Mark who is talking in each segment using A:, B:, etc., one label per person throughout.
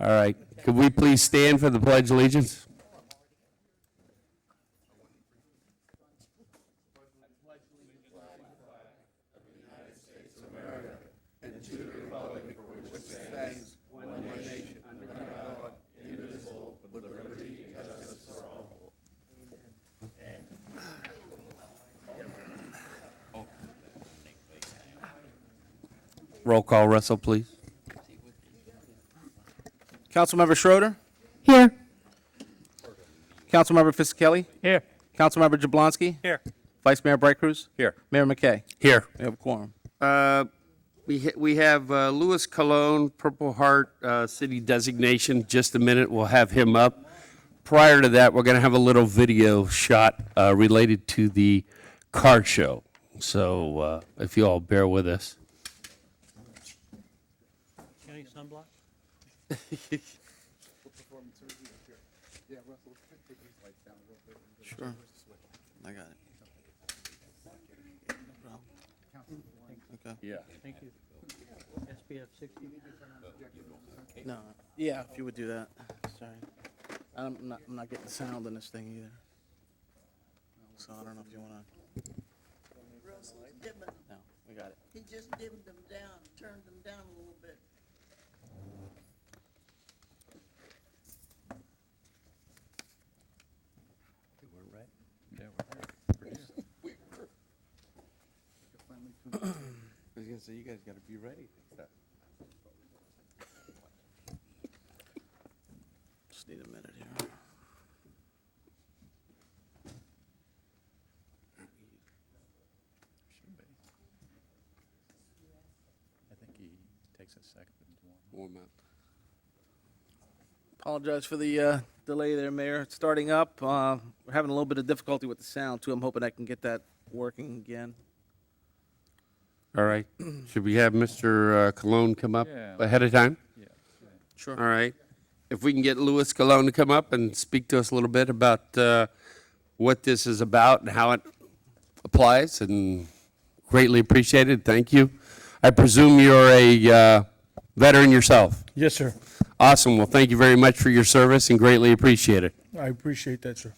A: All right. Could we please stand for the Pledge of Allegiance? Roll call, Russell, please.
B: Councilmember Schroeder,
C: Here.
B: Councilmember Fisickelli,
D: Here.
B: Councilmember Jablonski,
D: Here.
B: Vice Mayor Bright Cruz,
D: Here.
B: Mayor McKay.
A: Here.
B: We have a quorum.
A: We have Louis Cologne, Purple Heart City designation. Just a minute, we'll have him up. Prior to that, we're going to have a little video shot related to the car show. So if you all bear with us.
D: Any sunblock?
B: Sure. I got it. Okay.
A: Yeah.
D: Thank you. SPF 60.
B: No, yeah, if you would do that. Sorry. I'm not getting sound in this thing either. So I don't know if you want to. No, we got it.
E: He just dimmed them down, turned them down a little bit.
A: I was going to say, you guys got to be ready.
B: Just need a minute here.
F: I think he takes a second to
A: Warm up.
B: Apologize for the delay there, Mayor. It's starting up. We're having a little bit of difficulty with the sound, too. I'm hoping I can get that working again.
A: All right. Should we have Mr. Cologne come up
F: Yeah.
A: ahead of time?
B: Sure.
A: All right. If we can get Louis Cologne to come up and speak to us a little bit about what this is about and how it applies, and greatly appreciated. Thank you. I presume you're a veteran yourself.
G: Yes, sir.
A: Awesome. Well, thank you very much for your service and greatly appreciate it.
G: I appreciate that, sir.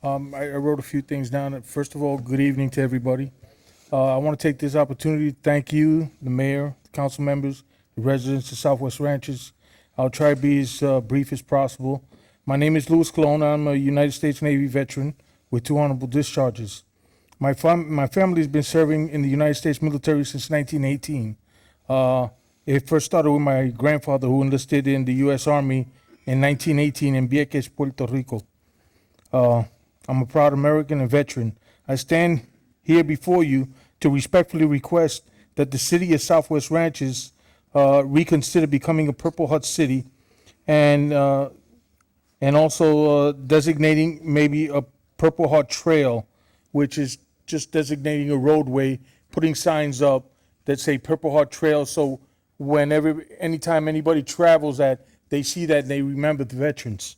G: I wrote a few things down. First of all, good evening to everybody. I want to take this opportunity to thank you, the mayor, the council members, the residents of Southwest Ranches. I'll try to be as brief as possible. My name is Louis Cologne. I'm a United States Navy veteran with 2 honorable discharges. My family has been serving in the United States military since 1918. It first started with my grandfather, who enlisted in the U.S. Army in 1918 in Vieques, Puerto Rico. I'm a proud American and veteran. I stand here before you to respectfully request that the city of Southwest Ranches reconsider becoming a Purple Heart city, and also designating maybe a Purple Heart Trail, which is just designating a roadway, putting signs up that say Purple Heart Trail, so anytime anybody travels that, they see that and they remember the veterans.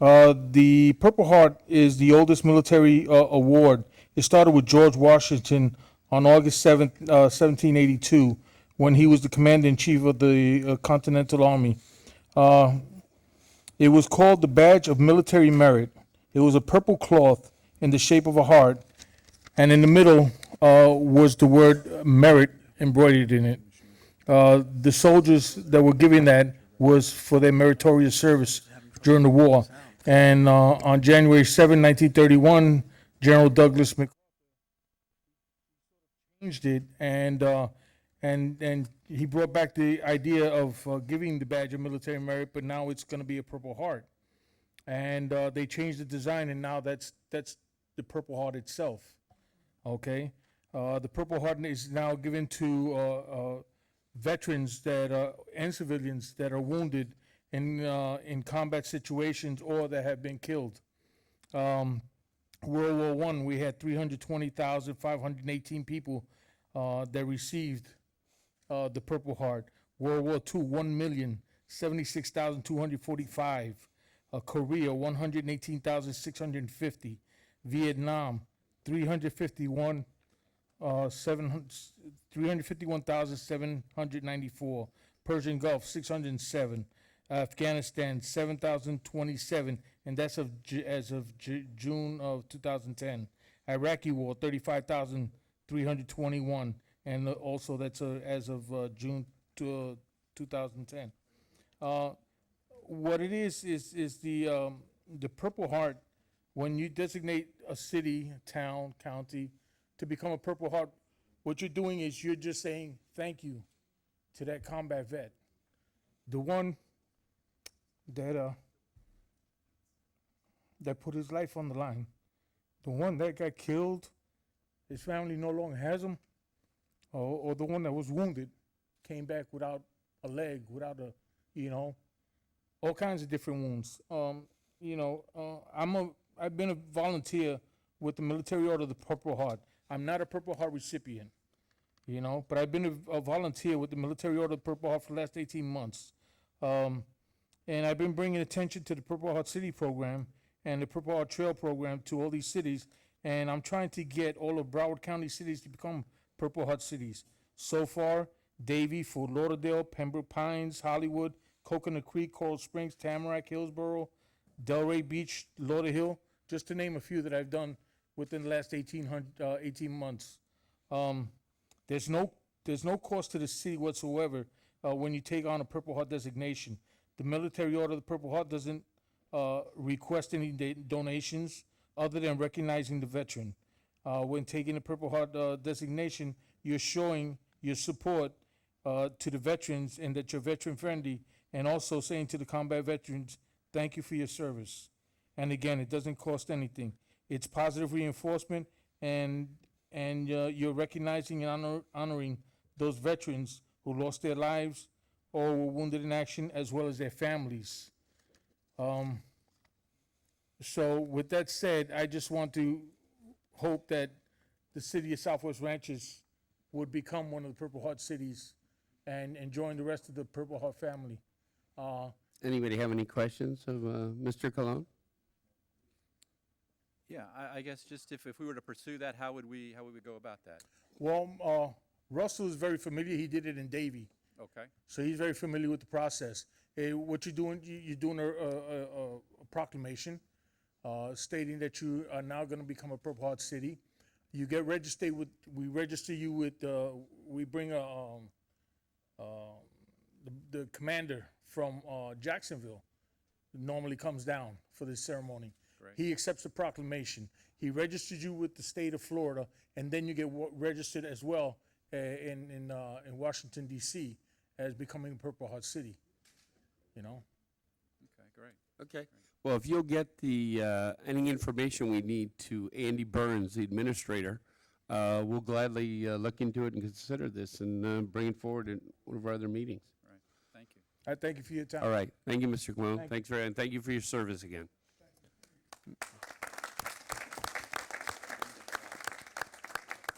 G: The Purple Heart is the oldest military award. It started with George Washington on August 7th, 1782, when he was the commander-in-chief of the Continental Army. It was called the Badge of Military Merit. It was a purple cloth in the shape of a heart, and in the middle was the word merit embroidered in it. The soldiers that were given that was for their meritorious service during the war. And on January 7, 1931, General Douglas MacArthur changed it, and he brought back the idea of giving the Badge of Military Merit, but now it's going to be a Purple Heart. And they changed the design, and now that's the Purple Heart itself. Okay, the Purple Heart is now given to veterans and civilians that are wounded in combat situations or that have been killed. World War I, we had 320,518 people that received the Purple Heart. World War II, 1,076,245. Korea, 118,650. Vietnam, 351. 351,794. Persian Gulf, 607. Afghanistan, 7,027, and that's as of June of 2010. Iraqi war, 35,321, and also that's as of June 2010. What it is the Purple Heart. When you designate a city, town, county to become a Purple Heart, what you're doing is you're just saying thank you to that combat vet, the one that put his life on the line, the one that got killed, his family no longer has him, or the one that was wounded, came back without a leg, without a, all kinds of different wounds. I've been a volunteer with the Military Order of the Purple Heart. I'm not a Purple Heart recipient, but I've been a volunteer with the Military Order of the Purple Heart for the last 18 months. And I've been bringing attention to the Purple Heart City program and the Purple Heart Trail program to all these cities. And I'm trying to get all of Broward County cities to become Purple Heart cities. So far, Davie, Fort Lauderdale, Pembroke Pines, Hollywood, Coconut Creek, Coral Springs, Tamarack, Hillsborough, Delray Beach, Lauderhill, just to name a few that I've done within the last 18 months. There's no cost to the city whatsoever when you take on a Purple Heart designation. The Military Order of the Purple Heart doesn't request any donations other than recognizing the veteran. When taking a Purple Heart designation, you're showing your support to the veterans and that you're veteran friendly, and also saying to the combat veterans, thank you for your service. And again, it doesn't cost anything. It's positive reinforcement, and you're recognizing and honoring those veterans who lost their lives or were wounded in action, as well as their families. So with that said, I just want to hope that the city of Southwest Ranches would become one of the Purple Heart cities and join the rest of the Purple Heart family.
A: Anybody have any questions of Mr. Colon?
F: Yeah, I guess just if we were to pursue that, how would we go about that?
G: Well, Russell is very familiar. He did it in Davie.
F: Okay,
G: So he's very familiar with the process. What you're doing, you're doing a proclamation stating that you are now going to become a Purple Heart city. You get registered with, we register you with, we bring the commander from Jacksonville normally comes down for this ceremony.
F: Great.
G: He accepts the proclamation. He registers you with the state of Florida, and then you get registered as well in Washington, D.C. as becoming a Purple Heart city,
F: okay, great.
A: Okay. Well, if you'll get the, any information we need to Andy Burns, the administrator, we'll gladly look into it and consider this and bring it forward in one of our other meetings.
F: Right, thank you.
G: I thank you for your time.
A: All right. Thank you, Mr. Colon.
G: Thank
A: Thanks and thank you for your service again.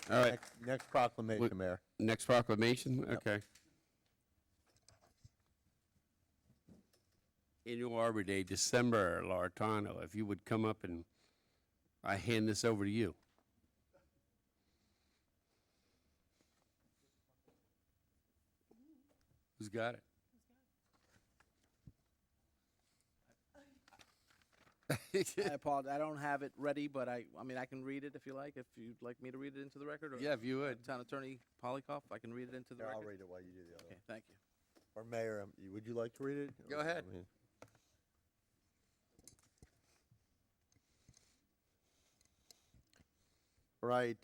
A: All right.
C: Next proclamation, Mayor.
A: Next proclamation? Okay. Annual Arbor Day, December, Laurentano. If you would come up and I hand this over to you. Who's got it?
B: I apologize. I don't have it ready, but I mean, I can read it if you like. If you'd like me to read it into the record, or
A: Yeah, if you would.
B: Town Attorney Polikoff, I can read it into the
C: Here,
B: record.
C: I'll read it while you do the other
B: Okay,
C: one.
B: thank you.
C: Or Mayor, would you like to read it?
A: Go ahead.
C: All right,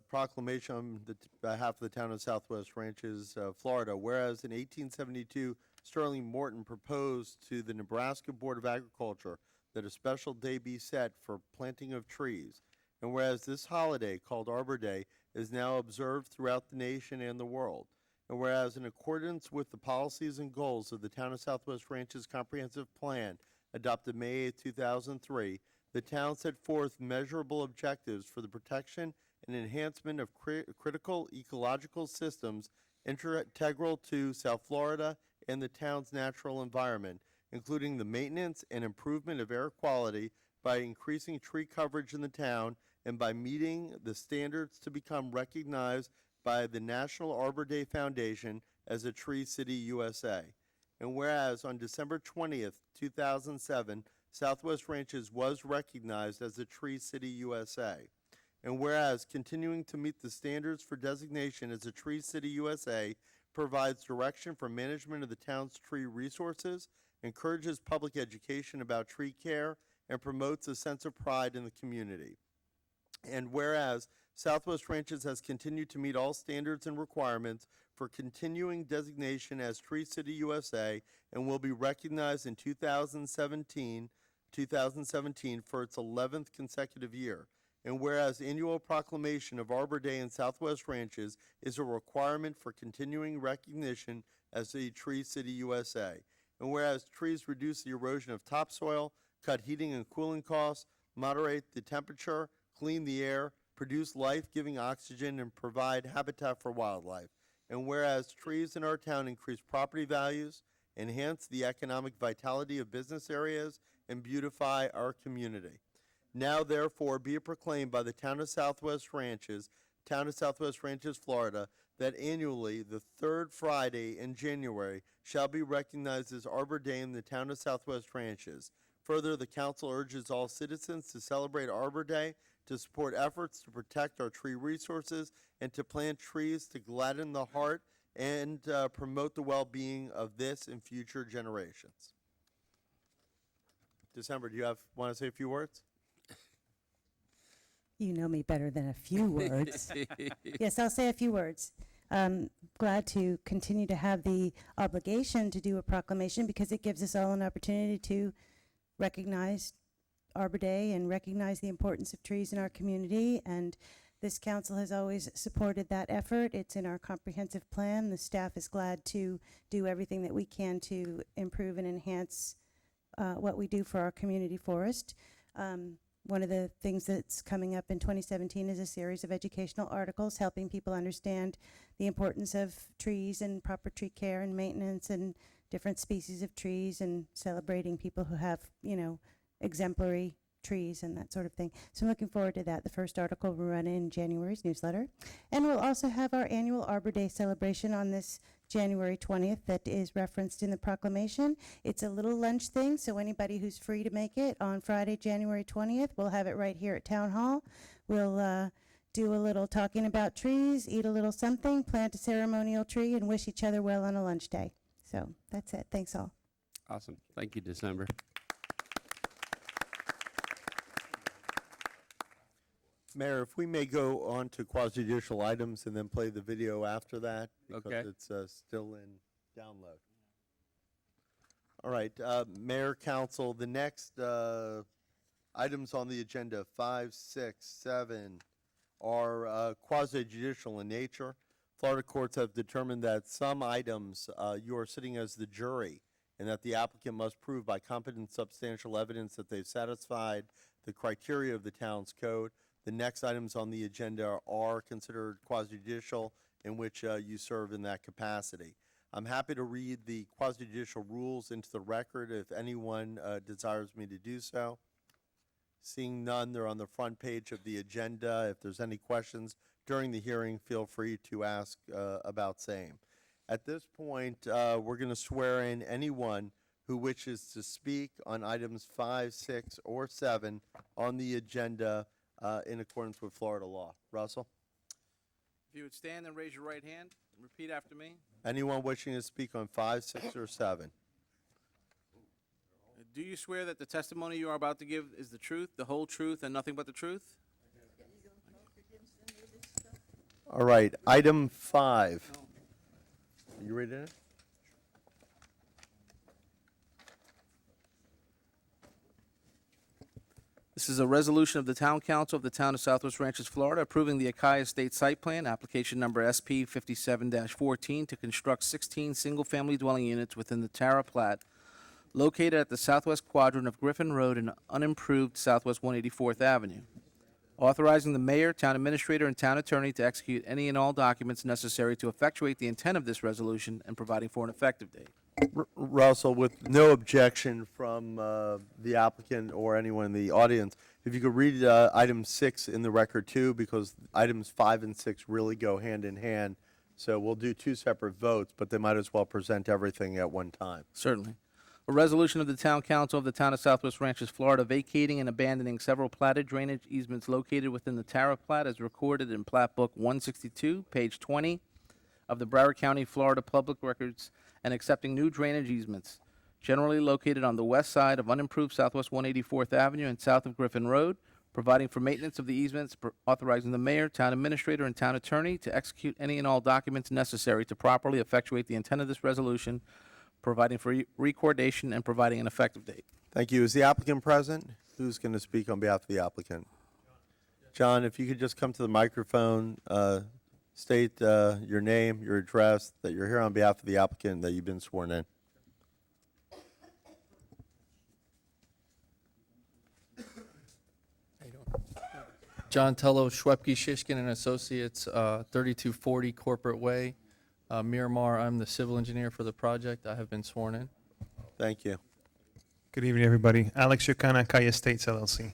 C: proclamation on behalf of the town of Southwest Ranches, Florida. Whereas in 1872, Sterling Morton proposed to the Nebraska Board of Agriculture that a special day be set for planting of trees. And whereas this holiday, called Arbor Day, is now observed throughout the nation and the world. And whereas in accordance with the policies and goals of the town of Southwest Ranches Comprehensive Plan adopted May 8, 2003, the town set forth measurable objectives for the protection and enhancement of critical ecological systems integral to South Florida and the town's natural environment, including the maintenance and improvement of air quality by increasing tree coverage in the town and by meeting the standards to become recognized by the National Arbor Day Foundation as a Tree City USA. And whereas on December 20th, 2007, Southwest Ranches was recognized as a Tree City USA. And whereas continuing to meet the standards for designation as a Tree City USA provides direction for management of the town's tree resources, encourages public education about tree care, and promotes a sense of pride in the community. And whereas Southwest Ranches has continued to meet all standards and requirements for continuing designation as Tree City USA and will be recognized in 2017 for its 11th consecutive year. And whereas annual proclamation of Arbor Day in Southwest Ranches is a requirement for continuing recognition as a Tree City USA. And whereas trees reduce the erosion of topsoil, cut heating and cooling costs, moderate the temperature, clean the air, produce life-giving oxygen, and provide habitat for wildlife. And whereas trees in our town increase property values, enhance the economic vitality of business areas, and beautify our community. Now, therefore, be it proclaimed by the Town of Southwest Ranches, Florida, that annually the third Friday in January shall be recognized as Arbor Day in the Town of Southwest Ranches. Further, the council urges all citizens to celebrate Arbor Day, to support efforts to protect our tree resources, and to plant trees to gladden the heart and promote the well-being of this and future generations. December, do you want to say a few words?
H: You know me better than a few words. Yes, I'll say a few words. Glad to continue to have the obligation to do a proclamation because it gives us all an opportunity to recognize Arbor Day and recognize the importance of trees in our community. And this council has always supported that effort. It's in our comprehensive plan. The staff is glad to do everything that we can to improve and enhance what we do for our community forest. One of the things that's coming up in 2017 is a series of educational articles helping people understand the importance of trees and proper tree care and maintenance and different species of trees and celebrating people who have, exemplary trees and that sort of thing. So I'm looking forward to that. The first article will run in January's newsletter. And we'll also have our annual Arbor Day celebration on this January 20th that is referenced in the proclamation. It's a little lunch thing, so anybody who's free to make it on Friday, January 20th, we'll have it right here at Town Hall. We'll do a little talking about trees, eat a little something, plant a ceremonial tree, and wish each other well on a lunch day. So that's it. Thanks all.
A: Awesome. Thank you, December.
C: Mayor, if we may go on to quasi-judicial items and then play the video after that, because
A: Okay.
C: it's still in download. All right, Mayor, Council, the next items on the agenda, 5, 6, 7, are quasi-judicial in nature. Florida courts have determined that some items you are sitting as the jury, and that the applicant must prove by competent substantial evidence that they've satisfied the criteria of the town's code. The next items on the agenda are considered quasi-judicial, in which you serve in that capacity. I'm happy to read the quasi-judicial rules into the record if anyone desires me to do so. Seeing none, they're on the front page of the agenda. If there's any questions during the hearing, feel free to ask about same. At this point, we're going to swear in anyone who wishes to speak on items 5, 6, or 7 on the agenda in accordance with Florida law. Russell?
B: If you would stand and raise your right hand, and repeat after me.
C: Anyone wishing to speak on 5, 6, or 7?
B: Do you swear that the testimony you are about to give is the truth, the whole truth, and nothing but the truth?
C: All right, item 5. Are you reading it?
B: This is a resolution of the Town Council of the Town of Southwest Ranches, Florida, approving the Akai Estate Site Plan, application number SP 57-14, to construct 16 single-family dwelling units within the Tara Plat, located at the southwest quadrant of Griffin Road and unimproved Southwest 184th Avenue. Authorizing the mayor, town administrator, and town attorney to execute any and all documents necessary to effectuate the intent of this resolution and providing for an effective date.
C: Russell, with no objection from the applicant or anyone in the audience, if you could read item 6 in the record too, because items 5 and 6 really go hand in hand. So we'll do two separate votes, but they might as well present everything at one time.
B: Certainly. A resolution of the Town Council of the Town of Southwest Ranches, Florida, vacating and abandoning several platted drainage easements located within the Tariff Plat as recorded in Plat Book 162, page 20 of the Broward County, Florida Public Records, and accepting new drainage easements generally located on the west side of unimproved Southwest 184th Avenue and south of Griffin Road, providing for maintenance of the easements, authorizing the mayor, town administrator, and town attorney to execute any and all documents necessary to properly effectuate the intent of this resolution, providing for recordation and providing an effective date.
C: Thank you. Is the applicant present? Who's going to speak on behalf of the applicant? John, if you could just come to the microphone, state your name, your address, that you're here on behalf of the applicant, that you've been sworn in.
F: John Tello, Schwepke, Shishkin and Associates, 3240 Corporate Way, Miramar. I'm the civil engineer for the project. I have been sworn in.
C: Thank you.
I: Good evening, everybody. Alex Yocana, Calle Estates LLC.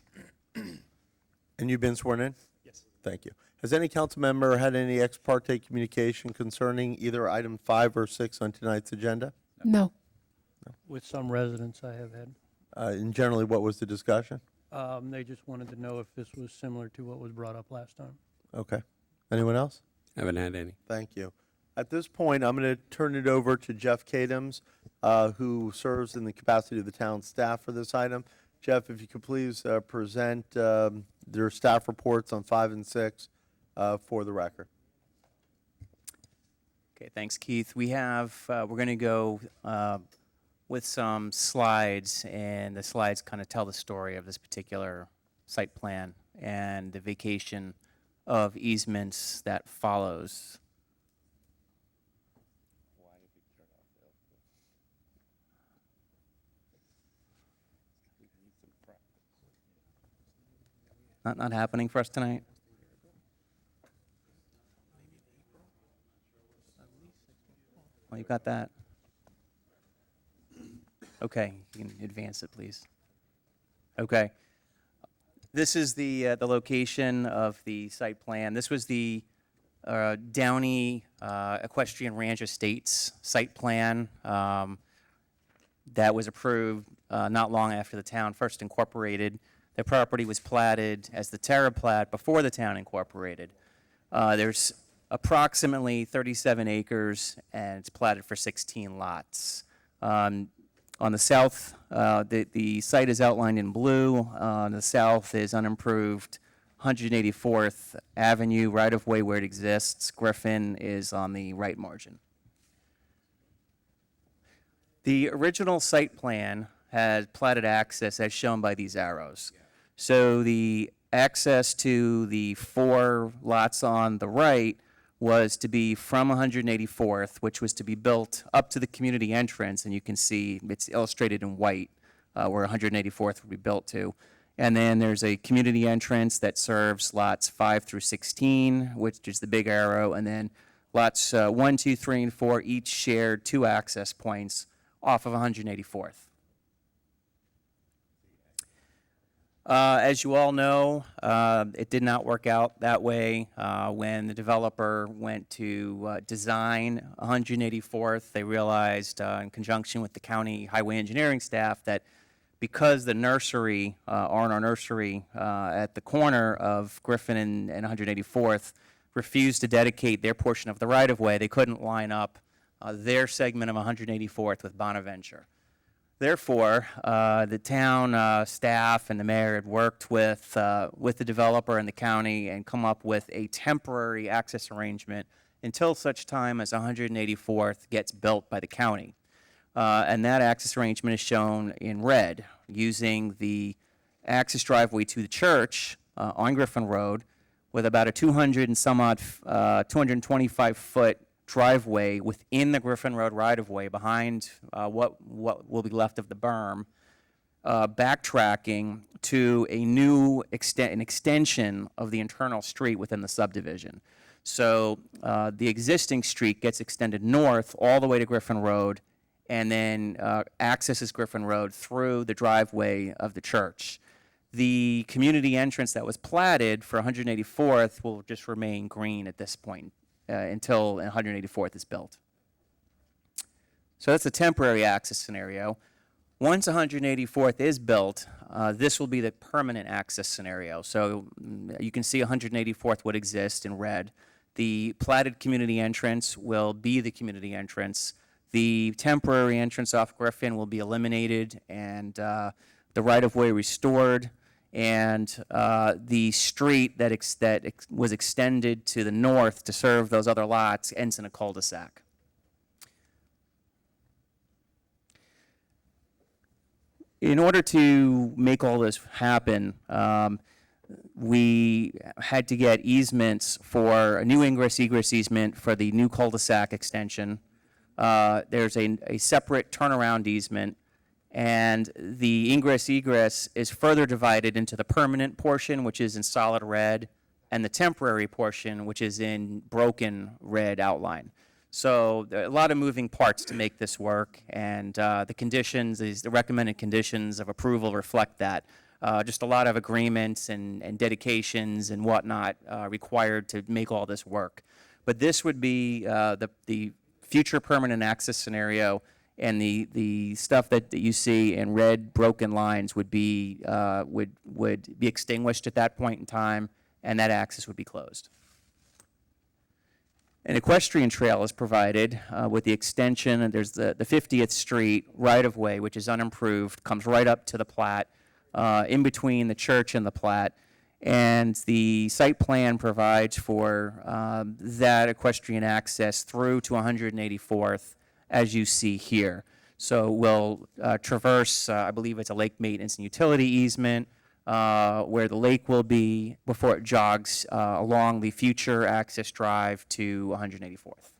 C: And you've been sworn in?
I: Yes.
C: Thank you. Has any council member had any ex parte communication concerning either item 5 or 6 on tonight's agenda?
J: No.
D: With some residents I have had.
C: And generally, what was the discussion?
D: They just wanted to know if this was similar to what was brought up last time.
C: Okay. Anyone else?
A: Haven't had any.
C: Thank you. At this point, I'm going to turn it over to Jeff Kadams, who serves in the capacity of the town staff for this item. Jeff, if you could please present their staff reports on 5 and 6 for the record.
K: Okay, thanks, Keith. We have, we're going to go with some slides, and the slides kind of tell the story of this particular site plan and the vacation of easements that follows. Not happening for us tonight? Well, you got that. Okay, you can advance it, please. Okay. This is the location of the site plan. This was the Downey Equestrian Ranch Estates site plan that was approved not long after the town first incorporated. The property was platted as the Terra Plat before the town incorporated. There's approximately 37 acres, and it's platted for 16 lots. On the south, the site is outlined in blue. On the south is unimproved 184th Avenue, right-of-way where it exists. Griffin is on the right margin. The original site plan had platted access as shown by these arrows. So the access to the 4 lots on the right was to be from 184th, which was to be built up to the community entrance, and you can see it's illustrated in white where 184th would be built to. And then there's a community entrance that serves lots 5 through 16, which is the big arrow, and then lots 1, 2, 3, and 4 each shared 2 access points off of 184th. As you all know, it did not work out that way. When the developer went to design 184th, they realized in conjunction with the county highway engineering staff that because the nursery, R&R Nursery at the corner of Griffin and 184th refused to dedicate their portion of the right-of-way, they couldn't line up their segment of 184th with Bonaventure. Therefore, the town staff and the mayor had worked with the developer and the county and come up with a temporary access arrangement until such time as 184th gets built by the county. And that access arrangement is shown in red, using the access driveway to the church on Griffin Road with about a 225-foot driveway within the Griffin Road right-of-way behind what will be left of the berm, backtracking to a new an extension of the internal street within the subdivision. So the existing street gets extended north all the way to Griffin Road and then accesses Griffin Road through the driveway of the church. The community entrance that was platted for 184th will just remain green at this point until 184th is built. So that's a temporary access scenario. Once 184th is built, this will be the permanent access scenario. So you can see 184th would exist in red. The platted community entrance will be the community entrance. The temporary entrance off Griffin will be eliminated and the right-of-way restored, and the street that was extended to the north to serve those other lots ends in a cul-de-sac. In order to make all this happen, we had to get easements for a new ingress-egress easement for the new cul-de-sac extension. There's a separate turnaround easement, and the ingress-egress is further divided into the permanent portion, which is in solid red, and the temporary portion, which is in broken red outline. So there are a lot of moving parts to make this work, and the conditions, the recommended conditions of approval reflect that. Just a lot of agreements and dedications and whatnot required to make all this work. But this would be the future permanent access scenario, and the stuff that you see in red broken lines would be extinguished at that point in time, and that access would be closed. An equestrian trail is provided with the extension, and there's the 50th Street right-of-way, which is unimproved, comes right up to the plat, in between the church and the plat, and the site plan provides for that equestrian access through to 184th, as you see here. So we'll traverse, I believe it's a lake maintenance and utility easement, where the lake will be before it jogs along the future access drive to 184th.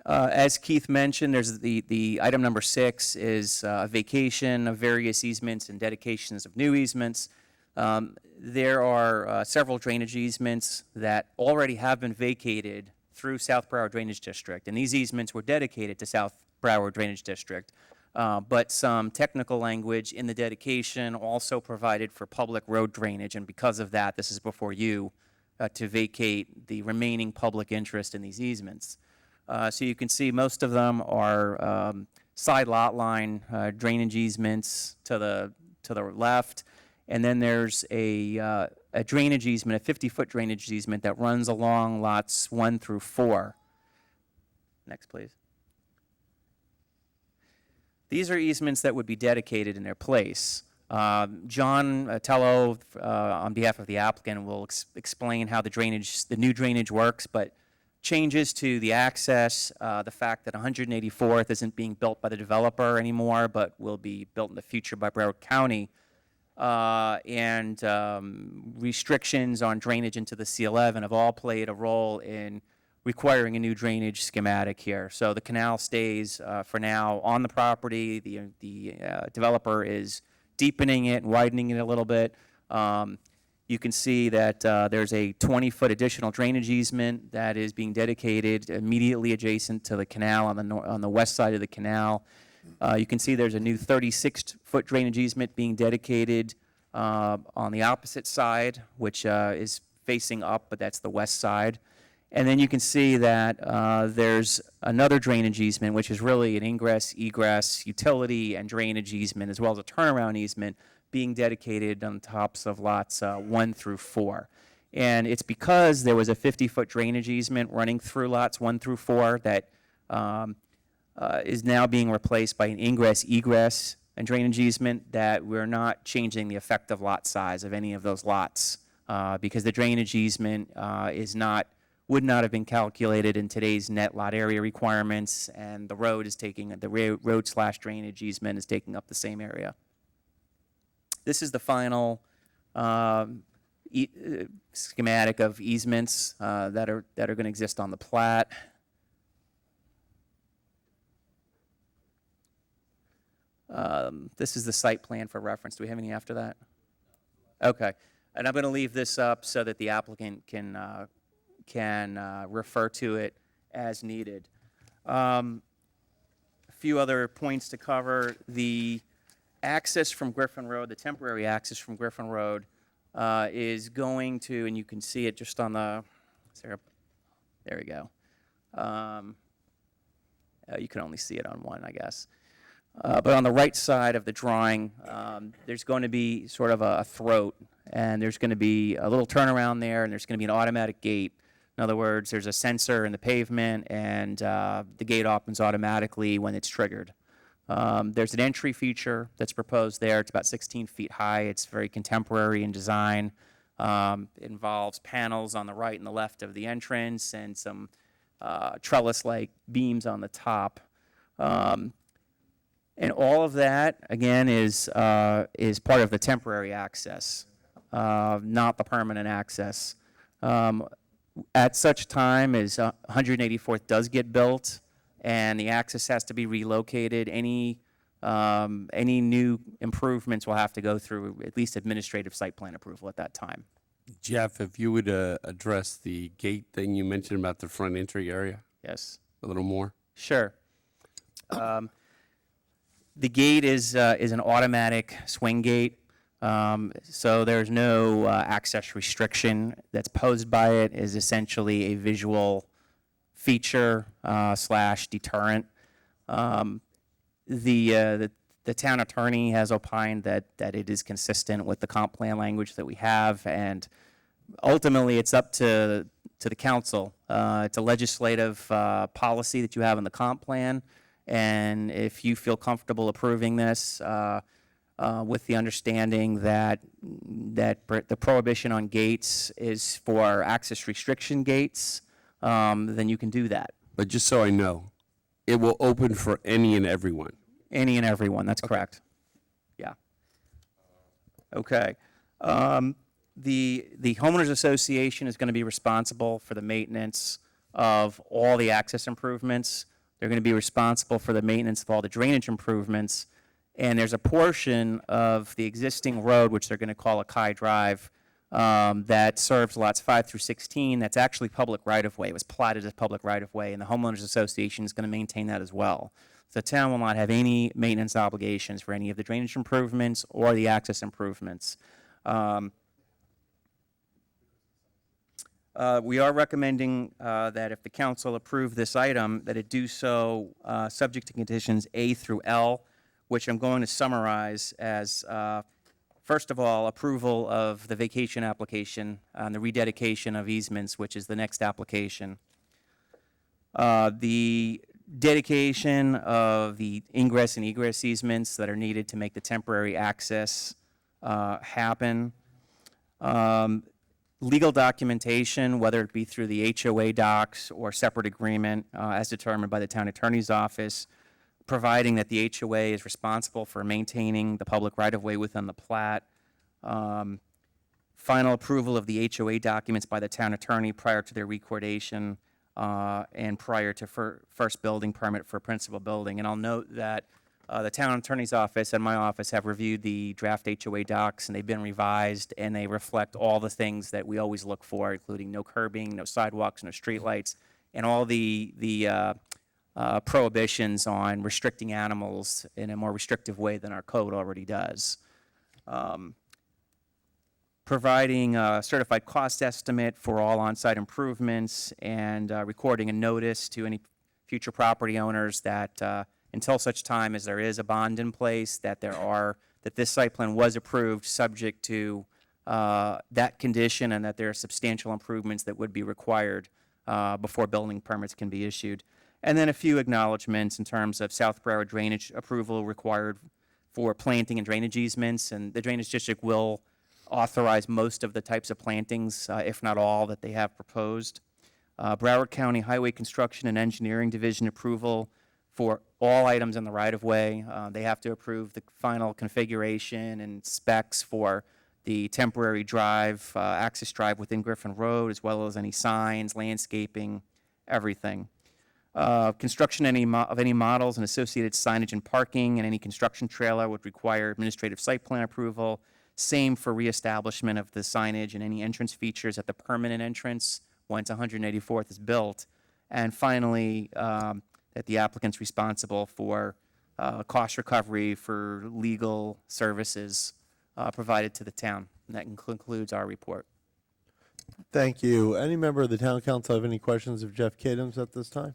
K: As Keith mentioned, there's the item number 6 is a vacation of various easements and dedications of new easements. There are several drainage easements that already have been vacated through South Broward Drainage District, and these easements were dedicated to South Broward Drainage District. But some technical language in the dedication also provided for public road drainage, and because of that, this is before you to vacate the remaining public interest in these easements. So you can see most of them are side lot line drainage easements to the left, and then there's a drainage easement, a 50-foot drainage easement that runs along lots 1 through 4. Next, please. These are easements that would be dedicated in their place. John Tello, on behalf of the applicant, will explain how the new drainage works, but changes to the access, the fact that 184th isn't being built by the developer anymore, but will be built in the future by Broward County, and restrictions on drainage into the C11 have all played a role in requiring a new drainage schematic here. So the canal stays for now on the property. The developer is deepening it and widening it a little bit. You can see that there's a 20-foot additional drainage easement that is being dedicated immediately adjacent to the canal on the west side of the canal. You can see there's a new 36-foot drainage easement being dedicated on the opposite side, which is facing up, but that's the west side. And then you can see that there's another drainage easement, which is really an ingress, egress, utility, and drainage easement, as well as a turnaround easement being dedicated on the tops of lots 1 through 4. And it's because there was a 50-foot drainage easement running through lots 1 through 4 that is now being replaced by an ingress, egress, and drainage easement that we're not changing the effective lot size of any of those lots because the drainage easement would not have been calculated in today's net lot area requirements, and the road/drainage easement is taking up the same area. This is the final schematic of easements that are going to exist on the plat. This is the site plan for reference. Do we have any after that? Okay, and I'm going to leave this up so that the applicant can refer to it as needed. A few other points to cover. The access from Griffin Road, the temporary access from Griffin Road, is going to, and you can see it just on the, there we go. You can only see it on one, I guess. But on the right side of the drawing, there's going to be sort of a throat, and there's going to be a little turnaround there, and there's going to be an automatic gate. In other words, there's a sensor in the pavement, and the gate opens automatically when it's triggered. There's an entry feature that's proposed there. It's about 16 feet high. It's very contemporary in design. It involves panels on the right and the left of the entrance and some trellis-like beams on the top. And all of that, again, is part of the temporary access, not the permanent access. At such time as 184th does get built and the access has to be relocated, any new improvements will have to go through at least administrative site plan approval at that time.
A: Jeff, if you would address the gate thing you mentioned about the front entry area
K: Yes.
A: a little more.
K: Sure. The gate is an automatic swing gate, so there's no access restriction that's posed by it. It is essentially a visual feature slash deterrent. The town attorney has opined that it is consistent with the comp plan language that we have, and ultimately it's up to the council. It's a legislative policy that you have in the comp plan, and if you feel comfortable approving this with the understanding that the prohibition on gates is for access restriction gates, then you can do that.
A: But just so I know, it will open for any and everyone.
K: Any and everyone, that's correct. Yeah. Okay. The homeowners association is going to be responsible for the maintenance of all the access improvements. They're going to be responsible for the maintenance of all the drainage improvements. And there's a portion of the existing road, which they're going to call Akai Drive, that serves lots 5 through 16. That's actually public right-of-way. It was platted as public right-of-way, and the homeowners association is going to maintain that as well. The town will not have any maintenance obligations for any of the drainage improvements or the access improvements. We are recommending that if the council approve this item, that it do so subject to conditions A through L, which I'm going to summarize as, first of all, approval of the vacation application and the rededication of easements, which is the next application. The dedication of the ingress and egress easements that are needed to make the temporary access happen. Legal documentation, whether it be through the HOA docs or separate agreement as determined by the town attorney's office, providing that the HOA is responsible for maintaining the public right-of-way within the plat. Final approval of the HOA documents by the town attorney prior to their recordation and prior to first building permit for principal building. And I'll note that the town attorney's office and my office have reviewed the draft HOA docs, and they've been revised, and they reflect all the things that we always look for, including no curbing, no sidewalks, no streetlights, and all the prohibitions on restricting animals in a more restrictive way than our code already does. Providing a certified cost estimate for all on-site improvements and recording a notice to any future property owners that until such time as there is a bond in place, that this site plan was approved subject to that condition, and that there are substantial improvements that would be required before building permits can be issued. And then a few acknowledgments in terms of South Broward drainage approval required for planting and drainage easements, and the Drainage District will authorize most of the types of plantings, if not all, that they have proposed. Broward County Highway Construction and Engineering Division approval for all items in the right-of-way. They have to approve the final configuration and specs for the temporary drive, access drive within Griffin Road, as well as any signs, landscaping, everything. Construction of any models and associated signage and parking and any construction trailer would require administrative site plan approval. Same for reestablishment of the signage and any entrance features at the permanent entrance once 184th is built. And finally, that the applicant's responsible for cost recovery for legal services provided to the town. And that concludes our report.
C: Thank you. Any member of the town council have any questions of Jeff Kadims at this time?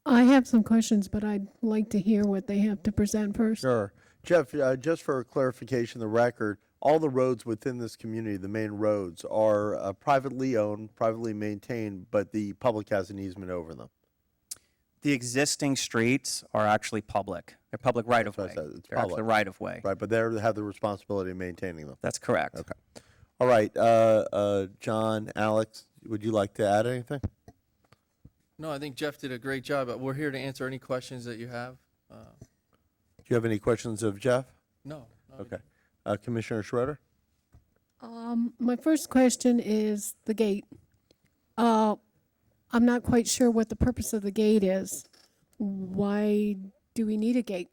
J: I have some questions, but I'd like to hear what they have to present first.
C: Sure. Jeff, just for clarification, the record, all the roads within this community, the main roads, are privately owned, privately maintained, but the public has an easement over them.
K: The existing streets are actually public. They're public right-of-way.
C: That's what I said. It's
K: They're actually
C: public.
K: right-of-way.
C: Right, but they have the responsibility of maintaining them.
K: That's correct.
C: Okay. All right, John, Alex, would you like to add anything?
F: No, I think Jeff did a great job. We're here to answer any questions that you have.
C: Do you have any questions of Jeff?
F: No.
C: Okay. Commissioner Schroeder?
J: My first question is the gate. I'm not quite sure what the purpose of the gate is. Why do we need a gate?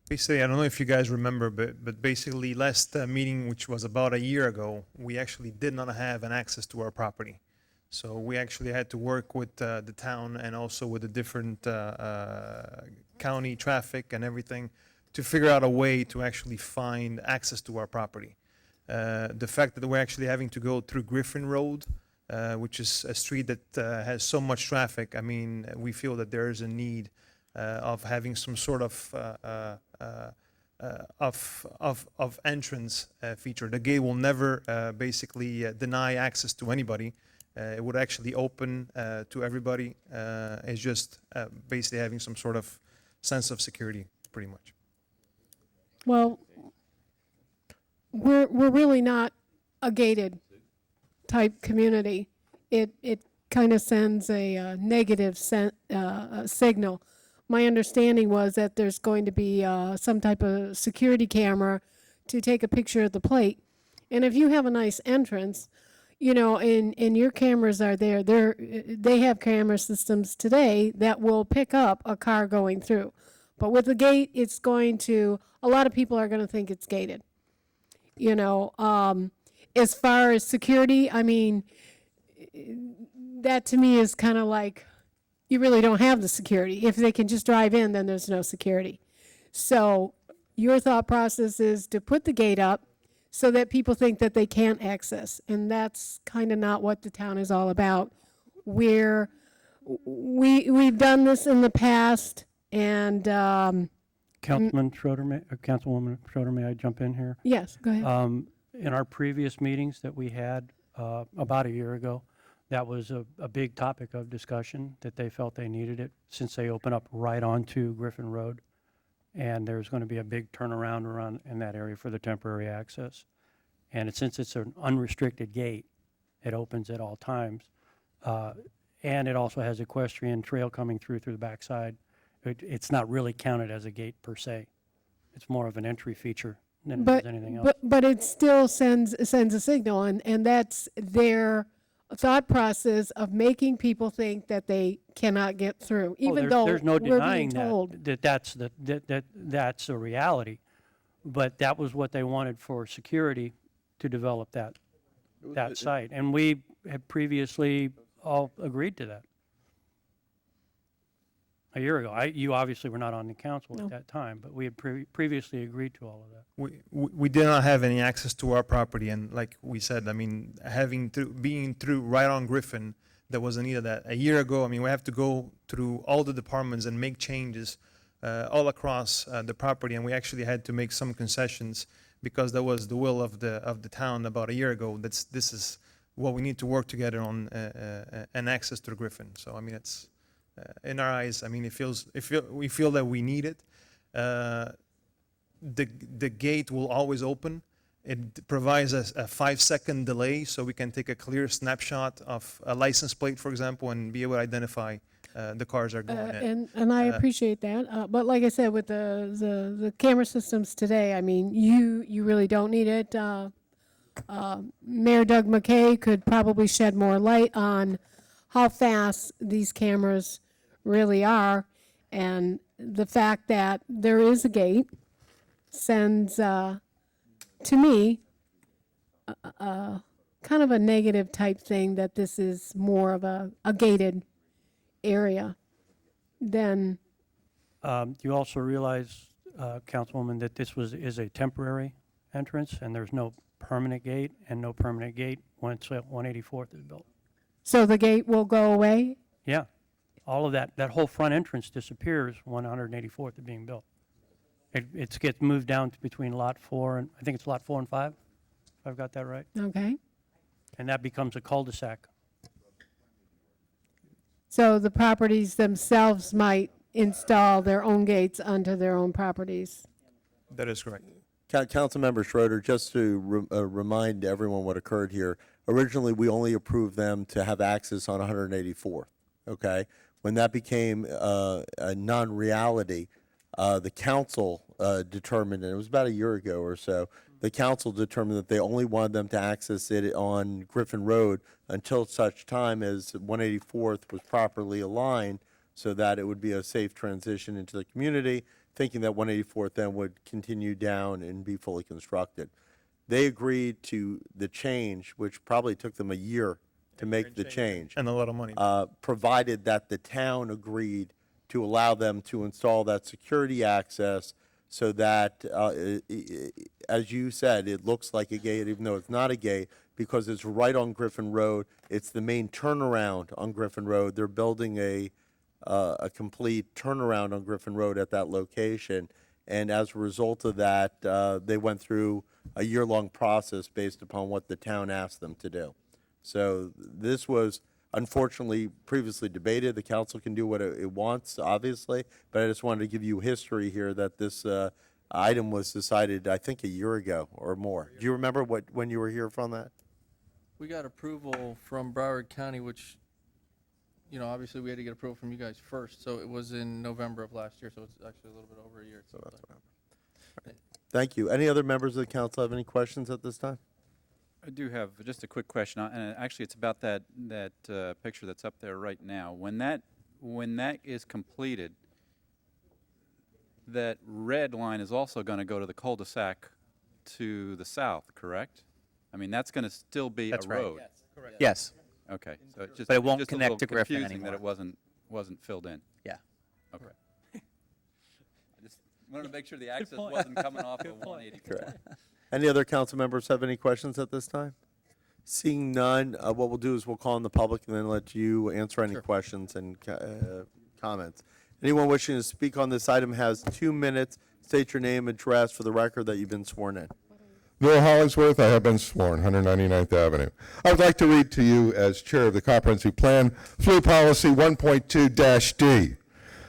I: Basically, I don't know if you guys remember, but basically last meeting, which was about a year ago, we actually did not have an access to our property. So we actually had to work with the town and also with the different county traffic and everything to figure out a way to actually find access to our property. The fact that we're actually having to go through Griffin Road, which is a street that has so much traffic, I mean, we feel that there is a need of having some sort of entrance feature. The gate will never basically deny access to anybody. It would actually open to everybody. It's just basically having some sort of sense of security, pretty much.
J: Well, we're really not a gated type community. It kind of sends a negative signal. My understanding was that there's going to be some type of security camera to take a picture of the plate. And if you have a nice entrance, you know, and your cameras are there, they have camera systems today that will pick up a car going through. But with the gate, it's going to, a lot of people are going to think it's gated. You know, as far as security, I mean, that to me is kind of like, you really don't have the security. If they can just drive in, then there's no security. So your thought process is to put the gate up so that people think that they can't access. And that's kind of not what the town is all about. We've done this in the past, and
D: Councilman Schroeder, Councilwoman Schroeder, may I jump in here?
J: yes, go ahead.
D: In our previous meetings that we had about a year ago, that was a big topic of discussion, that they felt they needed it since they open up right onto Griffin Road. And there's going to be a big turnaround around in that area for the temporary access. And since it's an unrestricted gate, it opens at all times. And it also has equestrian trail coming through the backside. It's not really counted as a gate per se. It's more of an entry feature than it is anything else.
J: But it still sends a signal, and that's their thought process of making people think that they cannot get through, even though
D: there's no
J: we're being
D: denying
J: told.
D: that's a reality. But that was what they wanted for security to develop that site. And we had previously all agreed to that a year ago. You obviously were not on the council at that time, but we had previously agreed to all of that.
I: We did not have any access to our property, and like we said, I mean, being through right on Griffin, there was a need of that. A year ago, I mean, we have to go through all the departments and make changes all across the property, and we actually had to make some concessions because that was the will of the town about a year ago. This is what we need to work together on, and access to the Griffin. So I mean, it's in our eyes. I mean, we feel that we need it. The gate will always open. It provides us a 5-second delay, so we can take a clear snapshot of a license plate, for example, and be able to identify the cars are going in.
J: And I appreciate that. But like I said, with the camera systems today, I mean, you really don't need it. Mayor Doug McKay could probably shed more light on how fast these cameras really are, and the fact that there is a gate sends, to me, kind of a negative type thing that this is more of a gated area than,
D: You also realize, Councilwoman, that this is a temporary entrance, and there's no permanent gate, and no permanent gate once 184th is built.
J: so the gate will go away?
D: Yeah, all of that whole front entrance disappears when 184th is being built. It gets moved down to between Lot 4 and, I think it's Lot 4 and 5, if I've got that right,
J: Okay.
D: and that becomes a cul-de-sac.
J: So the properties themselves might install their own gates onto their own properties.
I: That is correct.
C: Councilmember Schroeder, just to remind everyone what occurred here, originally, we only approved them to have access on 184th, okay? When that became a non-reality, the council determined, and it was about a year ago or so, the council determined that they only wanted them to access it on Griffin Road until such time as 184th was properly aligned so that it would be a safe transition into the community, thinking that 184th then would continue down and be fully constructed. They agreed to the change, which probably took them a year to make the change,
I: And a lot of money.
C: provided that the town agreed to allow them to install that security access so that, as you said, it looks like a gate, even though it's not a gate, because it's right on Griffin Road. It's the main turnaround on Griffin Road. They're building a complete turnaround on Griffin Road at that location. And as a result of that, they went through a year-long process based upon what the town asked them to do. So this was unfortunately previously debated. The council can do what it wants, obviously, but I just wanted to give you history here that this item was decided, I think, a year ago or more. Do you remember when you were here from that?
F: We got approval from Broward County, which, obviously we had to get approval from you guys first. So it was in November of last year, so it's actually a little bit over a year.
C: So that's what happened. Thank you. Any other members of the council have any questions at this time?
L: I do have just a quick question, and actually it's about that picture that's up there right now. When that is completed, that red line is also going to go to the cul-de-sac to the south, correct? I mean, that's going to still be a
K: That's right.
L: road.
K: Yes.
L: Okay, so it just
K: But it won't
L: just a
K: connect
L: little
K: to Griffin
L: confusing that
K: anymore.
L: it wasn't filled in.
K: Yeah.
L: Okay. I just wanted to make sure the access wasn't coming off of 180.
C: Correct. Any other council members have any questions at this time? Seeing none, what we'll do is we'll call on the public and then let you answer any questions and comments. Anyone wishing to speak on this item has 2 minutes. State your name, address for the record that you've been sworn in.
M: Bill Hollingsworth, I have been sworn, 199th Avenue. I would like to read to you, as Chair of the Comprehensive Plan, Flu Policy 1.2-D,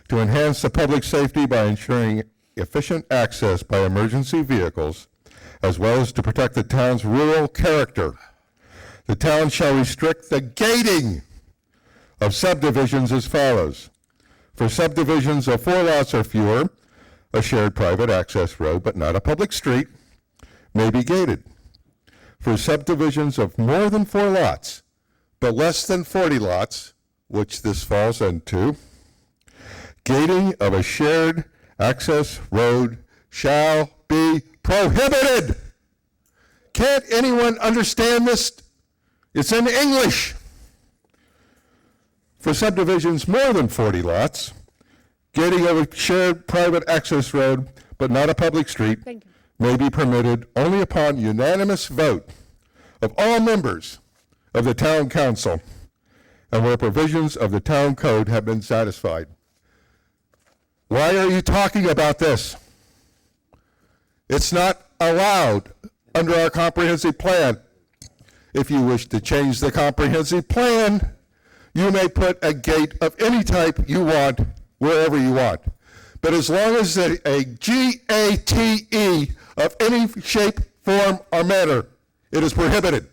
M: to enhance the public safety by ensuring efficient access by emergency vehicles, as well as to protect the town's rural character. The town shall restrict the gating of subdivisions as follows. For subdivisions of 4 lots or fewer, a shared private access road, but not a public street, may be gated. For subdivisions of more than 4 lots, but less than 40 lots, which this falls into, gating of a shared access road shall be prohibited. Can't anyone understand this? It's in English. For subdivisions more than 40 lots, gating of a shared private access road, but not a public street,
J: Thank you.
M: may be permitted only upon unanimous vote of all members of the town council and where provisions of the town code have been satisfied. Why are you talking about this? It's not allowed under our comprehensive plan. If you wish to change the comprehensive plan, you may put a gate of any type you want wherever you want. But as long as a GATE of any shape, form, or manner, it is prohibited.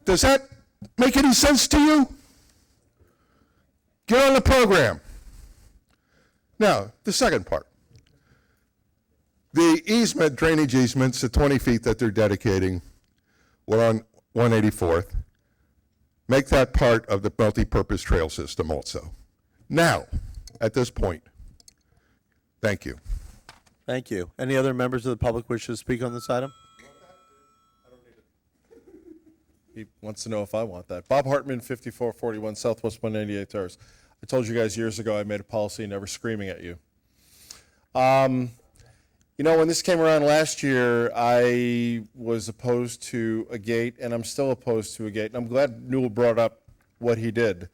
M: Does that make any sense to you? Get on the program. Now, the second part. The easement, drainage easements, the 20 feet that they're dedicating, were on 184th. Make that part of the multi-purpose trail system also. Now, at this point, thank you.
C: Thank you. Any other members of the public wish to speak on this item?
N: He wants to know if I want that. Bob Hartman, 5441 Southwest 198 Terrace. I told you guys years ago I made a policy never screaming at you. You know, when this came around last year, I was opposed to a gate, and I'm still opposed to a gate. And I'm glad Newell brought up what he did.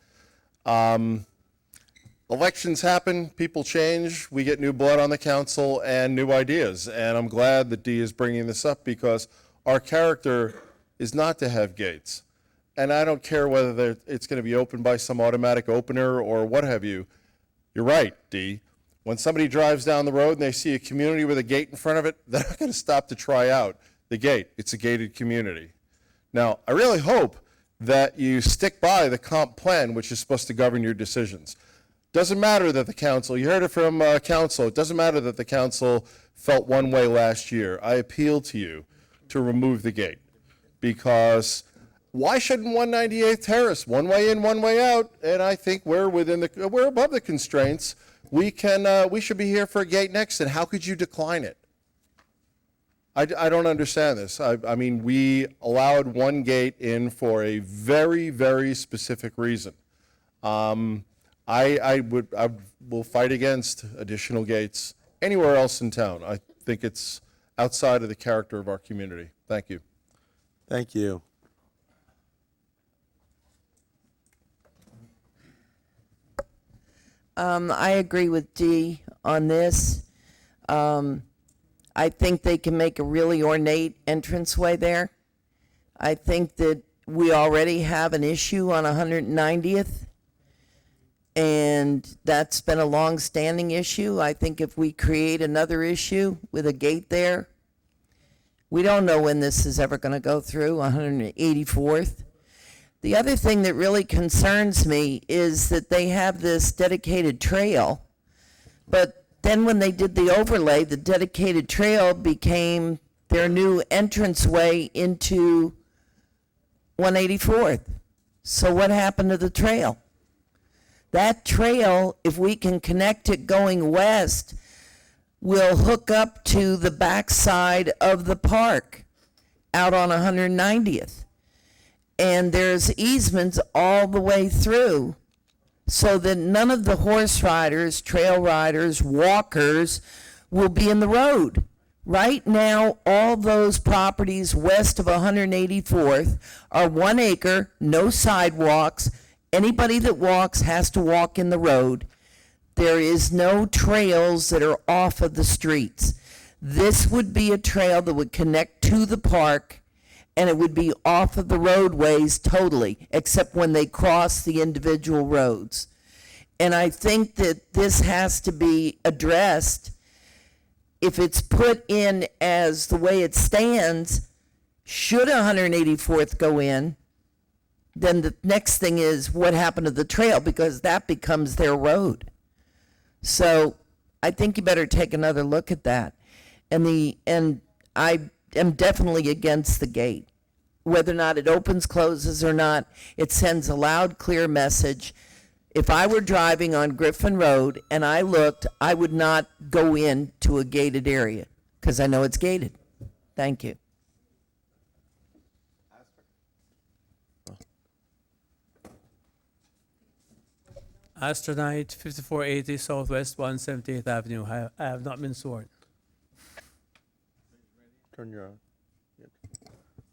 N: Elections happen, people change, we get new blood on the council and new ideas. And I'm glad that Dee is bringing this up because our character is not to have gates. And I don't care whether it's going to be opened by some automatic opener or what have you. You're right, Dee. When somebody drives down the road and they see a community with a gate in front of it, they're not going to stop to try out the gate. It's a gated community. Now, I really hope that you stick by the comp plan, which is supposed to govern your decisions. Doesn't matter that the council, you heard it from council, it doesn't matter that the council felt one way last year. I appeal to you to remove the gate because why shouldn't 198th Terrace, one way in, one way out? And I think we're above the constraints. We should be here for a gate next, and how could you decline it? I don't understand this. I mean, we allowed one gate in for a very, very specific reason. I will fight against additional gates anywhere else in town. I think it's outside of the character of our community. Thank you.
C: Thank you.
O: I agree with Dee on this. I think they can make a really ornate entranceway there. I think that we already have an issue on 190th, and that's been a long-standing issue. I think if we create another issue with a gate there, we don't know when this is ever going to go through, 184th. The other thing that really concerns me is that they have this dedicated trail, but then when they did the overlay, the dedicated trail became their new entranceway into 184th. So what happened to the trail? That trail, if we can connect it going west, will hook up to the backside of the park out on 190th. And there's easements all the way through so that none of the horse riders, trail riders, walkers will be in the road. Right now, all those properties west of 184th are 1 acre, no sidewalks. Anybody that walks has to walk in the road. There is no trails that are off of the streets. This would be a trail that would connect to the park, and it would be off of the roadways totally, except when they cross the individual roads. And I think that this has to be addressed. If it's put in as the way it stands, should 184th go in, then the next thing is what happened to the trail, because that becomes their road. So I think you better take another look at that. And I am definitely against the gate. Whether or not it opens, closes or not, it sends a loud, clear message. If I were driving on Griffin Road and I looked, I would not go into a gated area because I know it's gated. Thank you.
P: Astronaut, 5480 Southwest 178th Avenue. I have not been sworn.
C: Turn your on.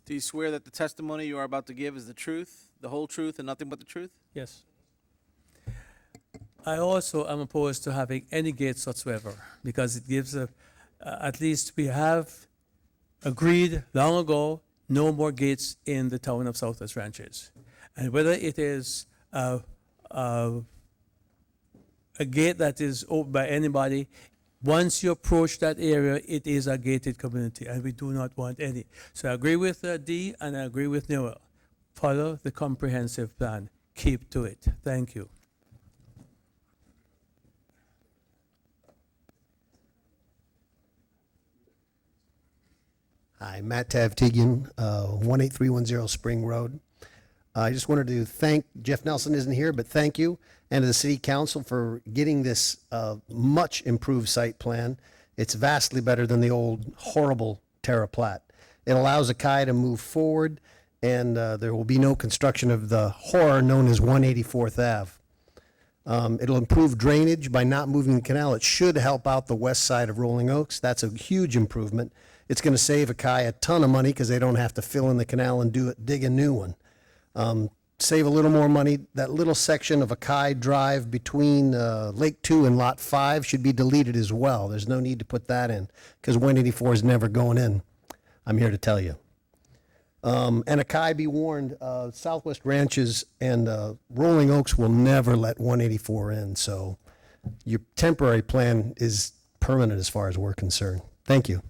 B: Do you swear that the testimony you are about to give is the truth, the whole truth, and nothing but the truth?
P: Yes. I also am opposed to having any gates whatsoever because it gives at least we have agreed long ago no more gates in the town of Southwest Ranches. And whether it is a gate that is opened by anybody, once you approach that area, it is a gated community, and we do not want any. So I agree with Dee, and I agree with Newell. Follow the comprehensive plan. Keep to it. Thank you.
Q: Hi, Matt Tavtigian, 18310 Spring Road. I just wanted to thank, Jeff Nelson isn't here, but thank you, and to the City Council for getting this much improved site plan. It's vastly better than the old horrible Terra Plat. It allows Akai to move forward and there will be no construction of the horror known as 184th Ave. It'll improve drainage by not moving the canal. It should help out the west side of Rolling Oaks. That's a huge improvement. It's going to save Akai a ton of money because they don't have to fill in the canal and dig a new one. Save a little more money. That little section of Akai Drive between Lake 2 and Lot 5 should be deleted as well. There's no need to put that in because 184 is never going in. I'm here to tell you. And Akai, be warned, Southwest Ranches and Rolling Oaks will never let 184 in. So your temporary plan is permanent as far as we're concerned. Thank you.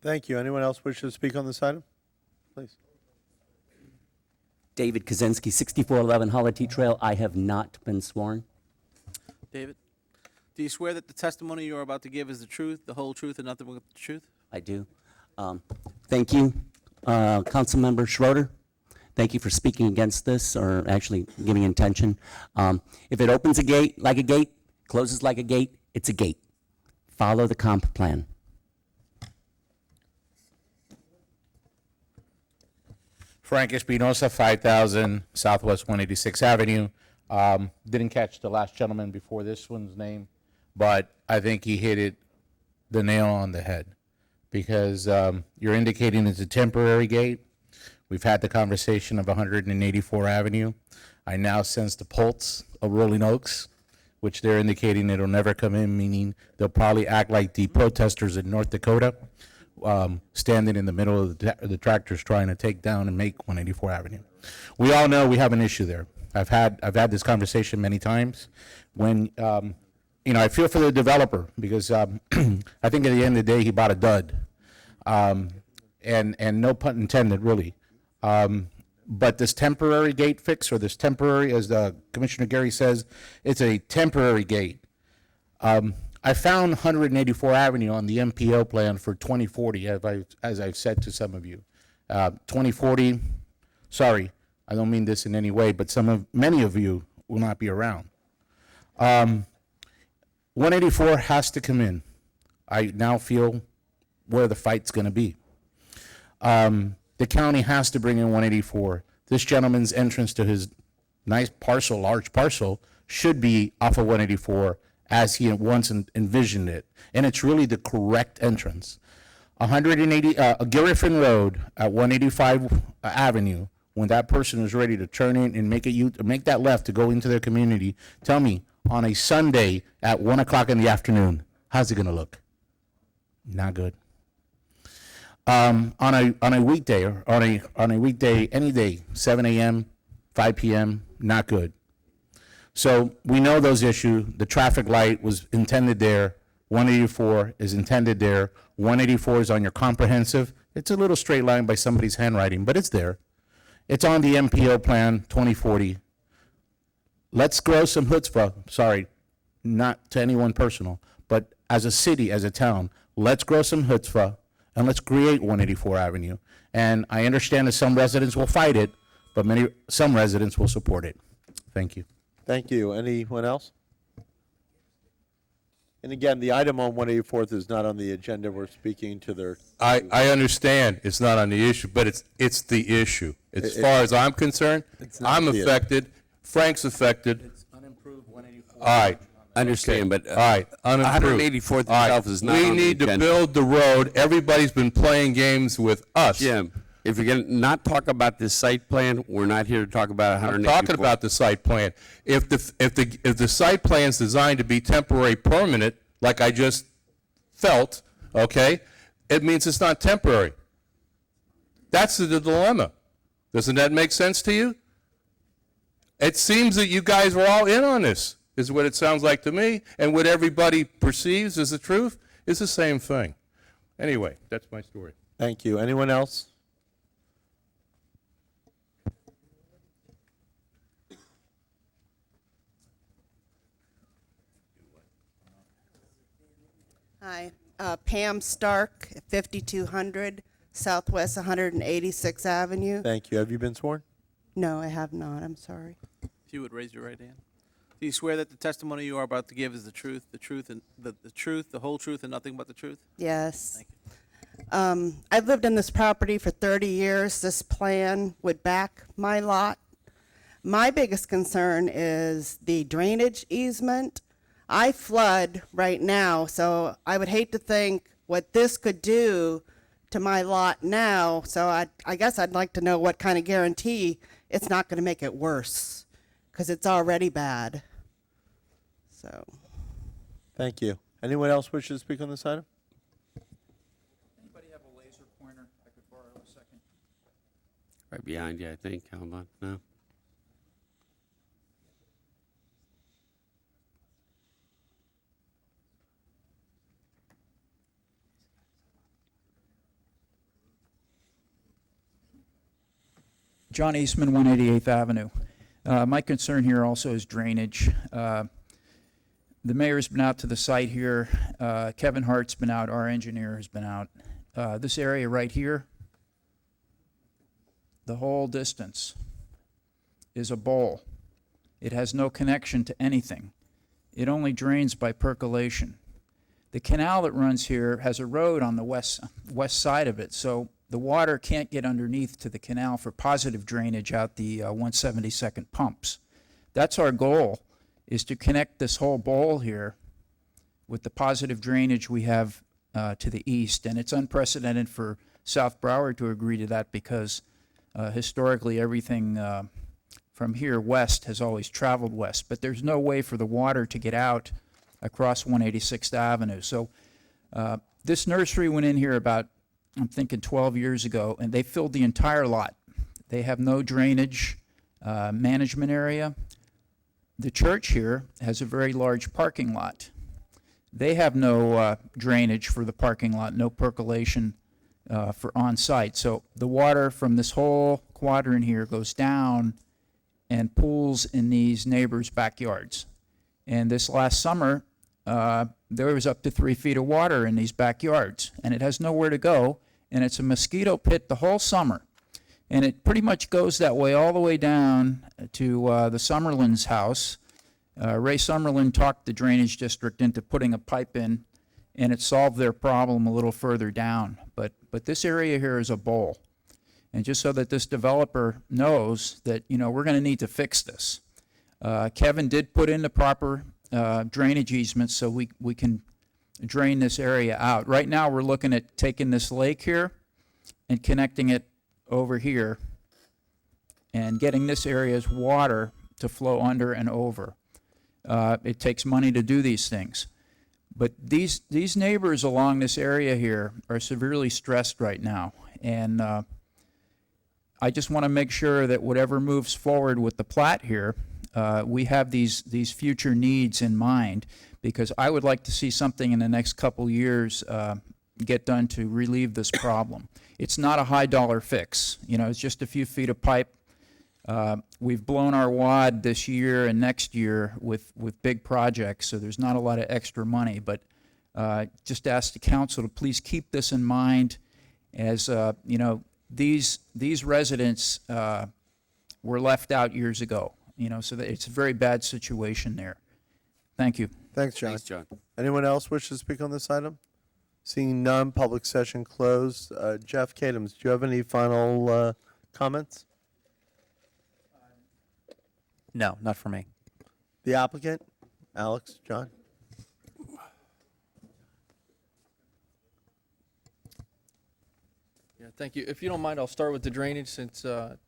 C: Thank you. Anyone else wish to speak on this item? Please.
R: David Kaczynski, 6411 Hollow Trail. I have not been sworn.
B: David, do you swear that the testimony you are about to give is the truth, the whole truth, and nothing but the truth?
R: I do. Thank you, Councilmember Schroeder. Thank you for speaking against this, or actually giving intention. If it opens a gate like a gate, closes like a gate, it's a gate. Follow the comp plan.
S: Frank Espinosa, 5000 Southwest 186th Avenue. Didn't catch the last gentleman before this one's name, but I think he hit the nail on the head because you're indicating it's a temporary gate. We've had the conversation of 184 Avenue. I now sense the pulse of Rolling Oaks, which they're indicating it'll never come in, meaning they'll probably act like the protesters in North Dakota, standing in the middle of the tractors trying to take down and make 184 Avenue. We all know we have an issue there. I've had this conversation many times. When I feel for the developer because I think at the end of the day he bought a dud, and no pun intended really. But this temporary gate fix, or this temporary, as Commissioner Gary says, it's a temporary gate. I found 184 Avenue on the MPO plan for 2040, as I've said to some of you. 2040, sorry, I don't mean this in any way, but many of you will not be around. 184 has to come in. I now feel where the fight's going to be. The county has to bring in 184. This gentleman's entrance to his nice parcel, large parcel, should be off of 184 as he once envisioned it. And it's really the correct entrance. 180 Griffin Road at 185 Avenue, when that person is ready to turn in and make that left to go into their community, tell me, on a Sunday at 1 o'clock in the afternoon, how's it going to look? Not good. On a weekday, or on a weekday, any day, 7 a.m., 5 p.m., not good. So we know those issues. The traffic light was intended there. 184 is intended there. 184 is on your comprehensive. It's a little straight line by somebody's handwriting, but it's there. It's on the MPO plan 2040. Let's grow some chutzpah. Sorry, not to anyone personal, but as a city, as a town, let's grow some chutzpah and let's create 184 Avenue. And I understand that some residents will fight it, but some residents will support it. Thank you.
C: Thank you. Anyone else? And again, the item on 184th is not on the agenda. We're speaking to their.
T: I understand it's not on the issue, but it's the issue. As far as I'm concerned, I'm affected. Frank's affected.
A: It's unimproved 184.
T: All right.
A: Understand, but
T: All right. Unimproved.
A: 184th
T: All right.
A: itself is not on the
T: We need to
A: agenda.
T: build the road. Everybody's been playing games with us.
A: Jim, if you're going to not talk about this site plan, we're not here to talk about
T: I'm
A: 184.
T: talking about the site plan. If the site plan is designed to be temporary permanent, like I just felt, okay, it means it's not temporary. That's the dilemma. Doesn't that make sense to you? It seems that you guys are all in on this, is what it sounds like to me, and what everybody perceives as the truth is the same thing. Anyway, that's my story.
C: Thank you. Anyone else?
U: Hi, Pam Stark, 5200 Southwest 186th Avenue.
C: Thank you. Have you been sworn?
U: No, I have not. I'm sorry.
B: If you would raise your right hand. Do you swear that the testimony you are about to give is the truth, and the truth, the whole truth, and nothing but the truth?
U: Yes.
B: Thank you.
U: I've lived in this property for 30 years. This plan would back my lot. My biggest concern is the drainage easement. I flood right now, so I would hate to think what this could do to my lot now. So I guess I'd like to know what kind of guarantee it's not going to make it worse, because it's already bad. So.
C: Thank you. Anyone else wish to speak on this item?
L: Anybody have a laser pointer? I could borrow a second.
A: Right behind you, I think. How about, no?
E: John Eastman, 188th Avenue. My concern here also is drainage. The mayor's been out to the site here. Kevin Hart's been out. Our engineer has been out. This area right here, the whole distance is a bowl. It has no connection to anything. It only drains by percolation. The canal that runs here has a road on the west side of it, so the water can't get underneath to the canal for positive drainage out the 172nd pumps. That's our goal, is to connect this whole bowl here with the positive drainage we have to the east. And it's unprecedented for South Broward to agree to that, because historically everything from here west has always traveled west. But there's no way for the water to get out across 186th Avenue. So this nursery went in here about, I'm thinking 12 years ago, and they filled the entire lot. They have no drainage management area. The church here has a very large parking lot. They have no drainage for the parking lot, no percolation for on-site. So the water from this whole quadrant here goes down and pools in these neighbors' backyards. And this last summer, there was up to 3 feet of water in these backyards, and it has nowhere to go, and it's a mosquito pit the whole summer. And it pretty much goes that way all the way down to the Summerlin's house. Ray Summerlin talked the drainage district into putting a pipe in, and it solved their problem a little further down. But this area here is a bowl. And just so that this developer knows that, you know, we're going to need to fix this. Kevin did put in the proper drainage easements so we can drain this area out. Right now we're looking at taking this lake here and connecting it over here and getting this area's water to flow under and over. It takes money to do these things. But these neighbors along this area here are severely stressed right now. And I just want to make sure that whatever moves forward with the plat here, we have these future needs in mind, because I would like to see something in the next couple years get done to relieve this problem. It's not a high dollar fix. You know, it's just a few feet of pipe. We've blown our wad this year and next year with big projects, so there's not a lot of extra money. But just ask the council to please keep this in mind, as you know, these residents were left out years ago. You know, so that it's a very bad situation there. Thank you.
C: Thanks, John.
A: Thanks, John.
C: Anyone else wish to speak on this item? Seeing none, public session closed. Jeff Kadams, do you have any final comments?
K: No, not for me.
C: The applicant, Alex, John?
F: Yeah, thank you. If you don't mind, I'll start with the drainage, since the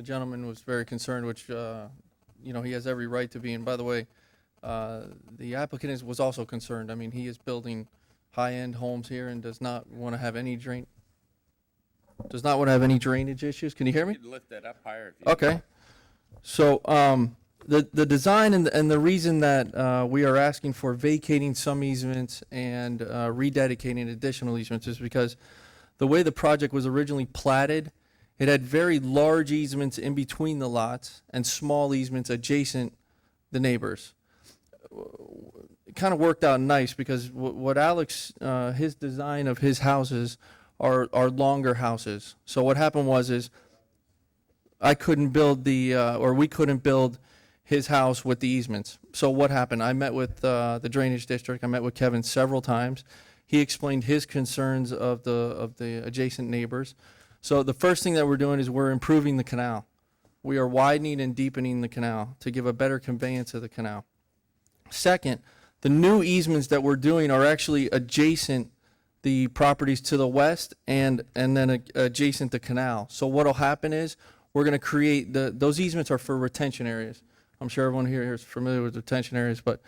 F: gentleman was very concerned, which, you know, he has every right to be. And by the way, the applicant was also concerned. I mean, he is building high-end homes here and does not want to have any drainage issues. Can you hear me?
A: You could lift that up higher if you
F: Okay. So the design and the reason that we are asking for vacating some easements and rededicating additional easements is because the way the project was originally platted, it had very large easements in between the lots and small easements adjacent the neighbors. It kind of worked out nice, because what Alex, his design of his houses are longer houses. So what happened was I couldn't build we couldn't build his house with the easements. So what happened? I met with the drainage district. I met with Kevin several times. He explained his concerns of the adjacent neighbors. So the first thing that we're doing is we're improving the canal. We are widening and deepening the canal to give a better conveyance of the canal. Second, the new easements that we're doing are actually adjacent the properties to the west and then adjacent the canal. So what'll happen is we're going to create those easements are for retention areas. I'm sure everyone here is familiar with retention areas, but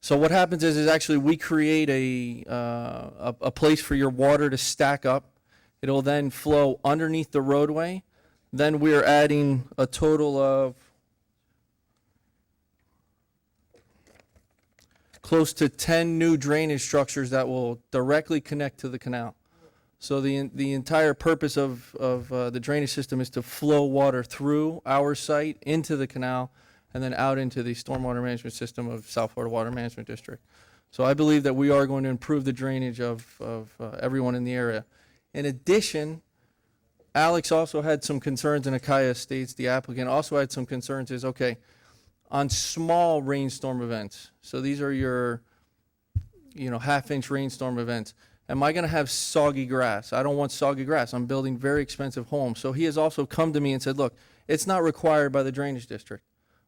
F: so what happens is actually we create a place for your water to stack up. It'll then flow underneath the roadway. Then we're adding a total of close to 10 new drainage structures that will directly connect to the canal. So the entire purpose of the drainage system is to flow water through our site into the canal and then out into the stormwater management system of South Florida Water Management District. So I believe that we are going to improve the drainage of everyone in the area. In addition, Alex also had some concerns, and Akaya Estates, the applicant, also had some concerns is, okay, on small rainstorm events, so these are your, half-inch rainstorm events, am I going to have soggy grass? I don't want soggy grass. I'm building very expensive homes. So he has also come to me and said, look, it's not required by the drainage district,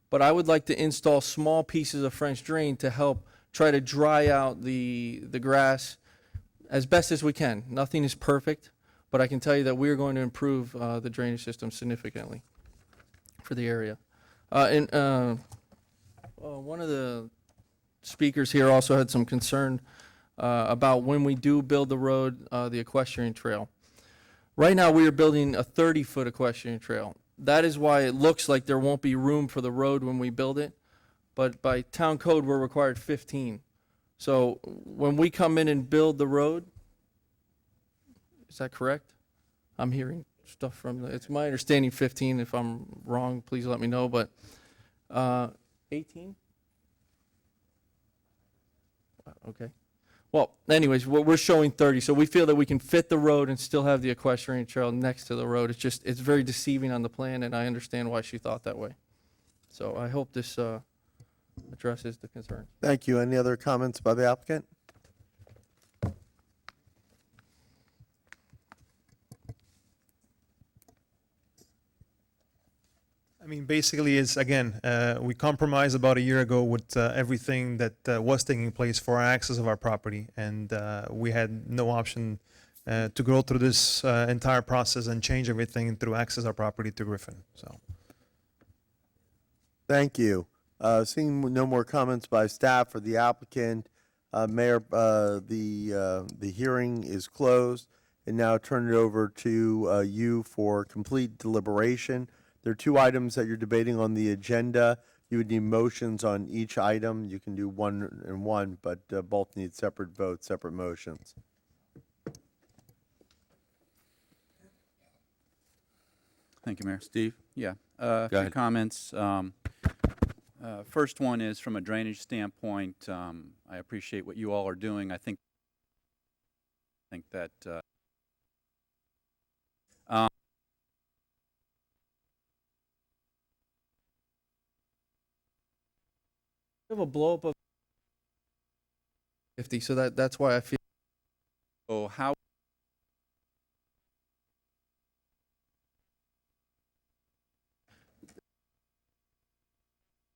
F: but I would like to install small pieces of French drain to help try to dry out the grass as best as we can. Nothing is perfect, but I can tell you that we're going to improve the drainage system significantly for the area. One of the speakers here also had some concern about when we do build the road, the equestrian trail. Right now, we are building a 30-foot equestrian trail. That is why it looks like there won't be room for the road when we build it, but by town code, we're required 15. So when we come in and build the road, is that correct? I'm hearing stuff from, it's my understanding 15. If I'm wrong, please let me know, but 18? Okay. Well, anyways, we're showing 30, so we feel that we can fit the road and still have the equestrian trail next to the road. It's very deceiving on the plan, and I understand why she thought that way. So I hope this addresses the concern.
C: Thank you. Any other comments by the applicant?
I: I mean, basically, it's again, we compromised about a year ago with everything that was taking place for our access of our property, and we had no option to go through this entire process and change everything to access our property to Griffin. So,
C: Thank you. Seeing no more comments by staff or the applicant, Mayor, the hearing is closed, and now turn it over to you for complete deliberation. There are two items that you're debating on the agenda. You would need motions on each item. You can do one and one, but both need separate votes, separate motions.
L: Thank you, Mayor.
T: Steve?
L: Yeah,
T: Go
L: few
T: ahead.
L: comments. First one is from a drainage standpoint. I appreciate what you all are doing. I think that
F: We have a blow up of 50, so that's why I feel
L: how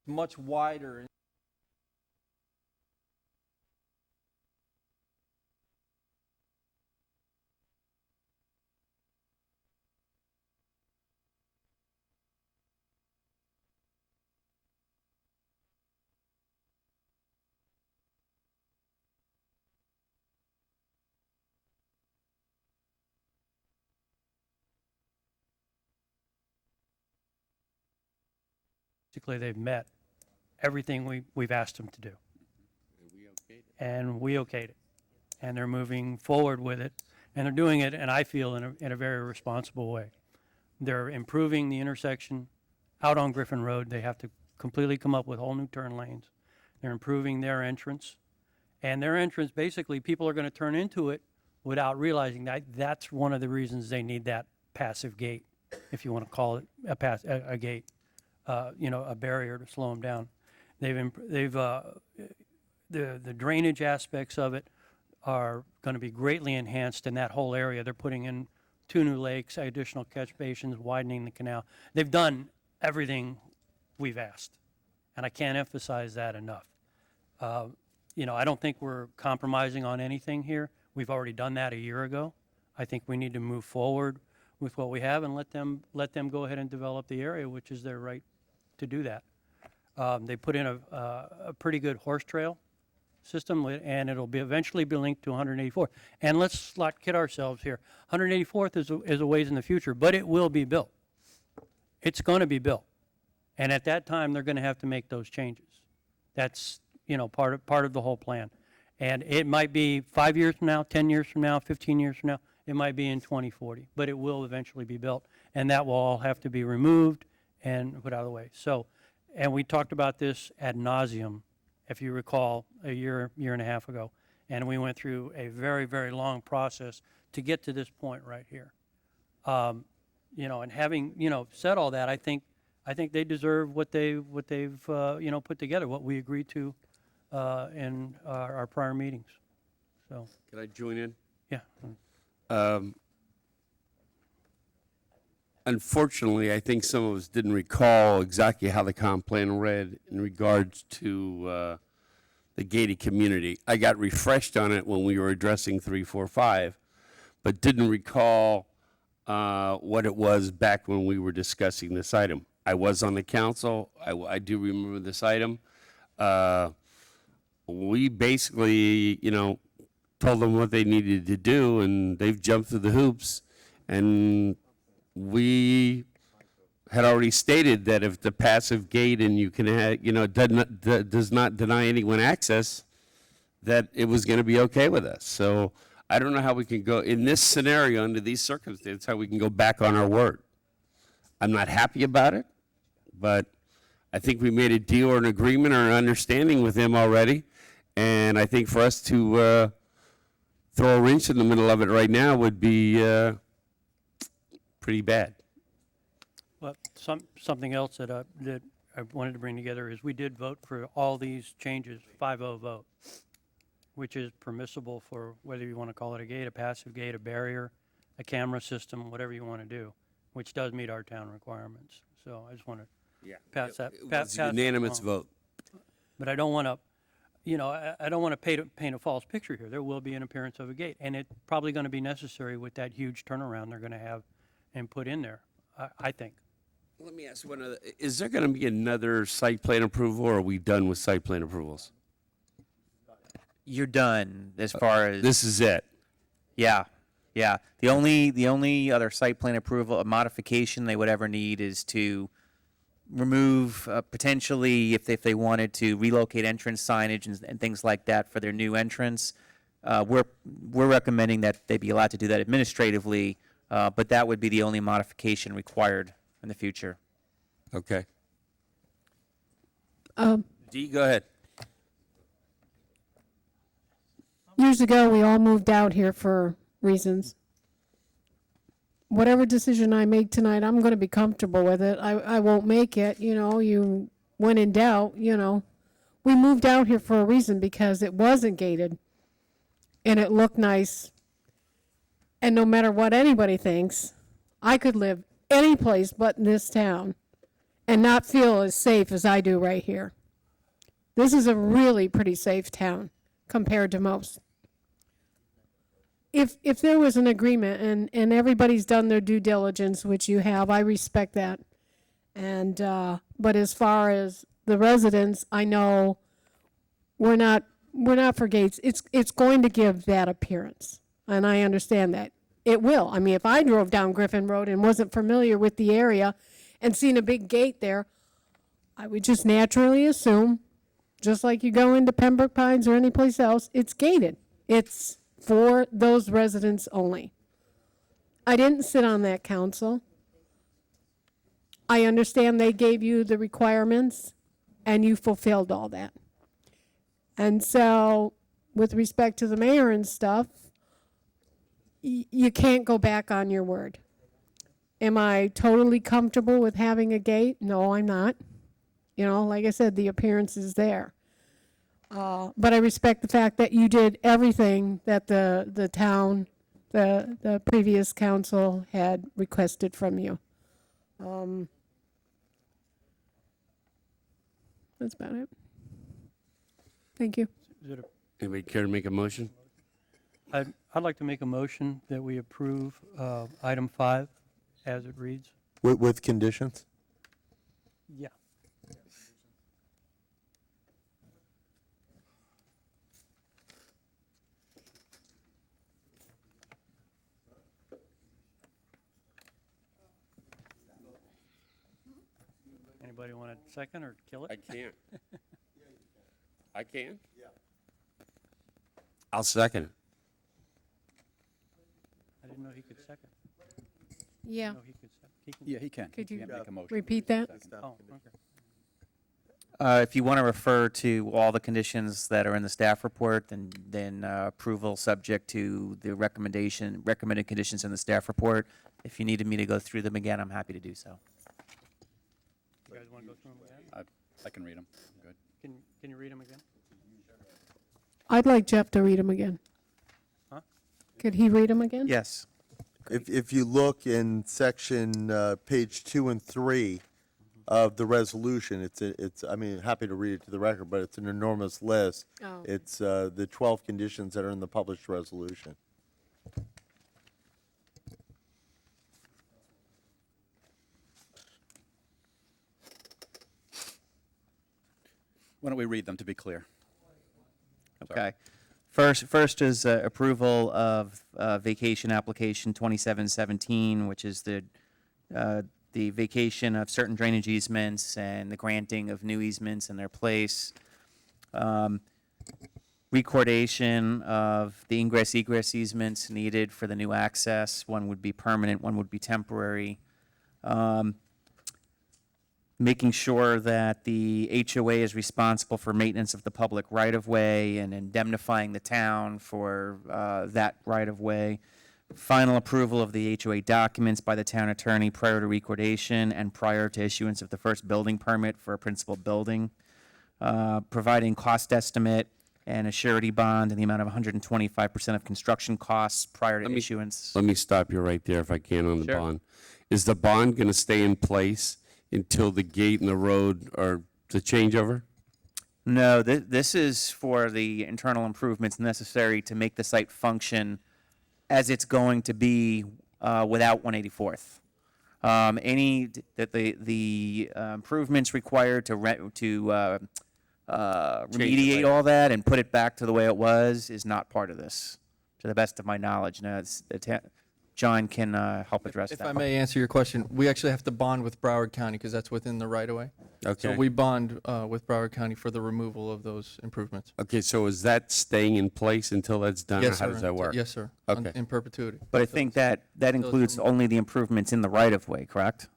F: much wider.
D: Basically, they've met everything we've asked them to do. And we okayed it. And they're moving forward with it. And they're doing it, and I feel, in a very responsible way. They're improving the intersection out on Griffin Road. They have to completely come up with whole new turn lanes. They're improving their entrance. And their entrance, basically, people are going to turn into it without realizing that that's one of the reasons they need that passive gate, if you want to call it a gate. A barrier to slow them down. The drainage aspects of it are going to be greatly enhanced in that whole area. They're putting in 2 new lakes, additional catch basins, widening the canal. They've done everything we've asked, and I can't emphasize that enough. You know, I don't think we're compromising on anything here. We've already done that a year ago. I think we need to move forward with what we have and let them go ahead and develop the area, which is their right to do that. They put in a pretty good horse trail system, and it'll be eventually be linked to 184th. And let's not kid ourselves here. 184th is a ways in the future, but it will be built. It's going to be built, and at that time they're going to have to make those changes. That's, you know, part of the whole plan. And it might be 5 years from now, 10 years from now, 15 years from now. It might be in 2040, but it will eventually be built, and that will all have to be removed and put out of the way. So, and we talked about this ad nauseum, if you recall, a year and a half ago, and we went through a very, very long process to get to this point right here. You know, and having, you know, said all that, I think they deserve what they've you know, put together, what we agreed to in our prior meetings. So.
A: Can I join in?
D: Yeah.
A: Unfortunately, I think some of us didn't recall exactly how the comp plan read in regards to the gated community. I got refreshed on it when we were addressing 345, but didn't recall what it was back when we were discussing this item. I was on the council. I do remember this item. We basically, you know, told them what they needed to do, and they've jumped through the hoops. And we had already stated that if the passive gate and you can have, you know, does not deny anyone access, that it was going to be okay with us. So I don't know how we can go in this scenario under these circumstances, how we can go back on our word. I'm not happy about it, but I think we made a deal or an agreement or an understanding with them already. And I think for us to throw a wrench in the middle of it right now would be pretty bad.
D: Well, something else that I wanted to bring together is we did vote for all these changes, 5-0 vote, which is permissible for whether you want to call it a gate, a passive gate, a barrier, a camera system, whatever you want to do, which does meet our town requirements. So I just want to pass that.
A: It was a unanimous vote.
D: But I don't want to, you know, I don't want to paint a false picture here. There will be an appearance of a gate, and it's probably going to be necessary with that huge turnaround they're going to have and put in there, I think.
A: Let me ask one other. Is there going to be another site plan approval, or are we done with site plan approvals?
K: You're done as far as.
A: This is it.
K: Yeah, yeah. The only other site plan approval, a modification they would ever need is to remove potentially if they wanted to relocate entrance signage and things like that for their new entrance. We're recommending that they be allowed to do that administratively, but that would be the only modification required in the future.
A: Okay.
J: Um,
A: Dee, go ahead.
J: Years ago, we all moved out here for reasons. Whatever decision I make tonight, I'm going to be comfortable with it. I won't make it, you know, you, when in doubt, you know. We moved out here for a reason because it wasn't gated and it looked nice. And no matter what anybody thinks, I could live any place but in this town and not feel as safe as I do right here. This is a really pretty safe town compared to most. If there was an agreement and everybody's done their due diligence, which you have, I respect that. And but as far as the residents, I know we're not for gates. It's going to give that appearance, and I understand that. It will. I mean, if I drove down Griffin Road and wasn't familiar with the area and seen a big gate there, I would just naturally assume, just like you go into Pembroke Pines or any place else, it's gated. It's for those residents only. I didn't sit on that council. I understand they gave you the requirements and you fulfilled all that. And so with respect to the mayor and stuff, you can't go back on your word. Am I totally comfortable with having a gate? No, I'm not. You know, like I said, the appearance is there. But I respect the fact that you did everything that the town, the previous council had requested from you. That's about it. Thank you.
D: Is it a-
A: Anybody care to make a motion?
D: I'd like to make a motion that we approve item 5 as it reads.
C: With conditions?
D: Yeah. Anybody want a second or kill it?
A: I can't. I can? Yeah. I'll second it.
D: I didn't know he could second.
J: Yeah.
D: No, he could he can.
L: Yeah, he can.
J: Could
L: He
J: you
L: can't make a motion.
J: repeat that?
D: Oh, okay.
K: If you want to refer to all the conditions that are in the staff report, then approval subject to the recommended conditions in the staff report. If you needed me to go through them again, I'm happy to do so.
D: You guys want to go through them again?
L: I can read them. Good.
D: Can you read them again?
J: I'd like Jeff to read them again.
D: Huh?
J: Could he read them again?
K: Yes.
C: If you look in section, page 2 and 3 of the resolution, it's, I mean, happy to read it to the record, but it's an enormous list.
J: Oh.
C: It's the 12 conditions that are in the published resolution.
L: Why don't we read them to be clear?
K: Okay. First is approval of vacation application 2717, which is the vacation of certain drainage easements and the granting of new easements in their place. Recordation of the ingress-egress easements needed for the new access. One would be permanent, one would be temporary. Making sure that the HOA is responsible for maintenance of the public right-of-way and indemnifying the town for that right-of-way. Final approval of the HOA documents by the town attorney prior to recordation and prior to issuance of the first building permit for a principal building. Providing cost estimate and a surety bond in the amount of 125% of construction costs prior to issuance.
A: Let me stop you right there if I can on the
K: Sure.
A: bond. Is the bond going to stay in place until the gate and the road are the changeover?
K: No, this is for the internal improvements necessary to make the site function as it's going to be without 184th. The improvements required to remediate all that and put it back to the way it was is not part of this, to the best of my knowledge. No, John can help address
F: If
K: that.
F: I may answer your question, we actually have to bond with Broward County because that's within the right-of-way.
A: Okay.
F: So we bond with Broward County for the removal of those improvements.
A: Okay, so is that staying in place until that's done?
F: Yes,
A: or how
F: sir.
A: does that work?
F: Yes, sir.
A: Okay.
F: In perpetuity.
K: But I think that includes only the improvements in the right-of-way, correct?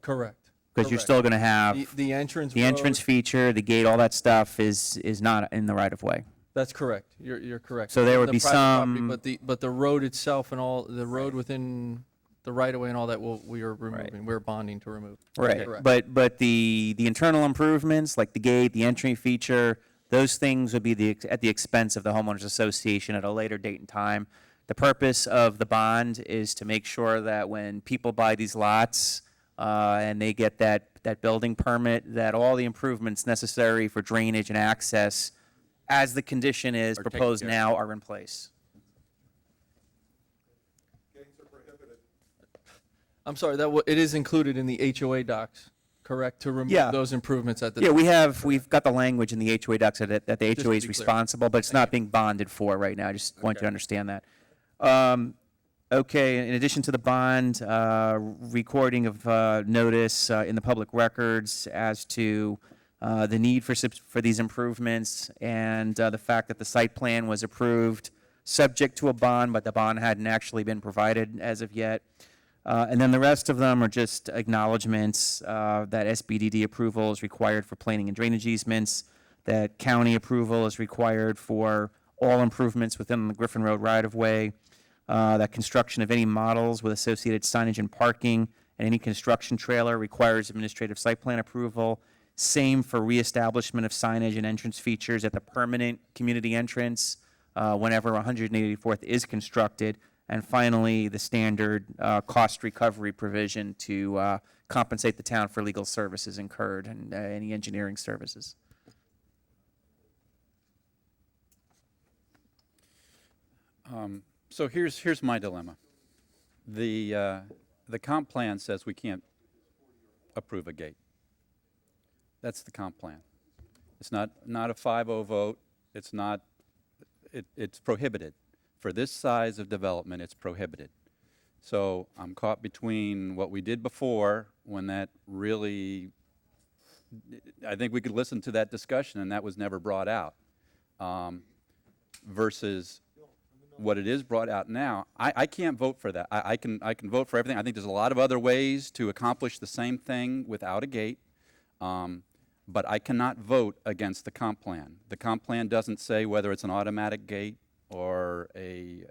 F: Correct.
K: Because you're
F: Correct.
K: still going to have
F: The entrance
K: the entrance
F: road-
K: feature, the gate, all that stuff is not in the right-of-way.
F: That's correct. You're correct.
K: So there would
F: The
K: be
F: private property,
K: some-
F: but the road itself and all, the road within the right-of-way and all that, we are removing. We're bonding to remove.
K: Right,
F: Correct.
K: but the internal improvements, like the gate, the entry feature, those things would be at the expense of the homeowners association at a later date and time. The purpose of the bond is to make sure that when people buy these lots, and they get that building permit, that all the improvements necessary for drainage and access, as the condition is
A: Are taken
K: proposed
A: care of.
K: now, are in place.
F: I'm sorry, it is included in the HOA docs, correct, to remove
K: Yeah.
F: those improvements at the.
K: Yeah, we've got the language in the HOA docs that the
F: Just to
K: HOA is
F: be clear.
K: responsible, but it's not being bonded for right now. I just want you to understand that. Okay, in addition to the bond, recording of notice in the public records as to the need for these improvements and the fact that the site plan was approved subject to a bond, but the bond hadn't actually been provided as of yet. And then the rest of them are just acknowledgements that SBDD approval is required for planning and drainage easements, that county approval is required for all improvements within the Griffin Road right-of-way, that construction of any models with associated signage and parking and any construction trailer requires administrative site plan approval, Same for reestablishment of signage and entrance features at the permanent community entrance whenever 184th is constructed. And finally, the standard cost recovery provision to compensate the town for legal services incurred and any engineering services.
L: So here's my dilemma. The comp plan says we can't approve a gate. That's the comp plan. It's not a 5-0 vote. It's not. It's prohibited. For this size of development, it's prohibited. So I'm caught between what we did before, when that really, I think we could listen to that discussion, and that was never brought out, versus what it is brought out now. I can't vote for that. I can vote for everything. I think there's a lot of other ways to accomplish the same thing without a gate, but I cannot vote against the comp plan. The comp plan doesn't say whether it's an automatic gate or a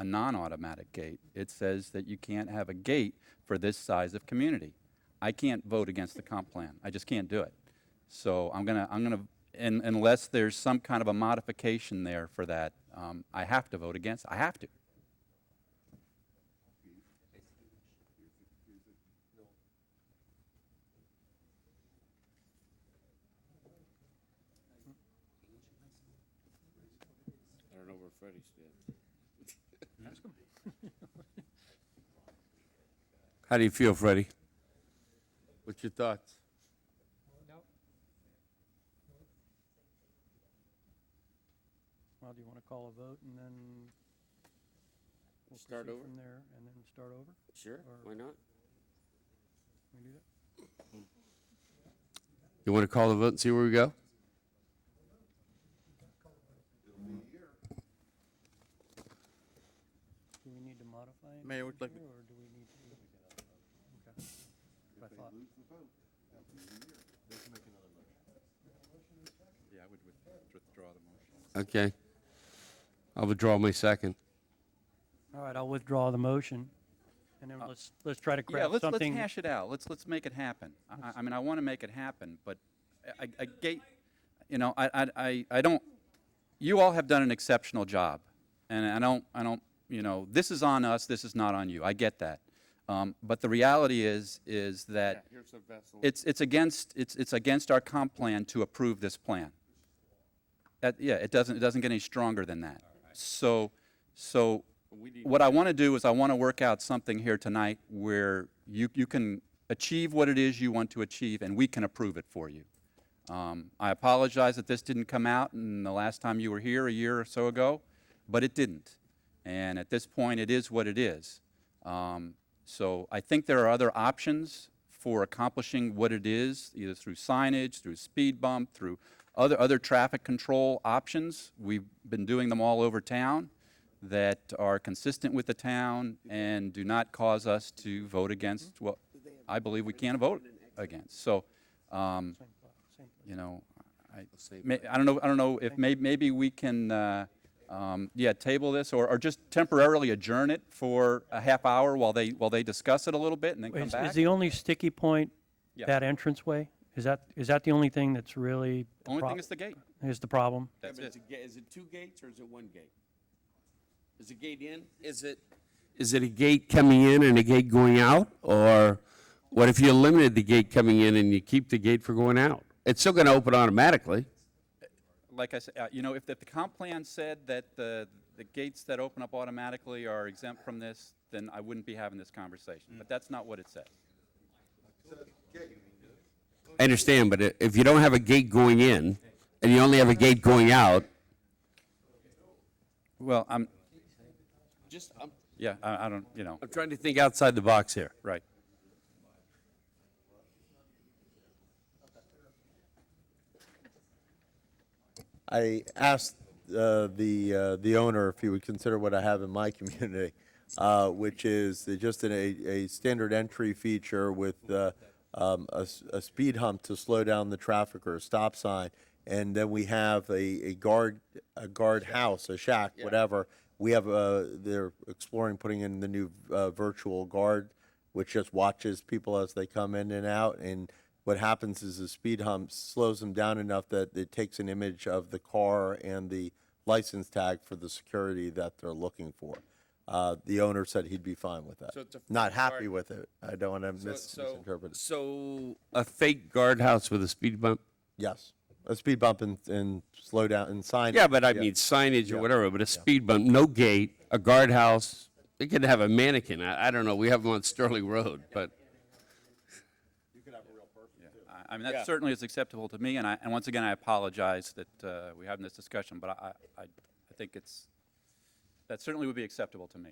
L: non-automatic gate. It says that you can't have a gate for this size of community. I can't vote against the comp plan. I just can't do it. So I'm gonna, unless there's some kind of a modification there for that, I have to vote against. I have to.
A: I don't know where Freddie stands.
D: Ask him.
A: How do you feel, Freddie? What's your thoughts?
D: Well, do you want to call a vote and then we'll
A: Start
D: proceed
A: over?
D: from there and then start over?
A: Sure,
D: Or-
A: why not?
D: Can we do that?
A: You want to call the vote and see where we go?
D: Do we need to modify it?
B: Mayor, would like-
D: Or do we need to? Okay. I thought.
L: Yeah, I would withdraw the motion.
A: Okay. I'll withdraw my second.
D: All right, I'll withdraw the motion, and then let's try to
L: Yeah,
D: craft
L: let's
D: something.
L: hash it out. Let's make it happen. I mean, I want to make it happen, but a gate, you know, I don't. You all have done an exceptional job, and I don't. You know, this is on us. This is not on you. I get that, but the reality is that
A: Here's a vessel.
L: it's against our comp plan to approve this plan. Yeah, it doesn't get any stronger than that. So what I want to do is I want to work out something here tonight where you can achieve what it is you want to achieve, and we can approve it for you. I apologize that this didn't come out in the last time you were here a year or so ago, but it didn't. And at this point, it is what it is. So I think there are other options for accomplishing what it is, either through signage, through speed bump, through other traffic control options. We've been doing them all over town that are consistent with the town and do not cause us to vote against what I believe we can't vote against. So, you know, I don't know if maybe we can, table this or just temporarily adjourn it for a half hour while they discuss it a little bit and then come back.
D: Is the only sticky point
L: Yeah.
D: that entranceway? Is that the only thing that's really?
L: Only thing is the gate.
D: Is the problem?
L: That's it.
A: Is it 2 gates or is it 1 gate? Is a gate in? Is it a gate coming in and a gate going out? Or what if you eliminated the gate coming in and you keep the gate for going out? It's still going to open automatically.
L: Like I said, you know, if the comp plan said that the gates that open up automatically are exempt from this, then I wouldn't be having this conversation. But that's not what it says.
A: I understand, but if you don't have a gate going in and you only have a gate going out.
L: Well, I'm
A: Yeah,
L: I don't, you know.
A: I'm trying to think outside the box here.
L: Right.
C: I asked the owner if he would consider what I have in my community, which is just a standard entry feature with a speed hump to slow down the traffic or a stop sign, and then we have a guard house, a shack, whatever. We have they're exploring putting in the new virtual guard, which just watches people as they come in and out, and what happens is the speed hump slows them down enough that it takes an image of the car and the license tag for the security that they're looking for. The owner said he'd be fine with that.
A: So it's a
C: Not
A: fake
C: happy
A: guard-
C: with it. I don't want to misinterpret it.
A: So a fake guardhouse with a speed bump?
C: Yes, a speed bump and slow down and sign.
A: Yeah, but I mean signage or
C: Yeah.
A: whatever, but a speed bump, no gate, a guardhouse. It could have a mannequin. I don't know. We have them on Sterling Road, but.
L: I mean, that certainly is acceptable to me, and once again, I apologize that we're having this discussion, but I think that certainly would be acceptable to me.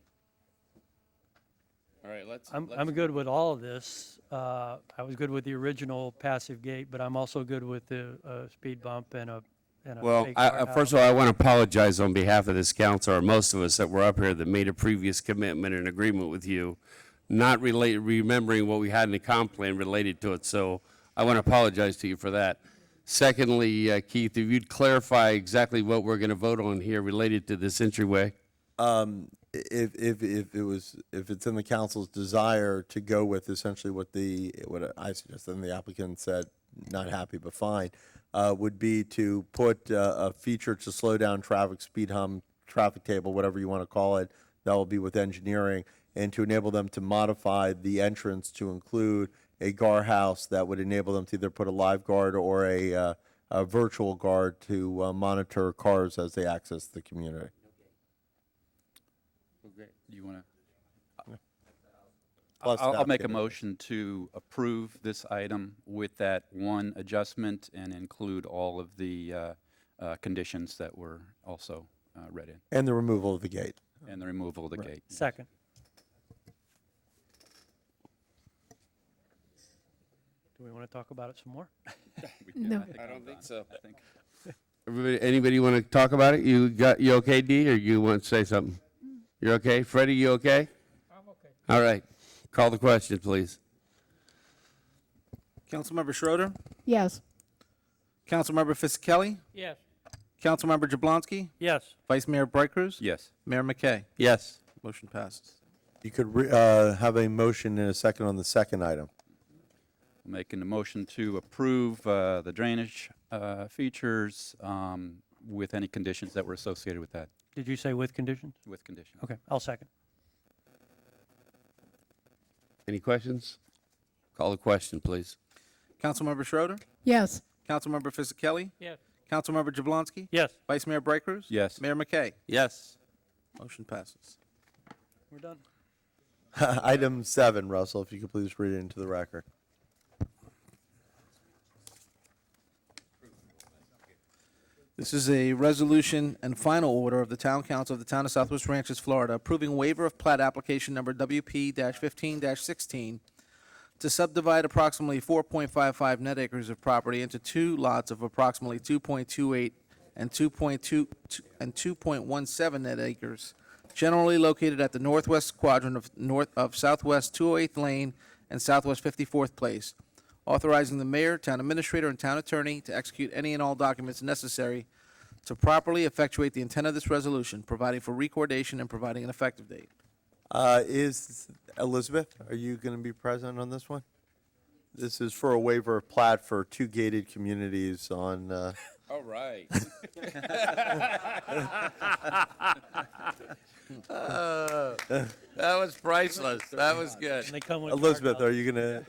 A: All right, let's.
D: I'm good with all of this. I was good with the original passive gate, but I'm also good with the speed bump and a
A: Well,
D: fake
A: first of all, I want to apologize on behalf of this council, or most of us that were up here that made a previous commitment and agreement with you, not remembering what we had in the comp plan related to it. So I want to apologize to you for that. Secondly, Keith, if you'd clarify exactly what we're going to vote on here related to this entryway.
C: If it's in the council's desire to go with essentially what I suggested and the applicant said, not happy but fine, would be to put a feature to slow down traffic, speed hump, traffic table, whatever you want to call it, that will be with engineering, and to enable them to modify the entrance to include a guardhouse that would enable them to either put a live guard or a virtual guard to monitor cars as they access the community.
L: You want to?
C: Plus the
L: I'll make a
C: applicant.
L: motion to approve this item with that one adjustment and include all of the conditions that were also read in,
C: And the removal of the gate.
L: and the removal of the gate.
D: Second. Do we want to talk about it some more?
J: No.
A: I don't think so. Anybody want to talk about it? You okay, Dee, or you want to say something? You're okay? Freddie, you okay? I'm okay. All right. Call the question, please.
B: Councilmember Schroeder,
J: Yes.
B: Councilmember Fisickelli,
D: Yes.
B: Councilmember Jablonski,
D: Yes.
B: Vice Mayor Bright Cruz,
L: Yes.
B: Mayor McKay.
A: Yes.
B: Motion passes.
C: You could have a motion and a second on the second item.
L: Making the motion to approve the drainage features with any conditions that were associated with that,
D: Did you say with conditions?
L: with conditions.
D: Okay, I'll second.
A: Any questions? Call the question, please.
B: Councilmember Schroeder,
J: Yes.
B: Councilmember Fisickelli,
D: Yes.
B: Councilmember Jablonski,
D: Yes.
B: Vice Mayor Bright Cruz,
L: Yes.
B: Mayor McKay.
A: Yes.
B: Motion passes.
D: We're done.
C: Item 7, Russell, if you could please read it into the record.
B: This is a resolution and final order of the Town Council of the Town of Southwest Ranches, Florida, approving waiver of plat application number WP-15-16 to subdivide approximately 4.55 net acres of property into two lots of approximately 2.28 and 2.17 net acres, generally located at the northwest quadrant of Southwest 208th Lane and Southwest 54th Place, authorizing the mayor, town administrator, and town attorney to execute any and all documents necessary to properly effectuate the intent of this resolution, providing for recordation and providing an effective date.
C: Is Elizabeth, are you going to be present on this one? This is for a waiver of plat for two gated communities on,
A: All right. That was priceless. That was good.
D: And they come with
C: Elizabeth,
D: guardrails.
C: are you going to,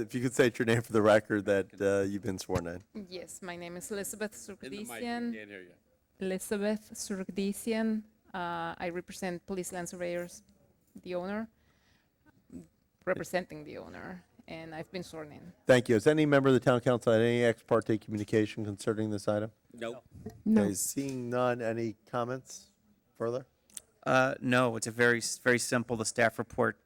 C: if you could state your name for the record that you've been sworn in?
G: Yes, my name is Elizabeth
A: In the mic,
G: Surgdisian.
A: can't hear you.
G: Elizabeth Surgdisian. I represent Police Land Surveyors, the owner, representing the owner, and I've been sworn in.
C: Thank you. Has any member of the town council had any ex parte communication concerning this item?
A: Nope.
J: No.
C: Okay, seeing none, any comments further?
K: No, it's a very simple. The staff report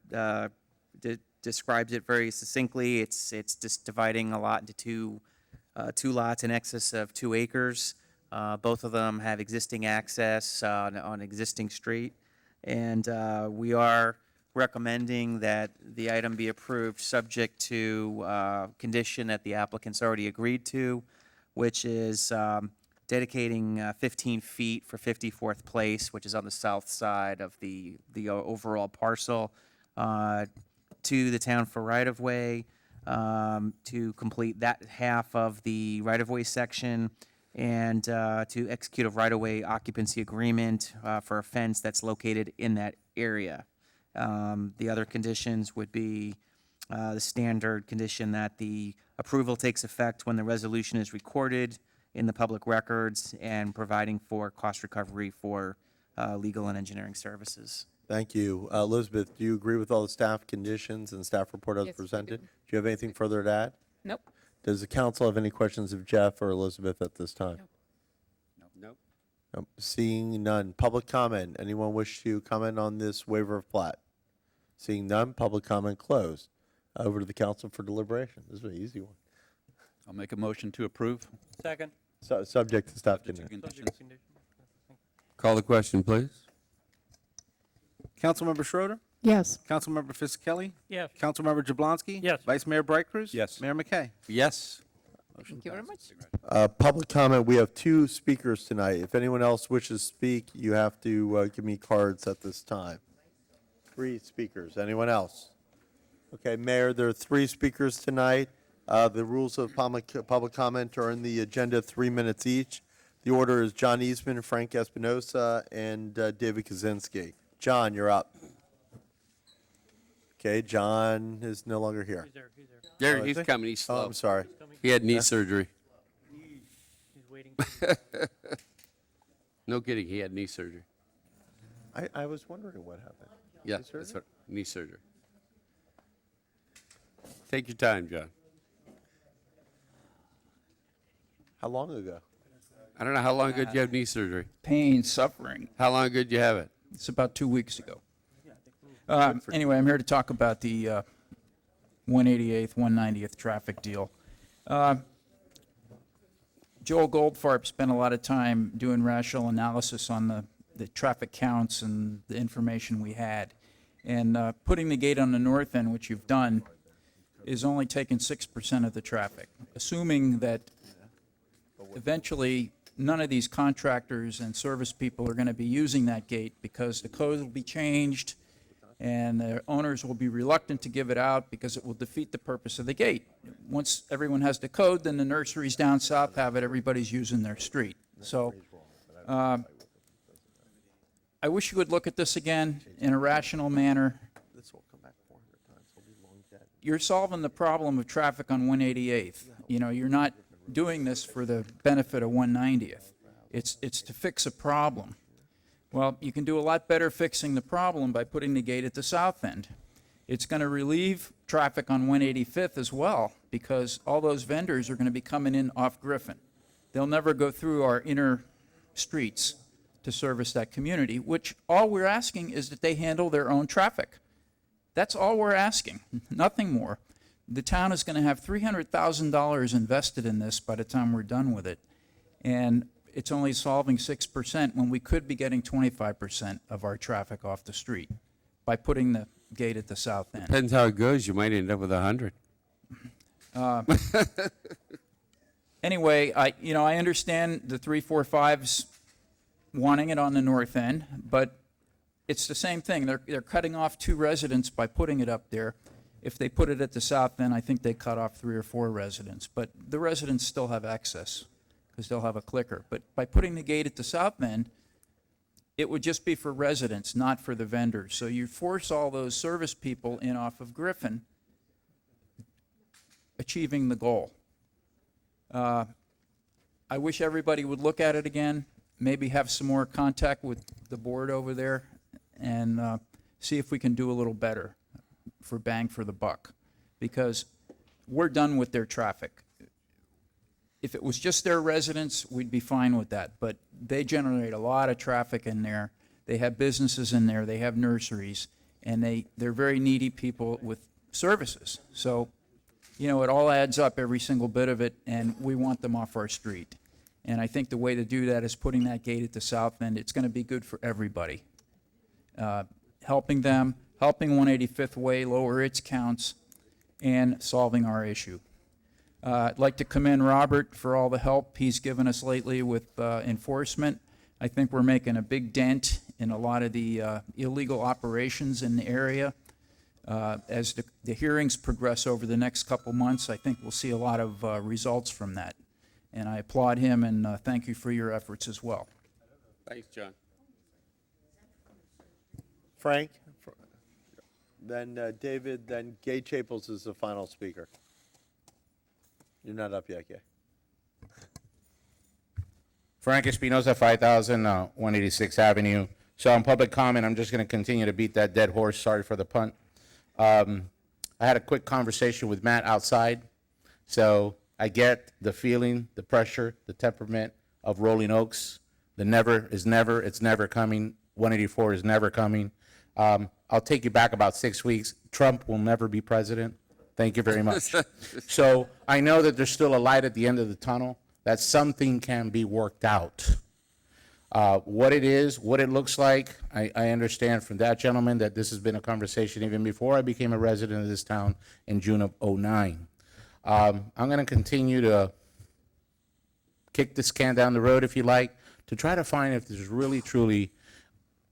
K: describes it very succinctly. It's just dividing a lot into two lots in excess of 2 acres. Both of them have existing access on existing street, and we are recommending that the item be approved subject to condition that the applicant's already agreed to, which is dedicating 15 feet for 54th Place, which is on the south side of the overall parcel, to the town for right-of-way, to complete that half of the right-of-way section and to execute a right-of-way occupancy agreement for a fence that's located in that area. The other conditions would be the standard condition that the approval takes effect when the resolution is recorded in the public records and providing for cost recovery for legal and engineering services.
C: Thank you. Elizabeth, do you agree with all the staff conditions and staff report as
G: Yes, I
C: presented?
G: do.
C: Do you have anything further to add?
G: Nope.
C: Does the council have any questions of Jeff or Elizabeth at this time?
A: Nope.
C: Nope. Seeing none. Public comment. Anyone wish to comment on this waiver of plat? Seeing none, public comment closed. Over to the council for deliberation. This is an easy one.
L: I'll make a motion to approve.
D: Second.
C: Subject to staff
L: Subject to
C: conditions.
L: conditions.
A: Call the question, please.
B: Councilmember Schroeder,
J: Yes.
B: Councilmember Fisickelli,
D: Yes.
B: Councilmember Jablonski.
D: Yes.
B: Vice Mayor Bright Cruz.
L: Yes.
B: Mayor McKay.
L: Yes.
G: Thank you very much.
C: Public comment. We have 2 speakers tonight. If anyone else wishes to speak, you have to give me cards at this time. 3 speakers. Anyone else? Okay, Mayor, there are 3 speakers tonight. The rules of public comment are in the agenda, 3 minutes each. The order is John Eastman, Frank Espinosa, and David Kaczynski. John, you're up. Okay, John is no longer here.
A: There,
C: Oh, is
A: he's
C: he?
A: coming. He's
C: Oh,
A: slow.
C: I'm sorry.
A: He had knee surgery.
D: He's waiting.
A: No kidding. He had knee surgery.
C: I was wondering what happened.
A: Yeah,
C: Knee
A: that's
C: surgery?
A: what, knee surgery. Take your time, John.
C: How long ago?
A: I don't know how long ago did you have knee surgery.
E: Pain, suffering.
A: How long ago did you have it?
E: It's about 2 weeks ago. Anyway, I'm here to talk about the 188th, 190th traffic deal. Joel Goldfarb spent a lot of time doing rational analysis on the traffic counts and the information we had. And putting the gate on the north end, which you've done, is only taking 6% of the traffic, assuming that eventually none of these contractors and service people are going to be using that gate because the code will be changed and the owners will be reluctant to give it out because it will defeat the purpose of the gate. Once everyone has the code, then the nurseries down south have it, everybody's using their street. So I wish you would look at this again in a rational manner. You're solving the problem of traffic on 188th. You know, you're not doing this for the benefit of 190th. It's to fix a problem. Well, you can do a lot better fixing the problem by putting the gate at the south end. It's going to relieve traffic on 185th as well, because all those vendors are going to be coming in off Griffin. They'll never go through our inner streets to service that community, which all we're asking is that they handle their own traffic. That's all we're asking, nothing more. The town is going to have $300,000 invested in this by the time we're done with it. And it's only solving 6% when we could be getting 25% of our traffic off the street by putting the gate at the south end.
A: Depends how it goes. You might end up with 100.
E: Anyway, I understand the 345s wanting it on the north end, but it's the same thing. They're cutting off 2 residents by putting it up there. If they put it at the south end, I think they cut off 3 or 4 residents. But the residents still have access because they'll have a clicker. But by putting the gate at the south end, it would just be for residents, not for the vendors. So you force all those service people in off of Griffin, achieving the goal. I wish everybody would look at it again, maybe have some more contact with the board over there, and see if we can do a little better for bang for the buck, because we're done with their traffic. If it was just their residents, we'd be fine with that, but they generate a lot of traffic in there. They have businesses in there, they have nurseries, and they're very needy people with services. So, it all adds up, every single bit of it, and we want them off our street. And I think the way to do that is putting that gate at the south end. It's going to be good for everybody. Helping them, helping 185th Way lower its counts, and solving our issue. I'd like to commend Robert for all the help he's given us lately with enforcement. I think we're making a big dent in a lot of the illegal operations in the area. As the hearings progress over the next couple months, I think we'll see a lot of results from that. And I applaud him and thank you for your efforts as well.
A: Thanks, John.
C: Frank, then David, then Gay Chapels is the final speaker. You're not up yet, Gay.
S: Frank Espinosa, 5000 186th Avenue. So on public comment, I'm just going to continue to beat that dead horse. Sorry for the punt. I had a quick conversation with Matt outside, so I get the feeling, the pressure, the temperament of Rolling Oaks. The never is never, it's never coming. 184 is never coming. I'll take you back about 6 weeks. Trump will never be president. Thank you very much. So I know that there's still a light at the end of the tunnel, that something can be worked out. What it is, what it looks like, I understand from that gentleman that this has been a conversation even before I became a resident of this town in June of '09. I'm going to continue to kick this can down the road, if you like, to try to find if there's really, truly,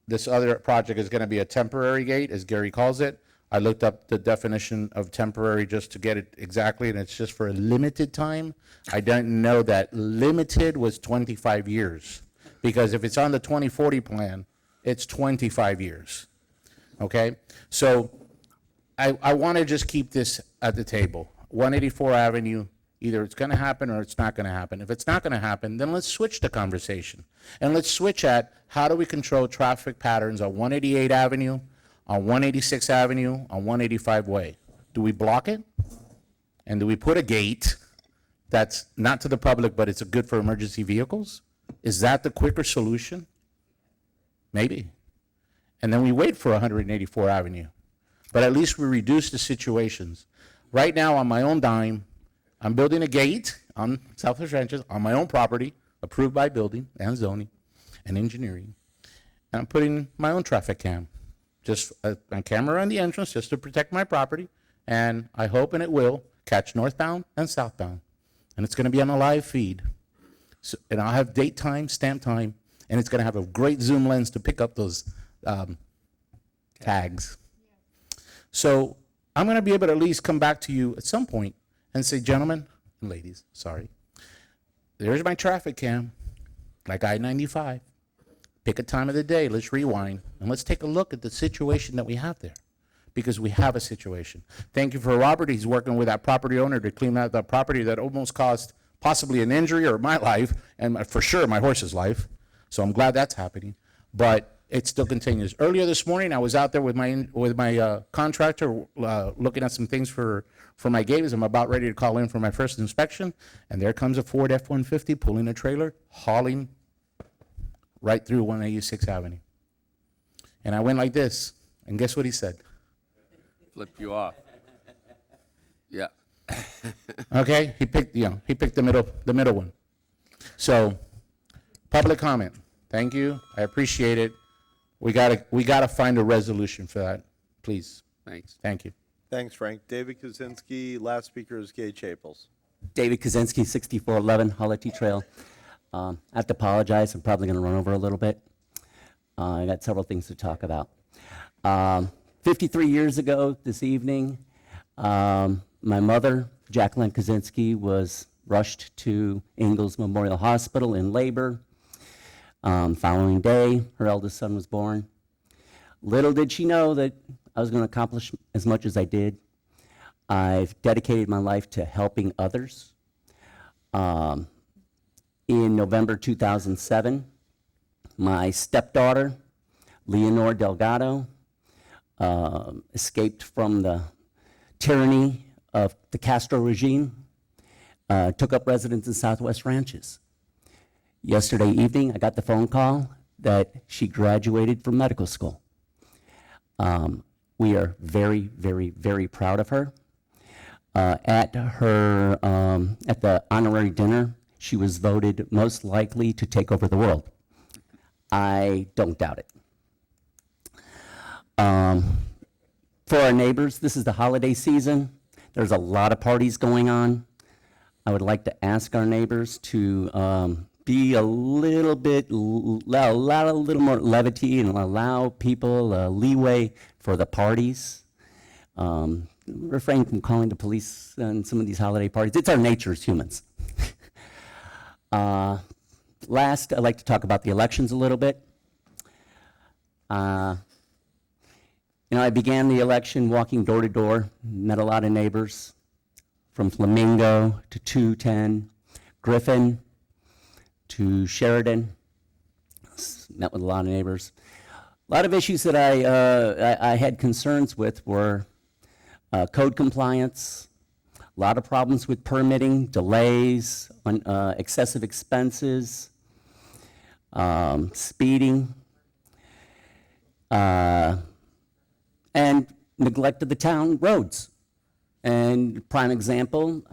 S: this other project is going to be a temporary gate, as Gary calls it. I looked up the definition of temporary just to get it exactly, and it's just for a limited time. I didn't know that limited was 25 years. Because if it's on the 2040 plan, it's 25 years, okay? So I want to just keep this at the table. 184 Avenue, either it's going to happen or it's not going to happen. If it's not going to happen, then let's switch the conversation. And let's switch at how do we control traffic patterns on 188 Avenue, on 186 Avenue, on 185 Way? Do we block it? And do we put a gate that's not to the public, but it's good for emergency vehicles? Is that the quicker solution? Maybe. And then we wait for 184 Avenue. But at least we reduce the situations. Right now, on my own dime, I'm building a gate on Southwest Ranches on my own property, approved by building and zoning and engineering. And I'm putting my own traffic cam, just a camera on the entrance just to protect my property. And I hope and it will catch northbound and southbound. And it's going to be on a live feed. So, and I'll have date time, stamp time, and it's going to have a great zoom lens to pick up those tags. So I'm going to be able to at least come back to you at some point and say, gentlemen and ladies, sorry, there's my traffic cam, like I-95. Pick a time of the day, let's rewind, and let's take a look at the situation that we have there, because we have a situation. Thank you for Robert. He's working with that property owner to clean out that property that almost caused possibly an injury or my life, and for sure my horse's life. So I'm glad that's happening, but it still continues. Earlier this morning, I was out there with my contractor looking at some things for my gate as I'm about ready to call in for my first inspection, and there comes a Ford F-150 pulling a trailer, hauling right through 186th Avenue. And I went like this, and guess what he said?
A: Flip you off. Yeah.
S: Okay, he picked the middle one. So, public comment. Thank you. I appreciate it. We gotta find a resolution for that, please.
A: Thanks.
S: Thank you.
C: Thanks, Frank. David Kuzinski, last speaker is Gay Chapels.
R: David Kaczynski, 6411 Holity Trail. I have to apologize. I'm probably going to run over a little bit. I got several things to talk about. 53 years ago this evening, my mother, Jacqueline Kaczynski, was rushed to Ingalls Memorial Hospital in labor. Following day, her eldest son was born. Little did she know that I was going to accomplish as much as I did. I've dedicated my life to helping others. In November 2007, my stepdaughter, Leonor Delgado, escaped from the tyranny of the Castro regime, took up residence in Southwest Ranches. Yesterday evening, I got the phone call that she graduated from medical school. We are very, very, very proud of her. At the honorary dinner, she was voted most likely to take over the world. I don't doubt it. For our neighbors, this is the holiday season. There's a lot of parties going on. I would like to ask our neighbors to be a little more levity and allow people leeway for the parties. refrain from calling the police on some of these holiday parties. It's our nature as humans. Last, I'd like to talk about the elections a little bit. I began the election walking door to door, met a lot of neighbors from Flamingo to 210, Griffin to Sheridan. Met with a lot of neighbors. A lot of issues that I had concerns with were code compliance, a lot of problems with permitting, delays, excessive expenses, speeding, and neglect of the town roads. And prime example,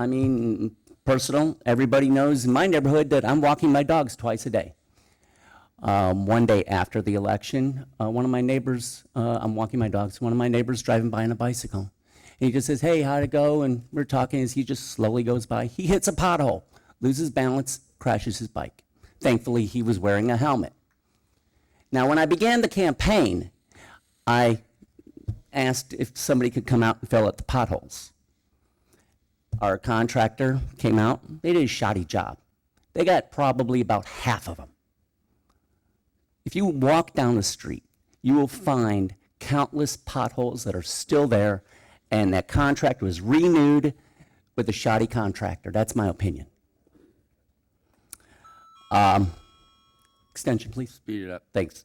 R: personal, everybody knows in my neighborhood that I'm walking my dogs twice a day. One day after the election, one of my neighbors, I'm walking my dogs, one of my neighbors driving by on a bicycle. And he just says, "Hey, how'd it go?" And we're talking as he just slowly goes by. He hits a pothole, loses balance, crashes his bike. Thankfully, he was wearing a helmet. Now, when I began the campaign, I asked if somebody could come out and fill up the potholes. Our contractor came out. They did a shoddy job. They got probably about half of them. If you walk down the street, you will find countless potholes that are still there, and that contract was renewed with a shoddy contractor. That's my opinion. Extension, please.
A: Speed it up.
R: Thanks.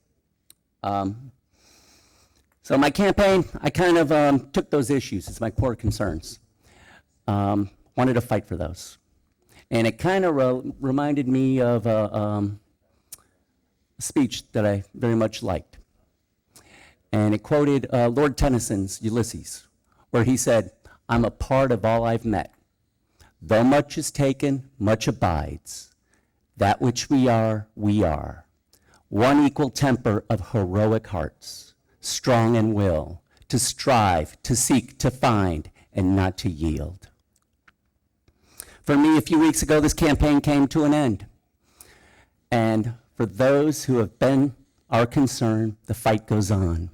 R: So my campaign, I kind of took those issues as my core concerns. Wanted to fight for those. And it kind of reminded me of a speech that I very much liked. And it quoted Lord Tennyson's Ulysses, where he said, "I'm a part of all I've met. Though much is taken, much abides. That which we are, we are. One equal temper of heroic hearts, strong in will, to strive, to seek, to find, and not to yield." For me, a few weeks ago, this campaign came to an end. And for those who have been our concern, the fight goes on.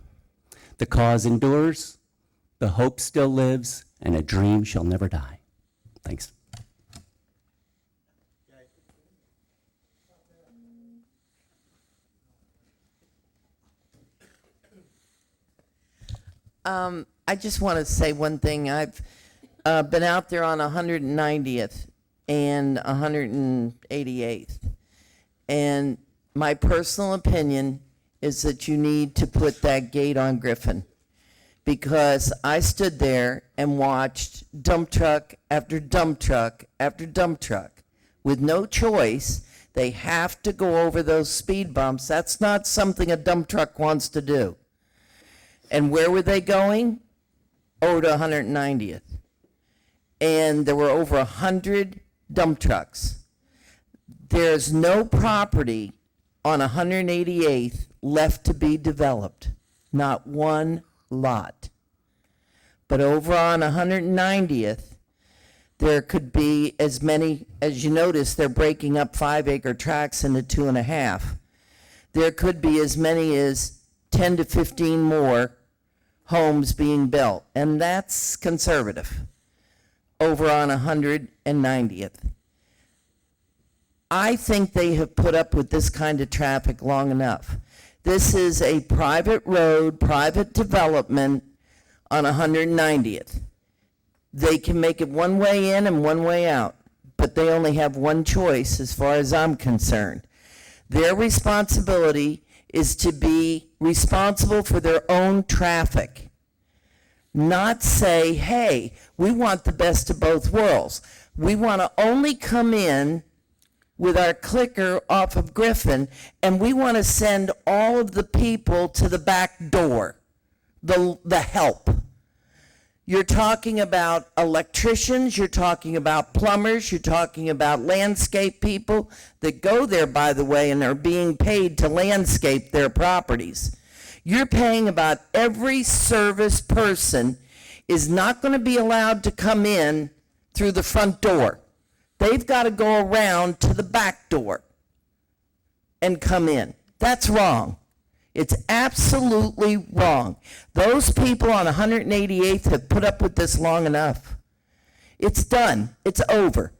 R: The cause endures, the hope still lives, and a dream shall never die. Thanks.
O: I just want to say one thing. I've been out there on 190th and 188th. And my personal opinion is that you need to put that gate on Griffin. Because I stood there and watched dump truck after dump truck after dump truck. With no choice, they have to go over those speed bumps. That's not something a dump truck wants to do. And where were they going? Over to 190th. And there were over 100 dump trucks. There's no property on 188th left to be developed. Not one lot. But over on 190th, there could be as many, as you notice, they're breaking up 5-acre tracts into 2.5. There could be as many as 10 to 15 more homes being built, and that's conservative over on 190th. I think they have put up with this kind of traffic long enough. This is a private road, private development on 190th. They can make it one way in and one way out, but they only have one choice as far as I'm concerned. Their responsibility is to be responsible for their own traffic. Not say, hey, we want the best of both worlds. We want to only come in with our clicker off of Griffin, and we want to send all of the people to the back door, the help. You're talking about electricians, you're talking about plumbers, you're talking about landscape people that go there, by the way, and are being paid to landscape their properties. You're paying about every service person is not going to be allowed to come in through the front door. They've got to go around to the back door and come in. That's wrong. It's absolutely wrong. Those people on 188th have put up with this long enough. It's done. It's over.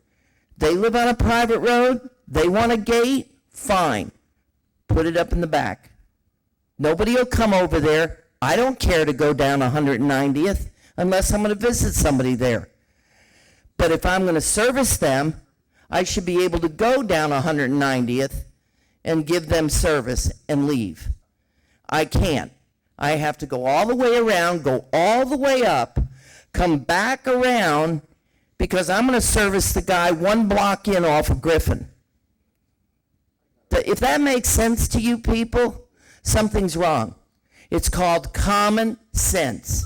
O: They live on a private road. They want a gate. Fine. Put it up in the back. Nobody will come over there. I don't care to go down 190th unless I'm going to visit somebody there. But if I'm going to service them, I should be able to go down 190th and give them service and leave. I can't. I have to go all the way around, go all the way up, come back around, because I'm going to service the guy 1 block in off of Griffin. If that makes sense to you people, something's wrong. It's called common sense.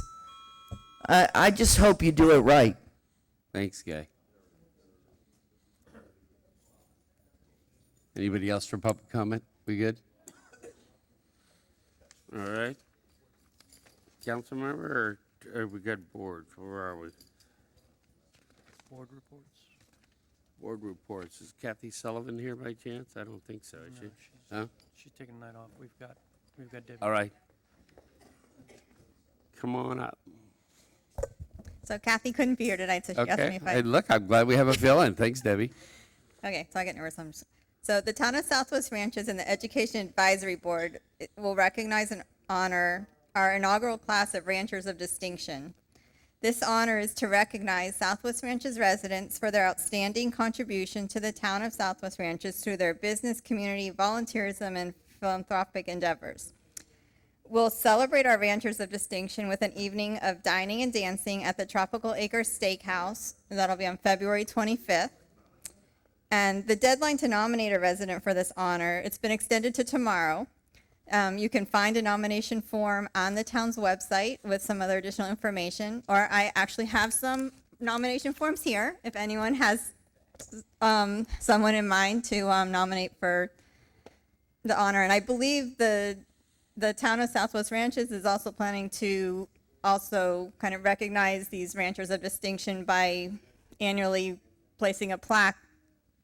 O: I just hope you do it right.
A: Thanks, Gay. Anybody else for public comment? We good? All right. Council member, or we got board? Where are we?
D: Board reports?
A: Board reports. Is Kathy Sullivan here by chance? I don't think so, is she? Huh?
D: She's taking the night off. We've got Debbie.
A: All right. Come on up.
H: So Kathy couldn't be here tonight, so she asked me
A: Okay.
H: if I.
A: Hey, look, I'm glad we have a fill-in. Thanks, Debbie.
H: Okay, so I get nervous. So the Town of Southwest Ranches and the Education Advisory Board will recognize and honor our inaugural class of Ranchers of Distinction. This honor is to recognize Southwest Ranches residents for their outstanding contribution to the Town of Southwest Ranches through their business, community, volunteerism, and philanthropic endeavors. We'll celebrate our Ranchers of Distinction with an evening of dining and dancing at the Tropical Acres Steakhouse. That'll be on February 25th. And the deadline to nominate a resident for this honor, it's been extended to tomorrow. You can find a nomination form on the town's website with some other additional information, or I actually have some nomination forms here if anyone has someone in mind to nominate for the honor. And I believe the Town of Southwest Ranches is also planning to also kind of recognize these Ranchers of Distinction by annually placing a plaque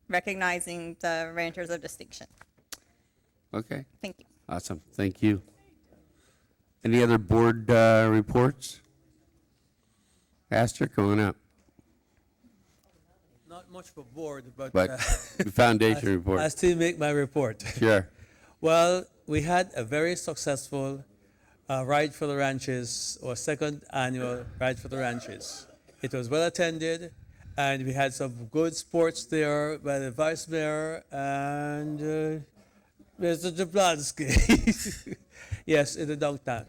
H: recognizing the Ranchers of Distinction.
A: Okay.
H: Thank you.
A: Awesome. Thank you. Any other board reports? Astor, coming up.
P: Not much for board, but
A: But foundation report.
P: I still make my report.
A: Sure.
P: Well, we had a very successful Ride for the Ranches, or second annual Ride for the Ranches. It was well attended, and we had some good sports there by the Vice Mayor and Mr. Jablonski. Yes, in the dunk tank.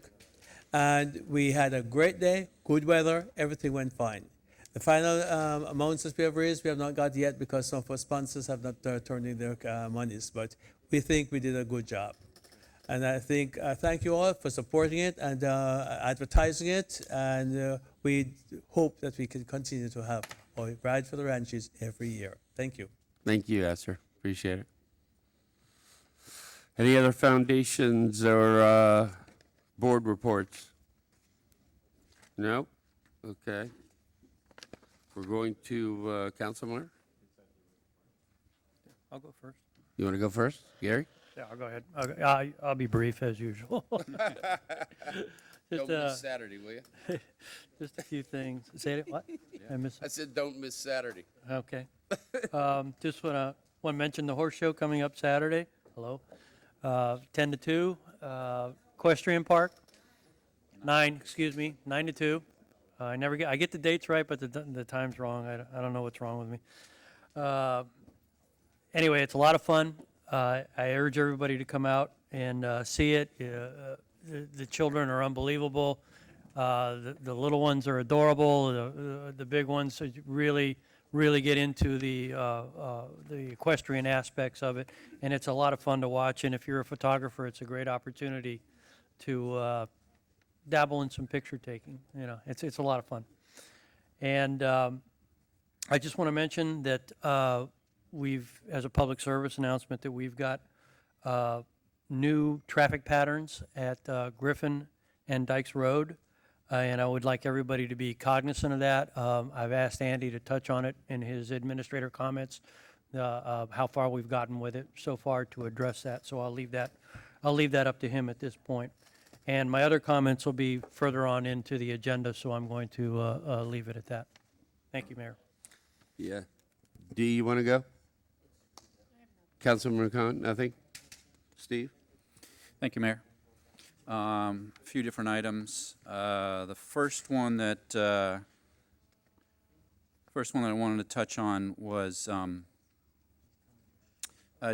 P: And we had a great day, good weather, everything went fine. The final amounts that we have raised, we have not got yet because some of our sponsors have not turned in their monies, but we think we did a good job. And I think, thank you all for supporting it and advertising it, and we hope that we can continue to have a Ride for the Ranches every year. Thank you.
A: Thank you, Astor. Appreciate it. Any other foundations or board reports? No? Okay. We're going to Councilmember.
D: I'll go first.
A: You want to go first, Gary?
D: Yeah, I'll go ahead. I'll be brief as usual. Just,
A: Don't miss Saturday, will you?
D: just a few things. Say it, what? I missed
A: I said, don't miss Saturday.
D: Okay. Just want to mention the horse show coming up Saturday. Hello. 10 to 2, Equestrian Park. 9 to 2. I get the dates right, but the time's wrong. I don't know what's wrong with me. Anyway, it's a lot of fun. I urge everybody to come out and see it. The children are unbelievable. The little ones are adorable. The big ones really get into the equestrian aspects of it, and it's a lot of fun to watch. And if you're a photographer, it's a great opportunity to dabble in some picture taking. You know, it's a lot of fun. And I just want to mention that we've, as a public service announcement, that we've got new traffic patterns at Griffin and Dykes Road. And I would like everybody to be cognizant of that. I've asked Andy to touch on it in his administrator comments, how far we've gotten with it so far to address that. So I'll leave that I'll leave that up to him at this point. And my other comments will be further on into the agenda, so I'm going to leave it at that. Thank you, Mayor.
A: Yeah. D, you want to go? Councilman Khan, nothing? Steve?
L: Thank you, Mayor. A few different items. The first one that I wanted to touch on was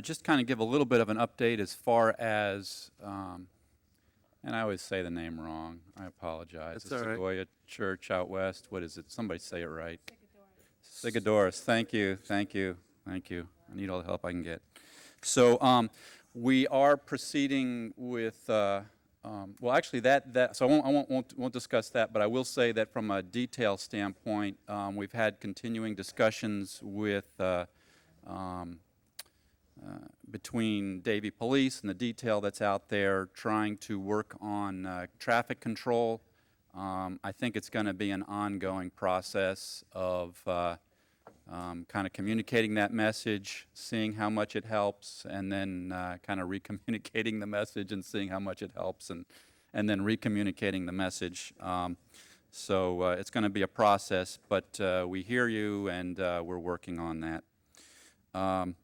L: just kind of give a little bit of an update as far as, and I always say the name wrong. I apologize.
A: That's all right.
L: Sequoia Church out west. What is it? Somebody say it right. Sigadoris. Thank you. Thank you. Thank you. I need all the help I can get. So we are proceeding with. Well, actually, so I won't discuss that, but I will say that from a detail standpoint, we've had continuing discussions with between Davie Police and the detail that's out there, trying to work on traffic control. I think it's going to be an ongoing process of kind of communicating that message, seeing how much it helps, and then kind of recommunicating the message and seeing how much it helps, and then recommunicating the message. So it's going to be a process, but we hear you, and we're working on that. The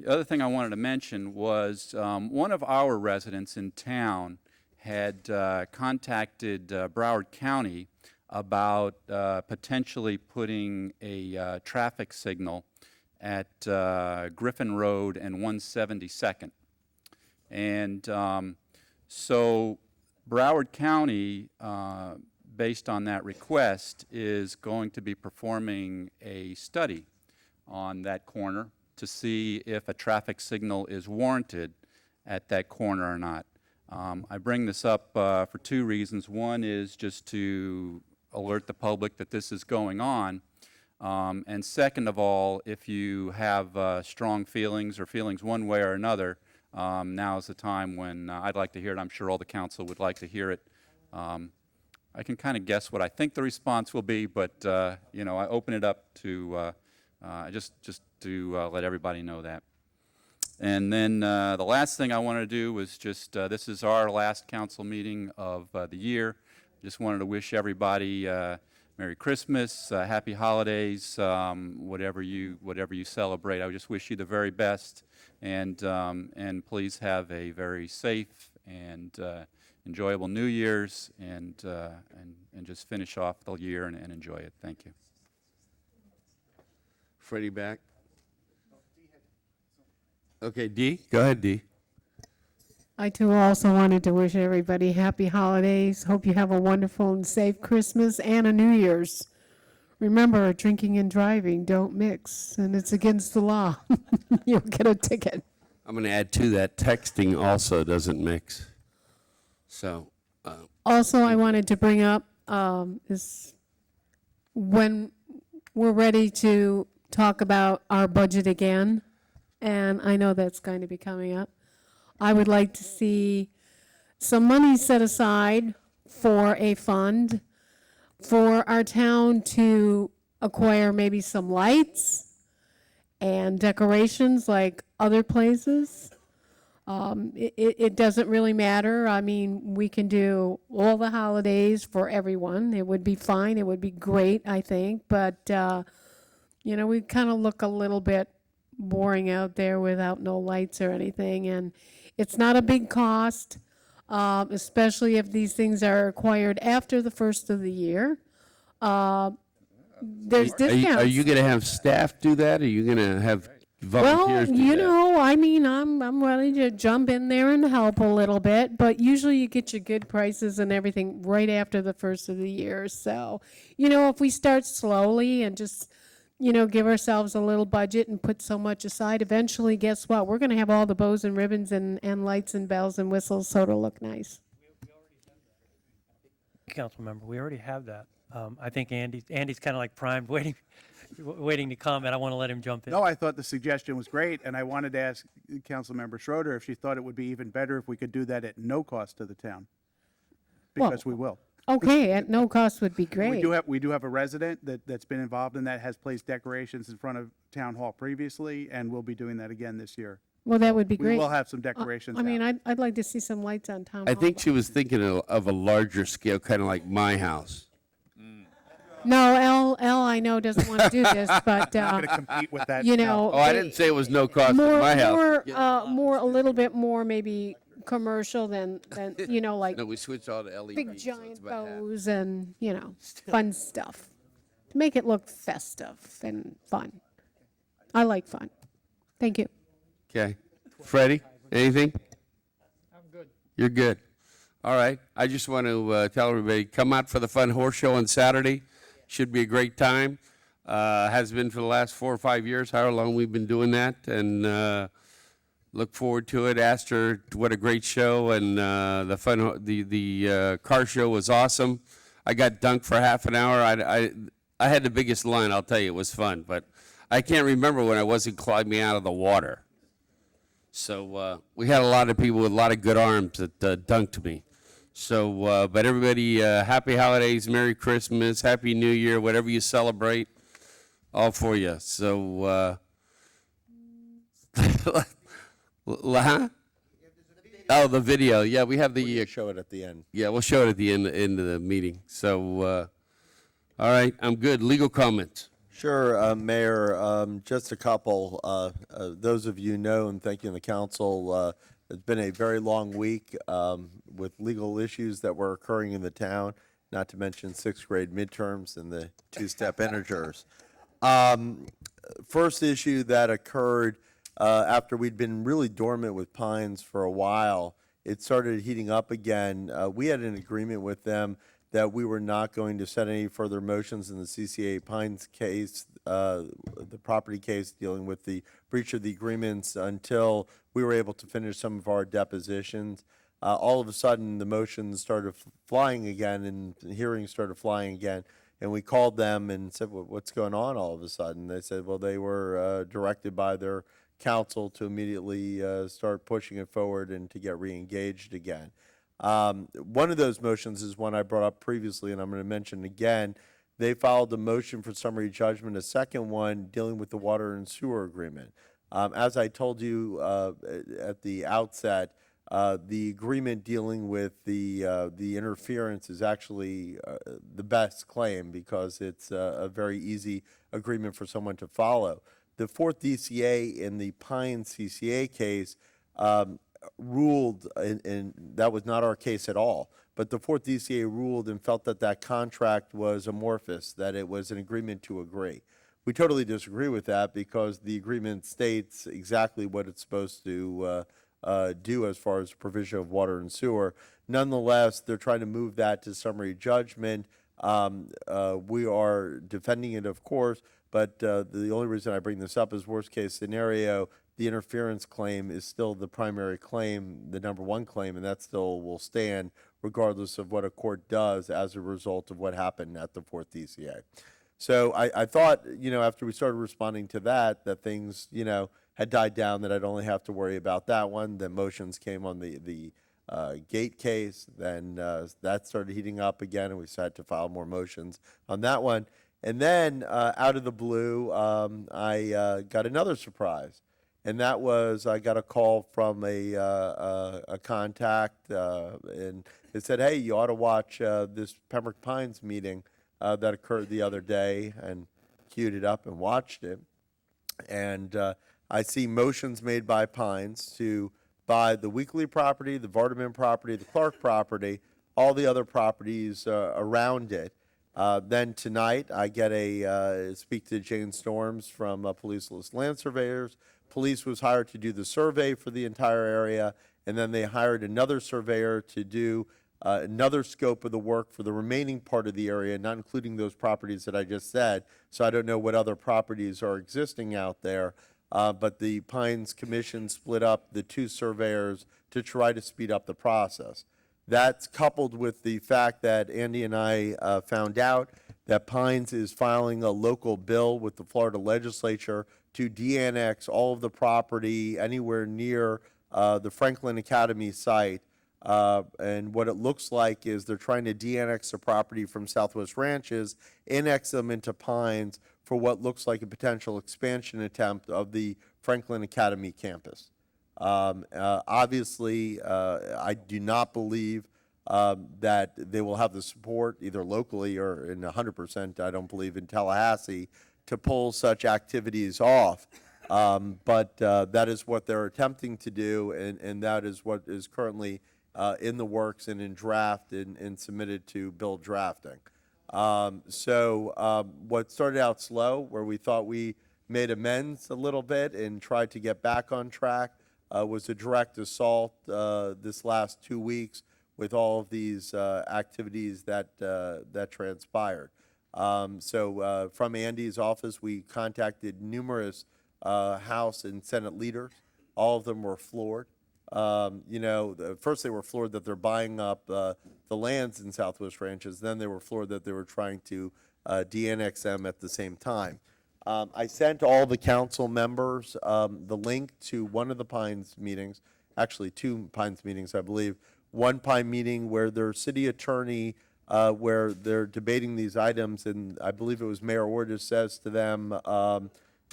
L: other thing I wanted to mention was one of our residents in town had contacted Broward County about potentially putting a traffic signal at Griffin Road and 172nd. And so Broward County, based on that request, is going to be performing a study on that corner to see if a traffic signal is warranted at that corner or not. I bring this up for two reasons. One is just to alert the public that this is going on. And second of all, if you have strong feelings or feelings one way or another, now is the time when I'd like to hear it. I'm sure all the council would like to hear it. I can kind of guess what I think the response will be, but you know, I open it up to just to let everybody know that. And then the last thing I wanted to do was just, this is our last council meeting of the year. Just wanted to wish everybody Merry Christmas, Happy Holidays, whatever you celebrate. I just wish you the very best, and please have a very safe and enjoyable New Year's, and just finish off the year and enjoy it. Thank you.
A: Freddie back. Okay, D, go ahead, D.
J: I too also wanted to wish everybody happy holidays. Hope you have a wonderful and safe Christmas and a New Year's. Remember, drinking and driving don't mix, and it's against the law. You'll get a ticket.
A: I'm going to add to that, texting also doesn't mix. So,
J: Also, I wanted to bring up is when we're ready to talk about our budget again, and I know that's going to be coming up, I would like to see some money set aside for a fund for our town to acquire maybe some lights and decorations like other places. It doesn't really matter. I mean, we can do all the holidays for everyone. It would be fine. It would be great, I think. But, you know, we kind of look a little bit boring out there without no lights or anything. And it's not a big cost, especially if these things are acquired after the first of the year. There's discounts.
A: Are you going to have staff do that? Or are you going to have volunteers
J: Well,
A: do
J: you
A: that?
J: know, I mean, I'm ready to jump in there and help a little bit, but usually you get your good prices and everything right after the first of the year. So, you know, if we start slowly and just, you know, give ourselves a little budget and put so much aside, eventually, guess what? We're going to have all the bows and ribbons and lights and bells and whistles, so it'll look nice.
D: Council member, we already have that. I think Andy's kind of like primed, waiting to comment. I want to let him jump in.
M: No, I thought the suggestion was great, and I wanted to ask Councilmember Schroeder if she thought it would be even better if we could do that at no cost to the town. Because we will.
J: Okay, at no cost would be great.
M: We do have a resident that's been involved in that, has placed decorations in front of Town Hall previously, and we'll be doing that again this year
J: Well, that would be
M: We
J: great.
M: will have some decorations
J: I mean,
M: out.
J: I'd like to see some lights on town
A: I
J: hall.
A: think she was thinking of a larger scale, kind of like my house.
J: No, L, I know doesn't want to do this, but,
M: Not gonna compete with that.
J: you
M: no.
J: know.
A: Oh, I
J: they-
A: didn't say it was no cost at
J: More,
A: my house.
J: more, a little bit more maybe commercial than, like
A: No, we switched all to LED.
J: big
A: so it's
J: giant
A: about half.
J: bows and, fun stuff. To make it look festive and fun. I like fun. Thank you.
A: Okay. Freddie, anything? I'm good. You're good. All right. I just want to tell everybody, come out for the Fun Horse Show on Saturday. Should be a great time. Has been for the last 4 or 5 years, however long we've been doing that, and look forward to it. Asked her what a great show, and the car show was awesome. I got dunked for half an hour. I had the biggest line, I'll tell you. It was fun, but I can't remember when I wasn't climbing out of the water. So we had a lot of people with a lot of good arms that dunked me. So, but everybody, happy holidays, Merry Christmas, Happy New Year, whatever you celebrate, all for you. So, huh? Oh, the video. Yeah, we have the.
C: Show it at the end.
A: Yeah, we'll show it at the end of the meeting. So, all right, I'm good. Legal comments.
C: Sure, Mayor, just a couple. Those of you know, and thank you in the council, it's been a very long week with legal issues that were occurring in the town, not to mention sixth grade midterms and the two-step integers. First issue that occurred after we'd been really dormant with Pines for a while, it started heating up again. We had an agreement with them that we were not going to set any further motions in the CCA Pines case, the property case dealing with the breach of the agreements until we were able to finish some of our depositions. All of a sudden, the motions started flying again and the hearings started flying again. And we called them and said, well, what's going on all of a sudden? They said, well, they were directed by their counsel to immediately start pushing it forward and to get re-engaged again. One of those motions is one I brought up previously, and I'm going to mention again. They filed a motion for summary judgment, a second one dealing with the water and sewer agreement. As I told you at the outset, the agreement dealing with the interference is actually the best claim because it's a very easy agreement for someone to follow. The fourth DCA in the Pine CCA case ruled, and that was not our case at all, but the fourth DCA ruled and felt that that contract was amorphous, that it was an agreement to agree. We totally disagree with that because the agreement states exactly what it's supposed to do as far as provision of water and sewer. Nonetheless, they're trying to move that to summary judgment. We are defending it, of course, but the only reason I bring this up is worst case scenario, the interference claim is still the primary claim, the number one claim, and that still will stand regardless of what a court does as a result of what happened at the fourth DCA. So I thought, after we started responding to that things, had died down, that I'd only have to worry about that one. Then motions came on the gate case. Then that started heating up again, and we had to file more motions on that one. And then out of the blue, I got another surprise. And that was I got a call from a contact, and it said, hey, you ought to watch this Pembroke Pines meeting that occurred the other day, and queued it up and watched it. And I see motions made by Pines to buy the Weekly property, the Vardaman property, the Clark property, all the other properties around it. Then tonight, I get speak to Jane Storms from Police List Land Surveyors. Police was hired to do the survey for the entire area, and then they hired another surveyor to do another scope of the work for the remaining part of the area, not including those properties that I just said. So I don't know what other properties are existing out there. But the Pines Commission split up the two surveyors to try to speed up the process. That's coupled with the fact that Andy and I found out that Pines is filing a local bill with the Florida legislature to de-annex all of the property anywhere near the Franklin Academy site. And what it looks like is they're trying to de-annex the property from Southwest Ranches, annex them into Pines for what looks like a potential expansion attempt of the Franklin Academy campus. Obviously, I do not believe that they will have the support either locally or in 100%, I don't believe, in Tallahassee to pull such activities off. But that is what they're attempting to do, and that is what is currently in the works and in draft and submitted to bill drafting. What started out slow, where we thought we made amends a little bit and tried to get back on track, was a direct assault this last 2 weeks with all of these activities that transpired. From Andy's office, we contacted numerous House and Senate leaders. All of them were floored. First they were floored that they're buying up the lands in Southwest Ranches. Then they were floored that they were trying to de-annex them at the same time. I sent all the council members the link to one of the Pines meetings, actually 2 Pines meetings, I believe. One Pine meeting where their city attorney, where they're debating these items, and I believe it was Mayor Ordus says to them,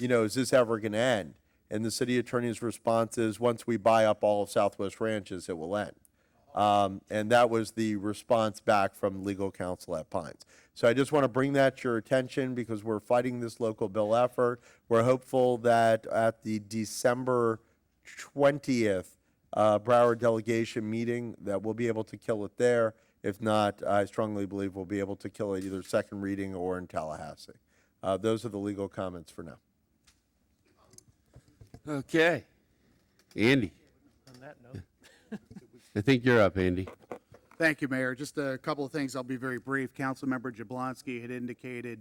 C: is this ever going to end? And the city attorney's response is, once we buy up all of Southwest Ranches, it will end. And that was the response back from legal counsel at Pines. So I just want to bring that to your attention because we're fighting this local bill effort. We're hopeful that at the December 20th Broward delegation meeting that we'll be able to kill it there. If not, I strongly believe we'll be able to kill it either second reading or in Tallahassee. Those are the legal comments for now.
A: Okay. Andy,
D: On that note.
A: I think you're up, Andy.
M: Thank you, Mayor. Just a couple of things. I'll be very brief. Councilmember Jablonski had indicated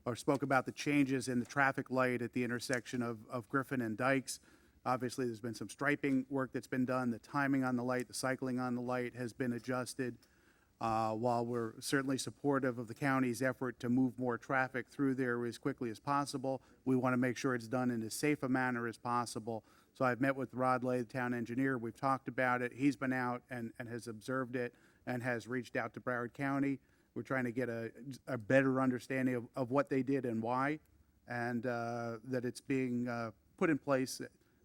M: or spoke about the changes in the traffic light at the intersection of Griffin and Dykes. Obviously, there's been some striping work that's been done. The timing on the light, the cycling on the light has been adjusted. While we're certainly supportive of the county's effort to move more traffic through there as quickly as possible, we want to make sure it's done in as safe a manner as possible. So I've met with Rod Lay, the town engineer. We've talked about it. He's been out and has observed it and has reached out to Broward County. We're trying to get a better understanding of what they did and why, and that it's being put in place,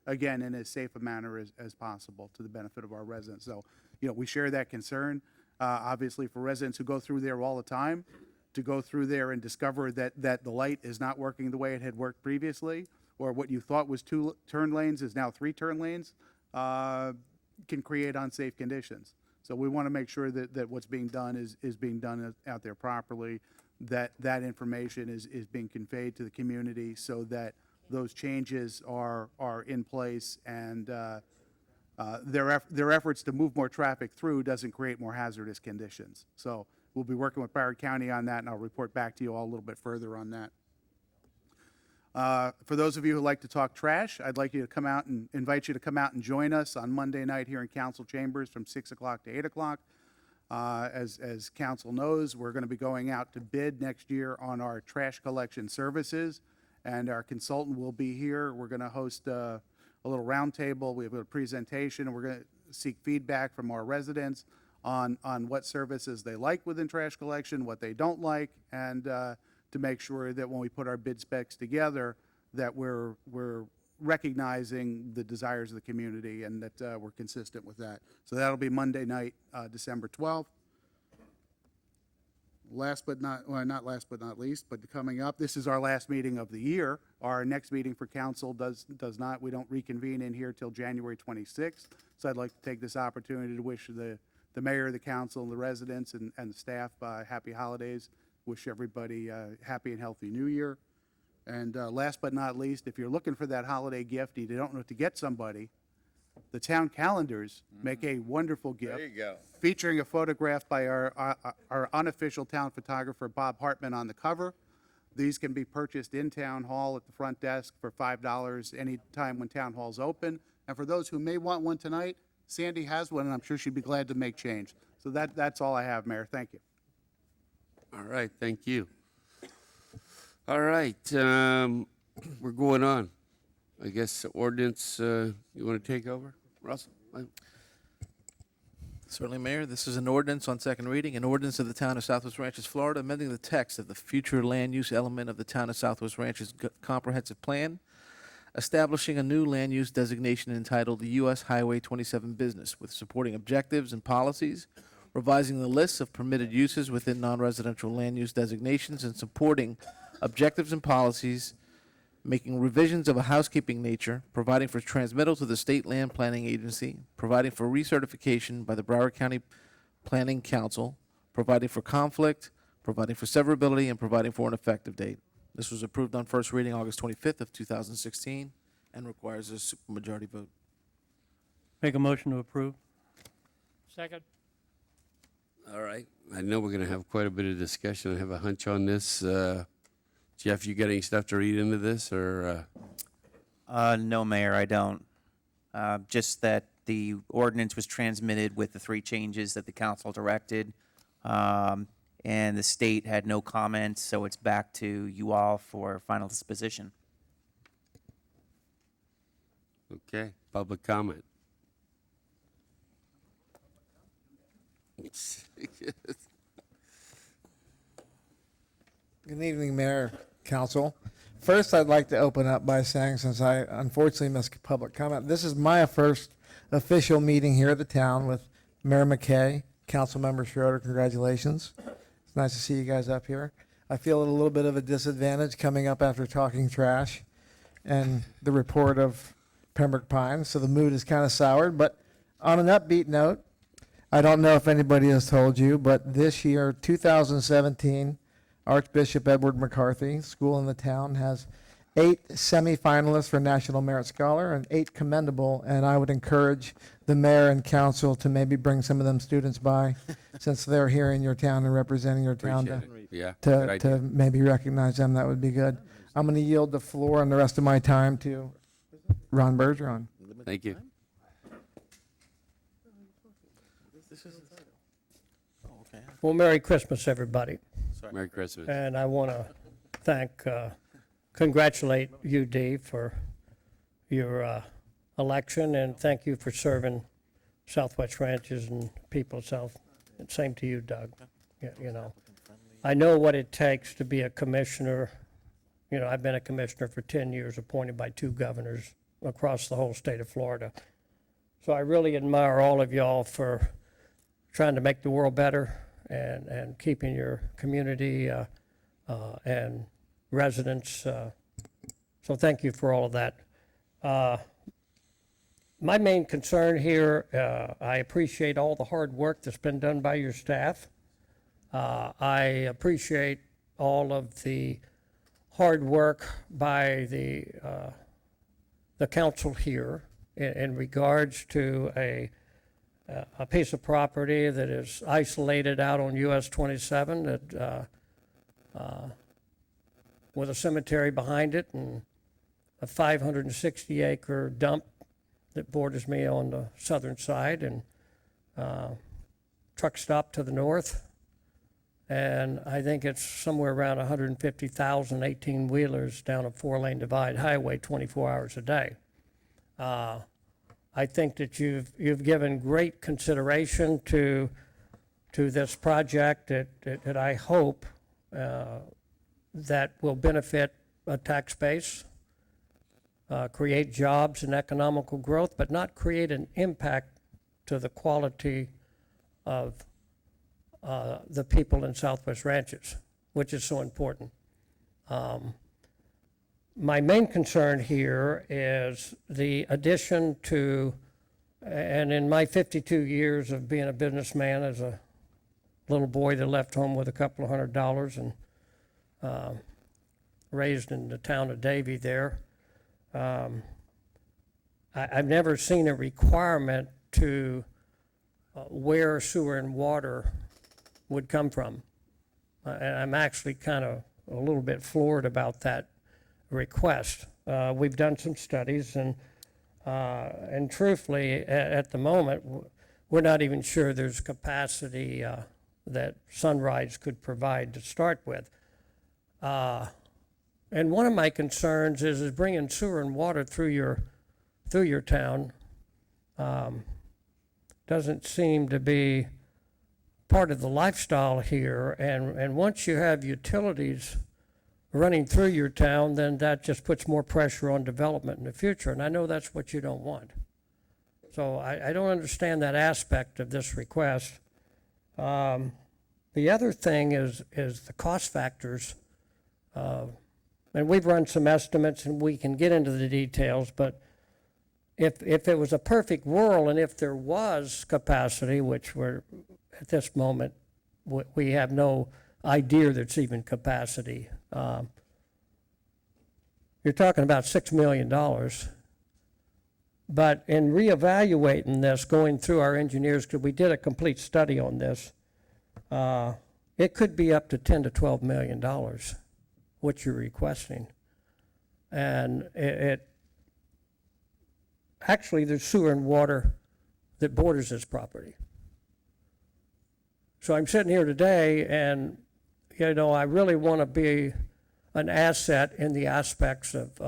M: again, in as safe a manner as possible to the benefit of our residents. So, we share that concern. Obviously, for residents who go through there all the time, to go through there and discover that the light is not working the way it had worked previously, or what you thought was 2 turn lanes is now 3 turn lanes, can create unsafe conditions. So we want to make sure that what's being done is being done out there properly, that information is being conveyed to the community so that those changes are in place, and their efforts to move more traffic through doesn't create more hazardous conditions. So we'll be working with Broward County on that, and I'll report back to you all a little bit further on that. For those of you who like to talk trash, I'd like you to come out and invite you to come out and join us on Monday night here in council chambers from 6 o'clock to 8 o'clock. As council knows, we're going to be going out to bid next year on our trash collection services, and our consultant will be here. We're going to host a little roundtable. We have a presentation, and we're going to seek feedback from our residents on what services they like within trash collection, what they don't like, and to make sure that when we put our bid specs together, that we're recognizing the desires of the community and that we're consistent with that. So that'll be Monday night, December 12th. Not last but not least, but coming up, this is our last meeting of the year. Our next meeting for council we don't reconvene in here till January 26th. So I'd like to take this opportunity to wish the mayor, the council, and the residents and the staff happy holidays. Wish everybody a happy and healthy new year. And last but not least, if you're looking for that holiday gift, you don't know what to get somebody, the town calendars make a wonderful gift.
C: There you go.
M: Featuring a photograph by our unofficial town photographer, Bob Hartman, on the cover. These can be purchased in Town Hall at the front desk for $5 anytime when Town Hall's open. And for those who may want one tonight, Sandy has one, and I'm sure she'd be glad to make change. So that's all I have, Mayor. Thank you.
A: All right, thank you. All right, we're going on. I guess ordinance, you want to take over, Russell?
B: Certainly, Mayor. This is an ordinance on second reading, an ordinance of the Town of Southwest Ranches, Florida, amending the text of the future land use element of the Town of Southwest Ranches Comprehensive Plan, establishing a new land use designation entitled the U.S. Highway 27 Business with supporting objectives and policies, revising the lists of permitted uses within non-residential land use designations, and supporting objectives and policies, making revisions of a housekeeping nature, providing for transmittal to the State Land Planning Agency, providing for recertification by the Broward County Planning Council, providing for conflict, providing for severability, and providing for an effective date. This was approved on first reading August 25th of 2016 and requires a supermajority vote.
D: Make a motion to approve. Second.
A: All right. I know we're going to have quite a bit of discussion. I have a hunch on this. Jeff, you got any stuff to read into this, or?
K: No, Mayor, I don't. Just that the ordinance was transmitted with the 3 changes that the council directed, and the state had no comments, so it's back to you all for final disposition.
A: Okay, public comment.
N: Good evening, Mayor, Council. First, I'd like to open up by saying, since I unfortunately missed public comment, this is my first official meeting here at the town with Mayor McKay, Councilmember Schroeder. Congratulations. It's nice to see you guys up here. I feel at a little bit of a disadvantage coming up after talking trash and the report of Pembroke Pines, so the mood is kind of soured. But on an upbeat note, I don't know if anybody has told you, but this year, 2017, Archbishop Edward McCarthy School in the town has 8 semifinalists for National Merit Scholar and 8 commendable, and I would encourage the mayor and council to maybe bring some of them students by, since they're here in your town and representing your town,
A: Appreciate it. Yeah, good
N: to
A: idea.
N: maybe recognize them. That would be good. I'm going to yield the floor and the rest of my time to Ron Bergeron.
A: Thank you.
D: Well, Merry Christmas, everybody.
A: Merry Christmas.
D: And I want to congratulate you, Dee, for your election, and thank you for serving Southwest Ranches and people of South. And same to you, Doug. You know, I know what it takes to be a commissioner. You know, I've been a commissioner for 10 years, appointed by 2 governors across the whole state of Florida. So I really admire all of y'all for trying to make the world better and keeping your community and residents. So thank you for all of that. My main concern here, I appreciate all the hard work that's been done by your staff. I appreciate all of the hard work by the council here in regards to a piece of property that is isolated out on US 27 that with a cemetery behind it and a 560-acre dump that borders me on the southern side, and truck stop to the north. And I think it's somewhere around 150,000 18-wheelers down a 4-lane divide highway 24 hours a day. I think that you've given great consideration to this project that I hope that will benefit a tax base, create jobs and economical growth, but not create an impact to the quality of the people in Southwest Ranches, which is so important. My main concern here is the addition to, and in my 52 years of being a businessman as a little boy that left home with a couple of $100 and raised in the town of Davie there, I've never seen a requirement to where sewer and water would come from. And I'm actually kind of a little bit floored about that request. We've done some studies, and truthfully, at the moment, we're not even sure there's capacity that Sunrise could provide to start with. And one of my concerns is bringing sewer and water through your town doesn't seem to be part of the lifestyle here. And once you have utilities running through your town, then that just puts more pressure on development in the future. And I know that's what you don't want. So I don't understand that aspect of this request. The other thing is the cost factors. And we've run some estimates and we can get into the details, but if it was a perfect world and if there was capacity, which we're, at this moment, we have no idea there's even capacity. You're talking about $6 million. But in reevaluating this, going through our engineers, because we did a complete study on this, it could be up to $10 to $12 million, what you're requesting. And actually, there's sewer and water that borders this property. So I'm sitting here today and, you know, I really want to be an asset in the aspects of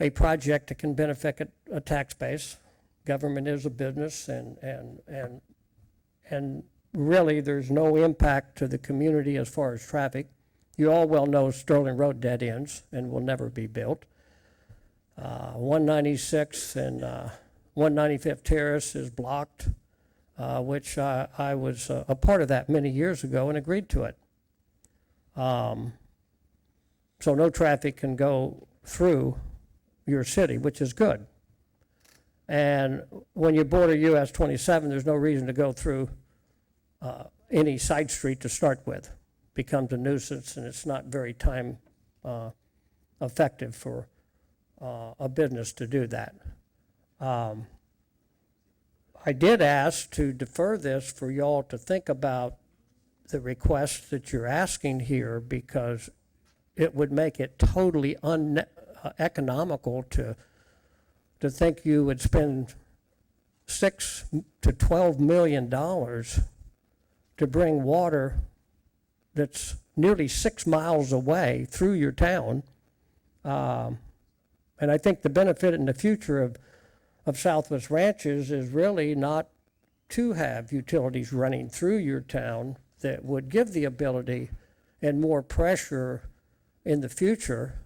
D: a project that can benefit a tax base. Government is a business and really there's no impact to the community as far as traffic. You all well know Sterling Road dead ends and will never be built. 196 and 195th Terrace is blocked, which I was a part of that many years ago and agreed to it. So no traffic can go through your city, which is good. And when you border US 27, there's no reason to go through any side street to start with. Becomes a nuisance and it's not very time effective for a business to do that. I did ask to defer this for y'all to think about the request that you're asking here because it would make it totally uneconomical to think you would spend $6 to $12 million to bring water that's nearly 6 miles away through your town. And I think the benefit in the future of Southwest Ranches is really not to have utilities running through your town that would give the ability and more pressure in the future,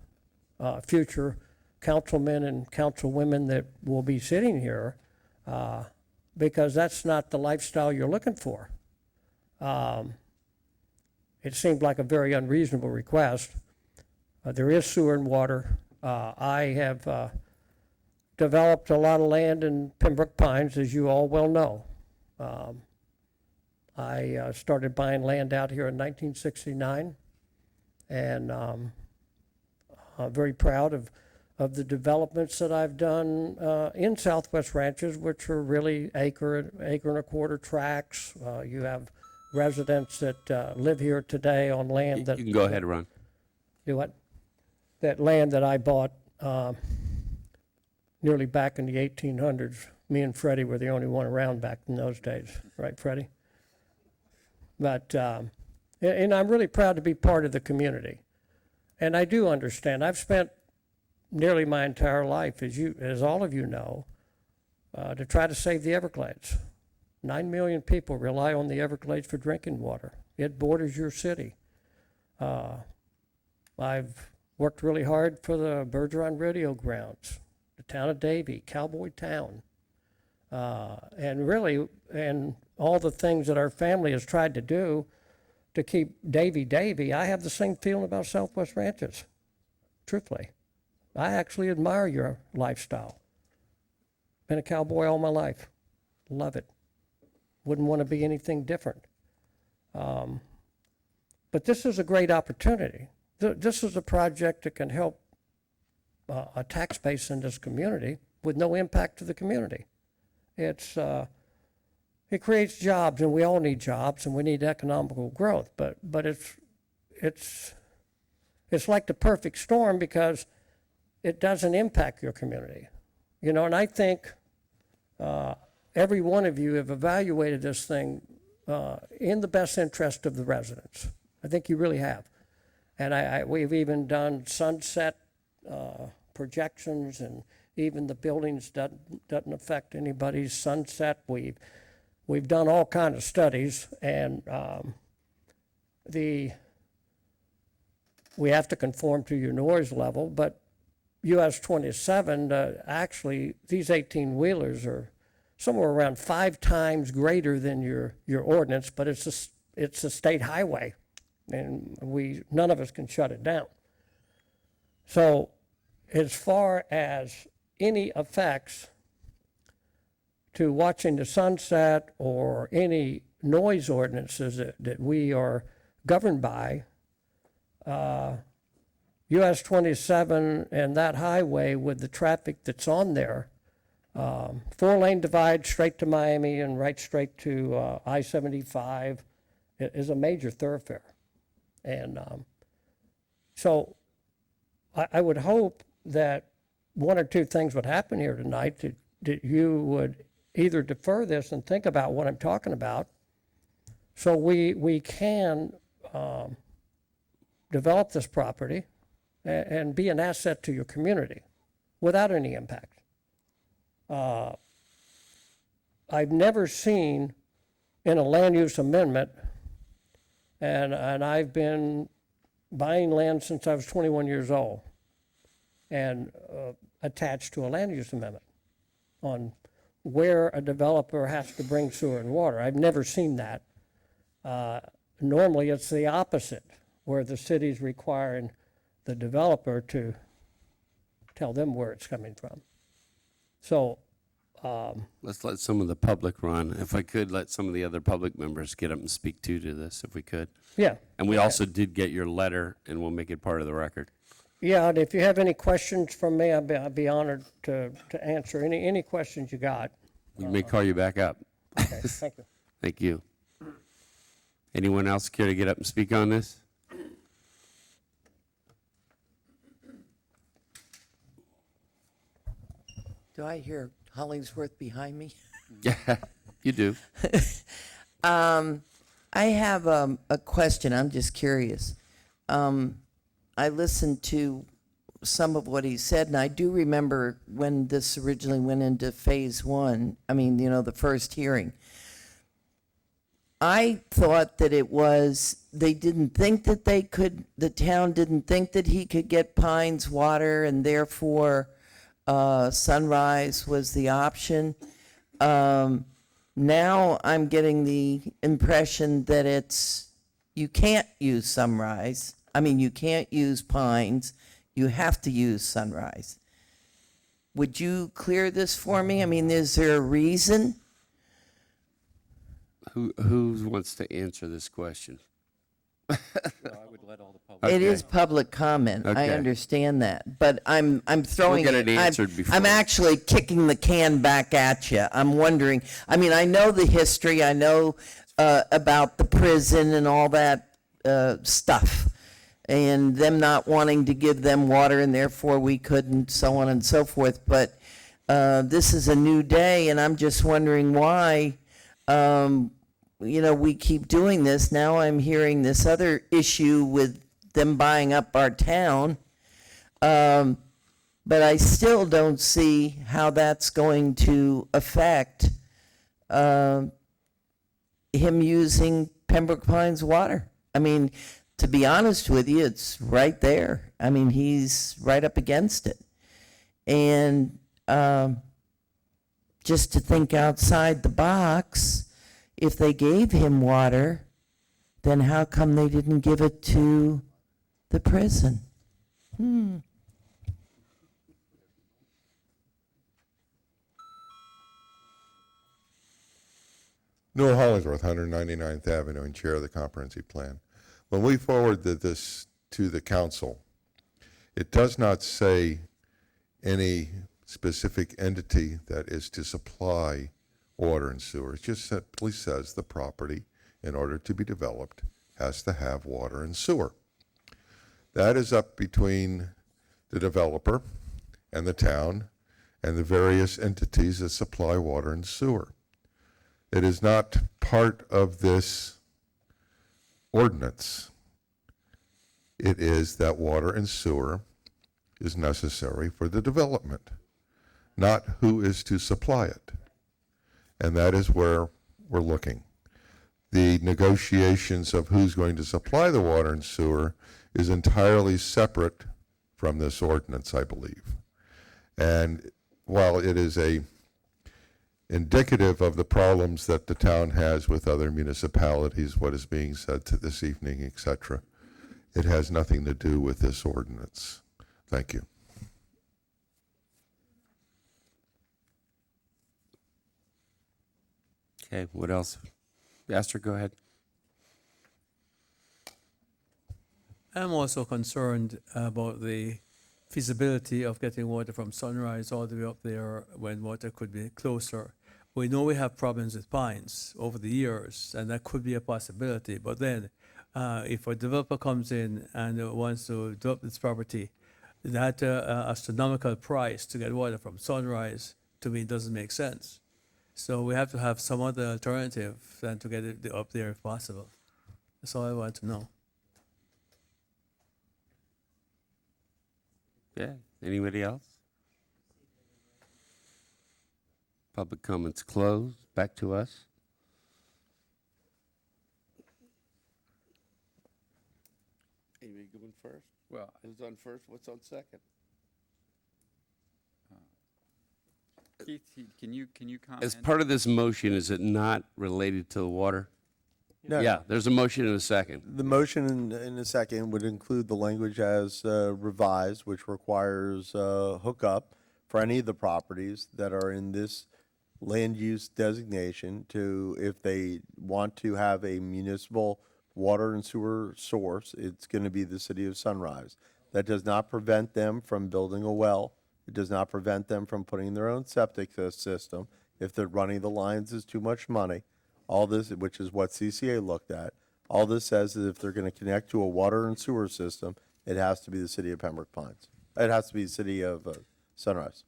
D: future councilmen and councilwomen that will be sitting here, because that's not the lifestyle you're looking for. It seemed like a very unreasonable request. There is sewer and water. I have developed a lot of land in Pembroke Pines, as you all well know. I started buying land out here in 1969, and I'm very proud of the developments that I've done in Southwest Ranches, which are really acre and a quarter tracts. You have residents that live here today on land that...
A: You can go ahead, Ron.
D: Do what? That land that I bought nearly back in the 1800s. Me and Freddie were the only one around back in those days. Right, Freddie? But, and I'm really proud to be part of the community. And I do understand. I've spent nearly my entire life, as all of you know, to try to save the Everglades. 9 million people rely on the Everglades for drinking water. It borders your city. I've worked really hard for the Bergeron Rodeo Grounds, the town of Davie, Cowboy Town, and really, and all the things that our family has tried to do to keep Davie. I have the same feeling about Southwest Ranches, truthfully. I actually admire your lifestyle. Been a cowboy all my life. Love it. Wouldn't want to be anything different. But this is a great opportunity. This is a project that can help a tax base in this community with no impact to the community. It creates jobs, and we all need jobs, and we need economical growth. But it's like the perfect storm because it doesn't impact your community, you know. And I think every one of you have evaluated this thing in the best interest of the residents. I think you really have. And we've even done sunset projections, and even the buildings doesn't affect anybody's sunset. We've done all kinds of studies, and
Q: we have to conform to your noise level, but US 27, actually, these 18-wheelers are somewhere around 5 times greater than your ordinance, but it's a state highway, and none of us can shut it down. So as far as any effects to watching the sunset or any noise ordinances that we are governed by, US 27 and that highway with the traffic that's on there, 4-lane divide straight to Miami and right straight to I-75 is a major thoroughfare. And so I would hope that one or two things would happen here tonight, that you would either defer this and think about what I'm talking about, so we can develop this property and be an asset to your community without any impact. I've never seen in a land use amendment, and I've been buying land since I was 21 years old, and attached to a land use amendment on where a developer has to bring sewer and water. I've never seen that. Normally, it's the opposite, where the city's requiring the developer to tell them where it's coming from. So,
A: Let's let some of the public run. If I could, let some of the other public members get up and speak to this, if we could.
Q: yeah.
A: And we
Q: go
A: also
Q: ahead.
A: did get your letter, and we'll make it part of the record.
Q: Yeah, and if you have any questions from me, I'd be honored to answer any questions you got.
A: We may call you back up.
Q: Okay, thank you.
A: Thank you. Anyone else care to get up and speak on this?
O: Do I hear Hollingsworth behind me?
A: Yeah, you do.
O: I have a question. I'm just curious. I listened to some of what he said, and I do remember when this originally went into phase one, the first hearing. I thought that they didn't think that the town didn't think that he could get Pines water, and therefore Sunrise was the option. Now I'm getting the impression that you can't use Sunrise. You can't use Pines. You have to use Sunrise. Would you clear this for me? Is there a reason?
A: Who wants to answer this question?
O: It is public comment. I
A: Okay.
O: understand that, but I'm throwing.
A: We'll get it answered
O: I'm
A: before.
O: actually kicking the can back at you. I'm wondering. I know the history. I know about the prison and all that stuff, and them not wanting to give them water, and therefore we couldn't, so on and so forth. But this is a new day, and I'm just wondering why. We keep doing this. Now I'm hearing this other issue with them buying up our town. But I still don't see how that's going to affect him using Pembroke Pines water. To be honest with you, it's right there. He's right up against it. And just to think outside the box, if they gave him water, then how come they didn't give it to the prison?
V: Noel Hollingsworth, 199th Avenue, and Chair of the Comprehensive Plan. When we forwarded this to the council, it does not say any specific entity that is to supply water and sewer. It just simply says the property, in order to be developed, has to have water and sewer. That is up between the developer and the town and the various entities that supply water and sewer. It is not part of this ordinance. It is that water and sewer is necessary for the development, not who is to supply it. And that is where we're looking. The negotiations of who's going to supply the water and sewer is entirely separate from this ordinance, I believe. And while it is indicative of the problems that the town has with other municipalities, what is being said to this evening, etc., it has nothing to do with this ordinance. Thank you.
A: Okay, what else? Astrid, go ahead.
P: I'm also concerned about the feasibility of getting water from Sunrise all the way up there when water could be closer. We know we have problems with pines over the years, and that could be a possibility. But then, if a developer comes in and wants to develop this property, that astronomical price to get water from Sunrise, to me, doesn't make sense. So we have to have some other alternative than to get it up there if possible. That's all I want to know.
A: Yeah, anybody else? Public comments closed. Back to us. Amy, going first?
L: Well,
A: Who's on first? What's on second?
L: Keith, can you comment?
A: As part of this motion, is it not related to the water?
C: No.
A: Yeah, there's a motion and a second.
C: The motion in a second would include the language as revised, which requires hookup for any of the properties that are in this land use designation to, if they want to have a municipal water and sewer source, it's going to be the city of Sunrise. That does not prevent them from building a well. It does not prevent them from putting their own septic system. If they're running the lines is too much money. All this, which is what CCA looked at, all this says is if they're going to connect to a water and sewer system, it has to be the city of Pembroke Pines. It has to be the city of Sunrise.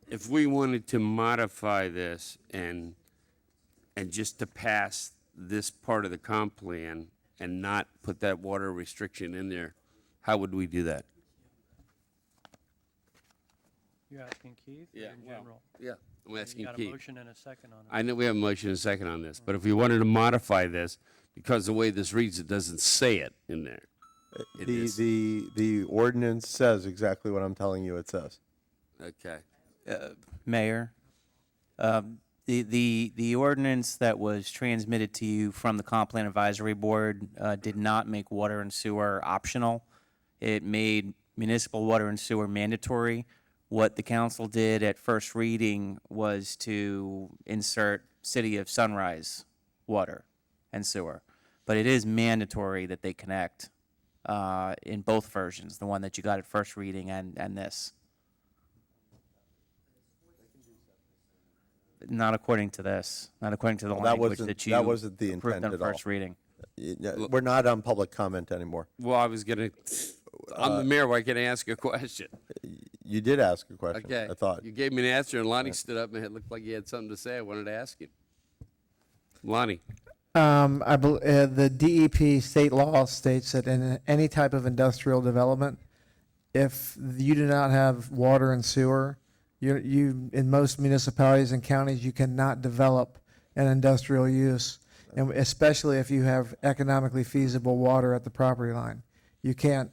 A: If we wanted to modify this and just to pass this part of the comp plan and not put that water restriction in there, how would we do that?
D: You're asking Keith or in general?
A: Yeah, I'm asking
D: You got a
A: Keith.
D: motion and a second on it.
A: I know we have a motion and a second on this, but if we wanted to modify this, because the way this reads, it doesn't say it in there. It is-
C: The ordinance says exactly what I'm telling you it says.
A: Okay.
K: Mayor, the ordinance that was transmitted to you from the Comp Plan Advisory Board did not make water and sewer optional. It made municipal water and sewer mandatory. What the council did at first reading was to insert City of Sunrise water and sewer. But it is mandatory that they connect in both versions, the one that you got at first reading and this. Not according to this, not according to the
C: Well,
K: language that you
C: wasn't the
K: approved
C: intent
K: on
C: at all.
K: first reading.
C: We're not on public comment anymore.
A: Well, I was gonna, I'm the mayor, why can't I ask a question?
C: You did ask a question,
A: Okay.
C: I thought.
A: You gave me an answer, and Lonnie stood up, and it looked like he had something to say. I wanted to ask him. Lonnie?
N: The DEP state law states that in any type of industrial development, if you do not have water and sewer, you in most municipalities and counties, you cannot develop an industrial use, and especially if you have economically feasible water at the property line. You can't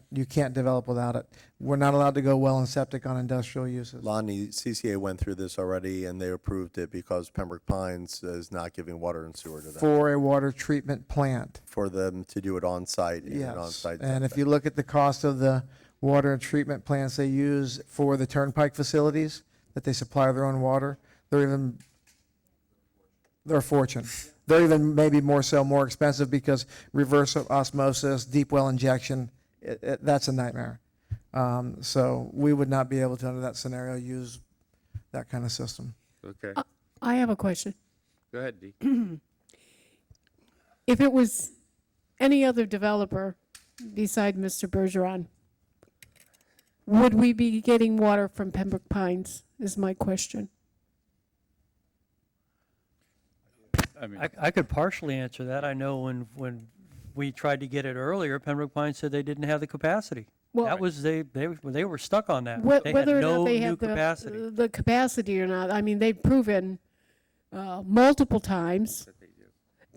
N: develop without it. We're not allowed to go well and septic on industrial uses.
C: Lonnie, CCA went through this already, and they approved it because Pembroke Pines is not giving water and sewer to them.
N: For a water treatment plant.
C: For them to do it on-site, in an
N: Yes,
C: on-site.
N: and if
C: setting.
N: you look at the cost of the water and treatment plants they use for the turnpike facilities, that they supply their own water, they're a fortune. They're even maybe more expensive because reverse osmosis, deep well injection, that's a nightmare. So we would not be able to, under that scenario, use that kind of system.
A: Okay.
J: I have a question.
A: Go ahead, Dee.
J: If it was any other developer beside Mr. Bergeron, would we be getting water from Pembroke Pines, is my question.
L: I mean,
D: I could partially answer that. I know when we tried to get it earlier, Pembroke Pines said they didn't have the capacity.
J: Well-
D: That was, they were stuck on that.
J: Wh-
D: They had
J: Whether or
D: no
J: not they
D: new
J: have
D: capacity.
J: the capacity or not, I mean, they've proven multiple times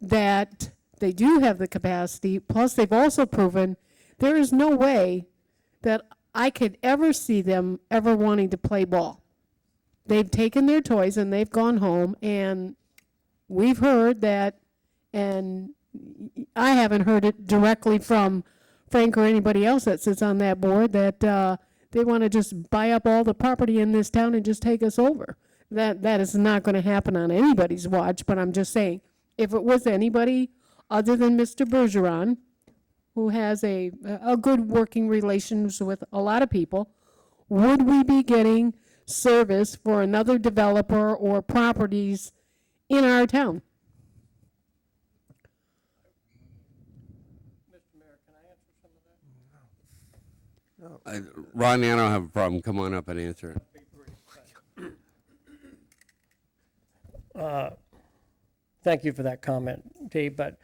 J: that they do have the capacity, plus they've also proven there is no way that I could ever see them ever wanting to play ball. They've taken their toys and they've gone home, and we've heard that, and I haven't heard it directly from Frank or anybody else that sits on that board, that they want to just buy up all the property in this town and just take us over. That is not going to happen on anybody's watch, but I'm just saying, if it was anybody other than Mr. Bergeron, who has a good working relations with a lot of people, would we be getting service for another developer or properties in our town?
A: Rodney, I don't have a problem. Come on up and answer it.
Q: Thank you for that comment, Dee, but,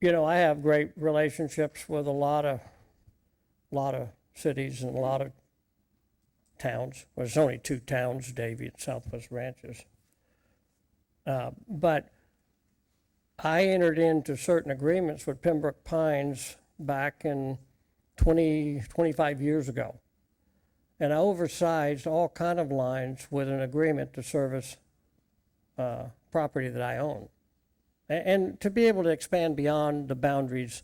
Q: you know, I have great relationships with a lot of cities and a lot of towns. Well, there's only 2 towns, Davie and Southwest Ranches. But I entered into certain agreements with Pembroke Pines back in 25 years ago. And I oversized all kind of lines with an agreement to service property that I own. And to be able to expand beyond the boundaries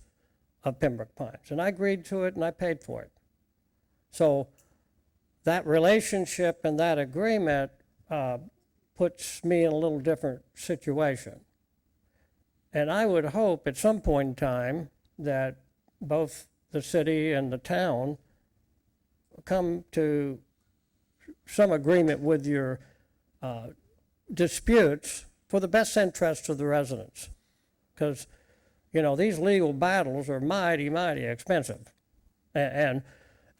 Q: of Pembroke Pines. And I agreed to it and I paid for it. So that relationship and that agreement puts me in a little different situation. And I would hope at some point in time that both the city and the town come to some agreement with your disputes for the best interest of the residents. Because, you know, these legal battles are mighty, mighty expensive. And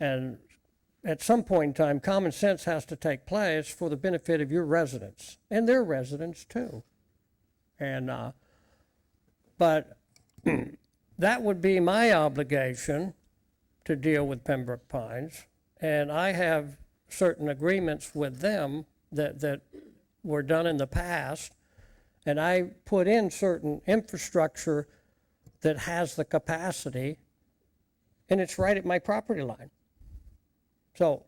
Q: at some point in time, common sense has to take place for the benefit of your residents and their residents too. And, but that would be my obligation to deal with Pembroke Pines. And I have certain agreements with them that were done in the past. And I put in certain infrastructure that has the capacity, and it's right at my property line. So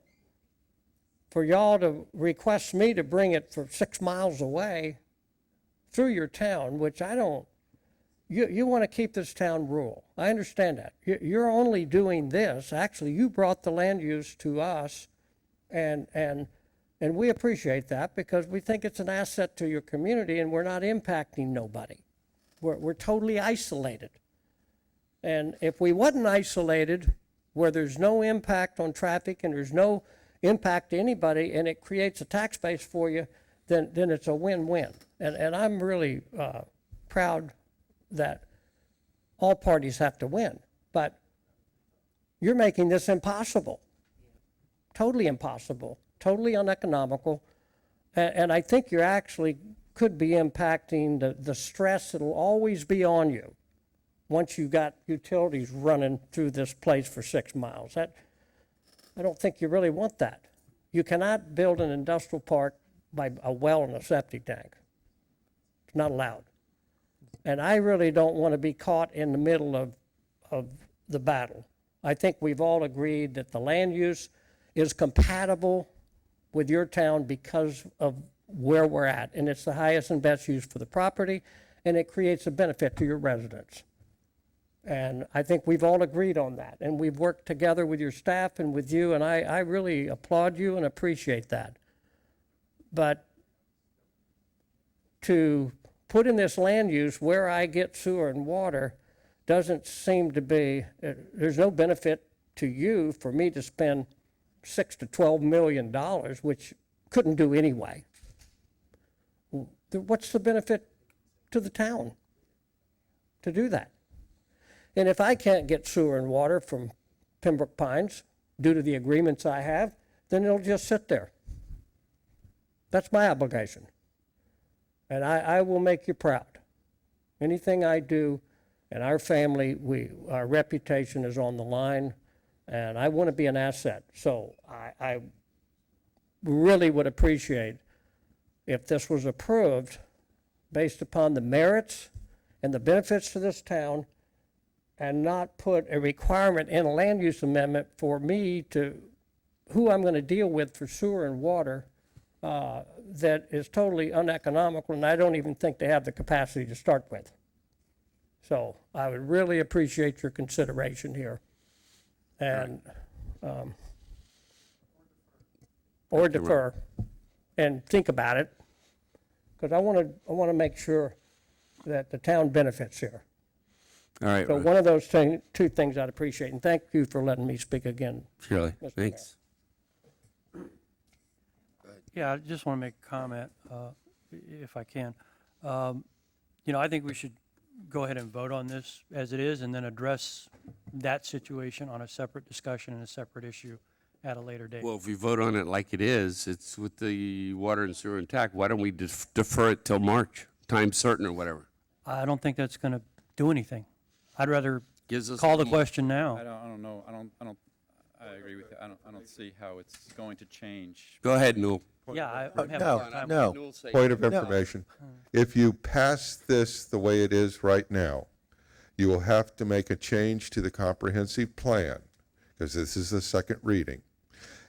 Q: for y'all to request me to bring it for 6 miles away through your town, which I don't, you want to keep this town rural. I understand that. You're only doing this, actually, you brought the land use to us, and we appreciate that because we think it's an asset to your community and we're not impacting nobody. We're totally isolated. And if we wasn't isolated, where there's no impact on traffic and there's no impact to anybody and it creates a tax base for you, then it's a win-win. And I'm really proud that all parties have to win. But you're making this impossible, totally impossible, totally uneconomical. And I think you're actually could be impacting the stress that'll always be on you once you got utilities running through this place for 6 miles. I don't think you really want that. You cannot build an industrial park by a well and a septic tank. It's not allowed. And I really don't want to be caught in the middle of the battle. I think we've all agreed that the land use is compatible with your town because of where we're at. And it's the highest and best use for the property, and it creates a benefit to your residents. And I think we've all agreed on that. And we've worked together with your staff and with you, and I really applaud you and appreciate that. But to put in this land use where I get sewer and water doesn't seem to be, there's no benefit to you for me to spend $6 to $12 million, which couldn't do anyway. What's the benefit to the town to do that? And if I can't get sewer and water from Pembroke Pines due to the agreements I have, then it'll just sit there. That's my obligation. And I will make you proud. Anything I do and our family, our reputation is on the line, and I want to be an asset. So I really would appreciate if this was approved based upon the merits and the benefits to this town, and not put a requirement in a land use amendment for me to, who I'm going to deal with for sewer and water, that is totally uneconomical, and I don't even think they have the capacity to start with. So I would really appreciate your consideration here. And, or defer and think about it, because I want to make sure that the town benefits here.
A: All right,
Q: So one of those two things I'd appreciate, and thank you for letting me speak again.
A: Shirley,
Q: Mr.
A: thanks.
D: Yeah, I just want to make a comment, if I can. You know, I think we should go ahead and vote on this as it is, and then address that situation on a separate discussion and a separate issue at a later date.
A: Well, if we vote on it like it is, it's with the water and sewer intact, why don't we defer it till March, time certain or whatever?
D: I don't think that's going to do anything. I'd rather
A: Gives us
D: call the
A: a-
D: question now.
L: I don't know. I agree with you. I don't see how it's going to change.
A: Go ahead, Newell.
D: Yeah, I'm having a
V: No,
D: hard time.
V: no.
A: Newell say-
V: Point of
A: No.
V: information. If you pass this the way it is right now, you will have to make a change to the comprehensive plan, because this is the second reading,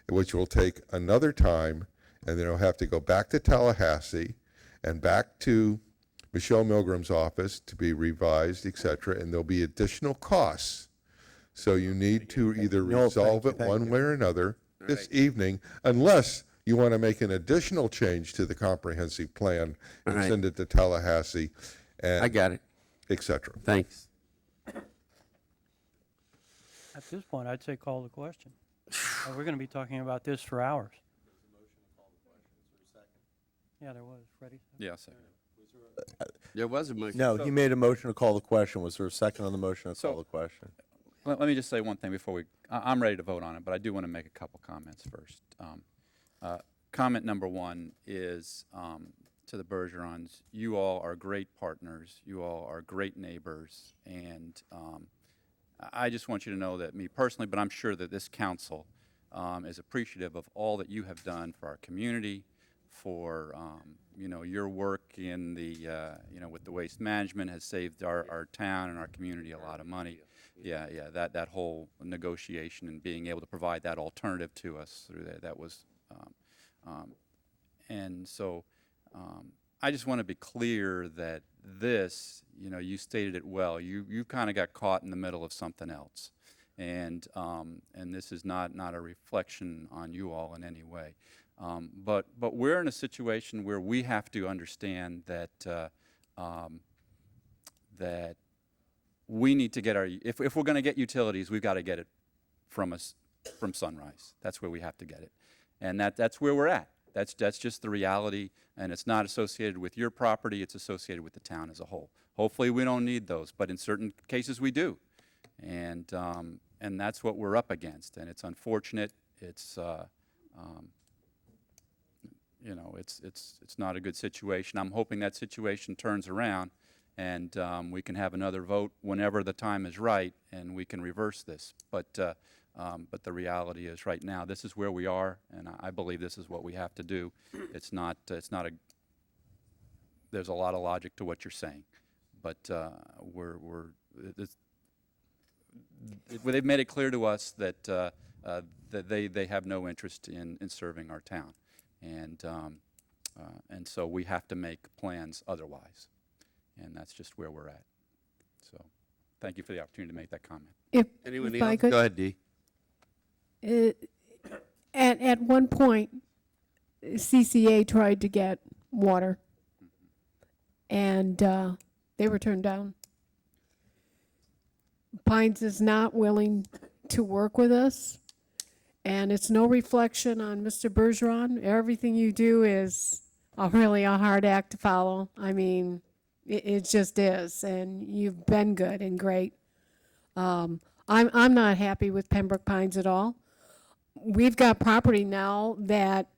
V: which will take another time, and then it'll have to go back to Tallahassee and back to Michelle Milgram's office to be revised, et cetera, and there'll be additional costs. So you need to either resolve it one way or another this evening, unless you want to make an additional change to the comprehensive plan and
A: All right.
V: send it to Tallahassee, and
A: I got it.
V: et cetera.
A: Thanks.
D: At this point, I'd say call the question. We're going to be talking about this for hours. Yeah, there was. Freddie?
L: Yeah, second.
A: There was a motion.
C: No, he made a motion to call the question. Was there a second on the motion to call the question?
L: Let me just say one thing before I'm ready to vote on it, but I do want to make a couple comments first. Comment number one is to the Bergerons. You all are great partners. You all are great neighbors. And I just want you to know that me personally, but I'm sure that this council is appreciative of all that you have done for our community, for your work in the with the waste management has saved our town and our community a lot of money. Yeah, that whole negotiation and being able to provide that alternative to us through that was, and so I just want to be clear that this, you stated it well. You kind of got caught in the middle of something else, and this is not a reflection on you all in any way. But we're in a situation where we have to understand that that we need to get if we're going to get utilities, we've got to get it from Sunrise. That's where we have to get it, and that's where we're at. That's just the reality, and it's not associated with your property. It's associated with the town as a whole. Hopefully, we don't need those, but in certain cases, we do, and that's what we're up against, and it's unfortunate. It's it's not a good situation. I'm hoping that situation turns around, and we can have another vote whenever the time is right, and we can reverse this. But the reality is, right now, this is where we are, and I believe this is what we have to do. It's not a. There's a lot of logic to what you're saying, but they've made it clear to us that that they have no interest in serving our town. And so we have to make plans otherwise, and that's just where we're at. So, thank you for the opportunity to make that comment.
A: Anyone
J: if I
A: else?
J: could-
A: Go ahead, Dee.
J: At one point, CCA tried to get water, and they were turned down. Pines is not willing to work with us, and it's no reflection on Mr. Bergeron. Everything you do is really a hard act to follow. I mean, it just is, and you've been good and great. I'm not happy with Pembroke Pines at all. We've got property now that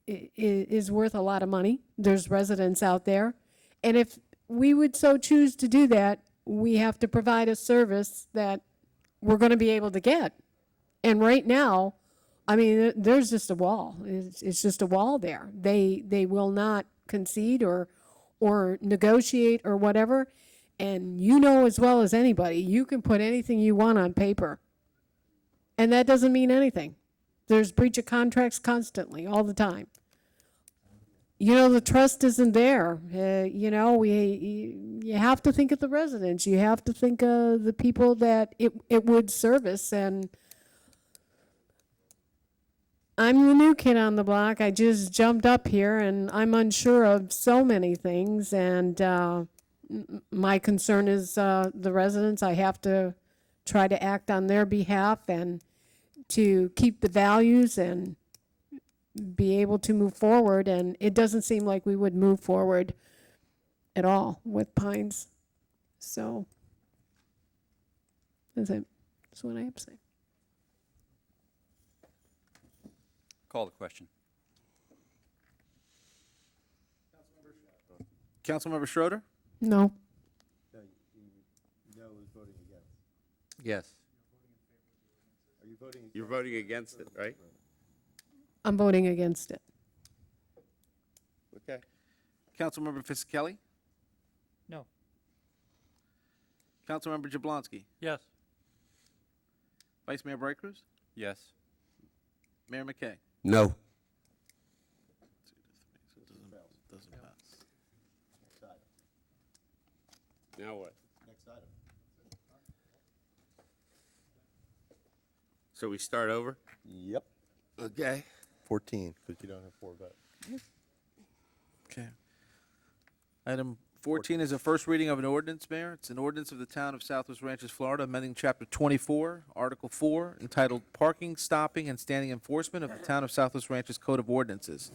J: is worth a lot of money. There's residents out there. And if we would so choose to do that, we have to provide a service that we're going to be able to get. And right now, I mean, there's just a wall. It's just a wall there. They will not concede or negotiate or whatever. And you know as well as anybody, you can put anything you want on paper. And that doesn't mean anything. There's breach of contracts constantly, all the time. You know, the trust isn't there. You know, you have to think of the residents. You have to think of the people that it would service. And I'm the new kid on the block. I just jumped up here, and I'm unsure of so many things. And my concern is the residents. I have to try to act on their behalf and to keep the values and be able to move forward. And it doesn't seem like we would move forward at all with Pines. So that's it. That's what I have to say.
L: Call the question.
B: Councilmember Schroeder?
J: No.
C: No is voting against.
A: Yes. Are you voting? You're voting against it, right?
J: I'm voting against it.
A: Okay.
B: Councilmember Fisickelli?
D: No.
B: Councilmember Jablonski?
D: Yes.
B: Vice Mayor Bright Cruz?
L: Yes.
B: Mayor McKay?
A: No.
B: Doesn't pass.
A: Now what?
C: Next item.
A: So we start over?
C: Yep.
A: Okay.
C: 14, because you don't have 4 votes.
B: Okay. Item 14 is a first reading of an ordinance, Mayor. It's an ordinance of the Town of Southwest Ranches, Florida, amending Chapter 24, Article 4, entitled Parking, Stopping, and Standing Enforcement of the Town of Southwest Ranches Code of Ordinances,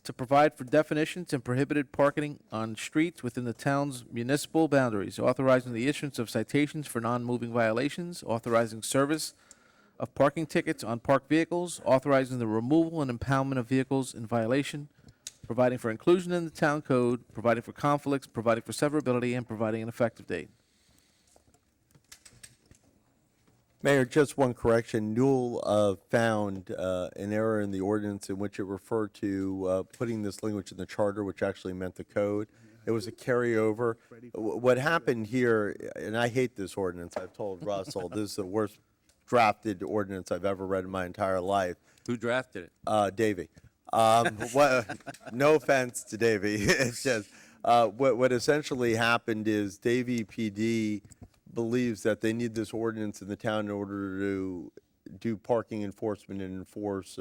B: to provide for definitions and prohibited parking on streets within the town's municipal boundaries, authorizing the issuance of citations for non-moving violations, authorizing service of parking tickets on parked vehicles, authorizing the removal and impoundment of vehicles in violation, providing for inclusion in the town code, providing for conflicts, providing for severability, and providing an effective date.
C: Mayor, just one correction. Newell found an error in the ordinance in which it referred to putting this language in the charter, which actually meant the code. It was a carryover. What happened here, and I hate this ordinance, I've told Russell, this is the worst drafted ordinance I've ever read in my entire life.
A: Who drafted it?
C: Davey. No offense to Davey. It's just what essentially happened is Davey PD believes that they need this ordinance in the town in order to do parking enforcement and enforce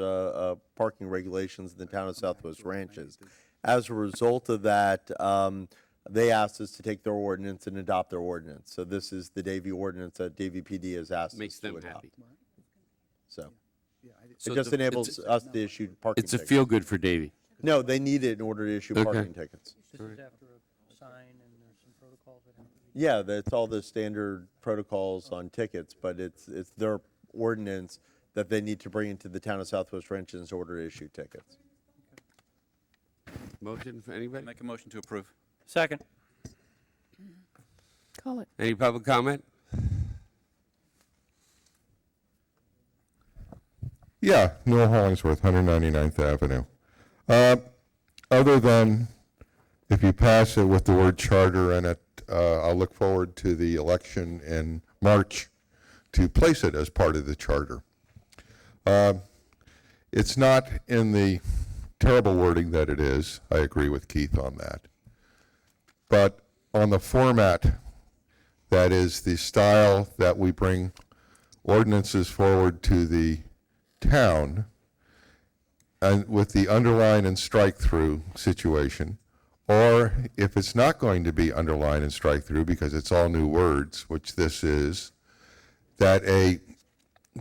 C: parking regulations in the town of Southwest Ranches. As a result of that, they asked us to take their ordinance and adopt their ordinance. So this is the Davey ordinance that Davey PD has asked
A: Makes
C: us to
A: them
C: adopt.
A: happy.
C: So
A: So
C: it just
A: the-
C: enables us to issue parking
A: It's a
C: tickets.
A: feel-good for Davey.
C: No, they need it in order to issue
A: Okay.
C: parking tickets.
D: This is after a sign and there's some protocols that have to be.
C: Yeah, that's all the standard protocols on tickets, but it's their ordinance that they need to bring into the town of Southwest Ranches in order to issue tickets.
A: Motion for anybody?
L: Make a motion to approve.
D: Second.
J: Call it.
A: Any public comment?
V: Yeah, Noel Hollingsworth, 199th Avenue. Other than if you pass it with the word charter in it, I'll look forward to the election in March to place it as part of the charter. It's not in the terrible wording that it is. I agree with Keith on that. But on the format, that is the style that we bring ordinances forward to the town, and with the underline and strike through situation, or if it's not going to be underline and strike through because it's all new words, which this is, that a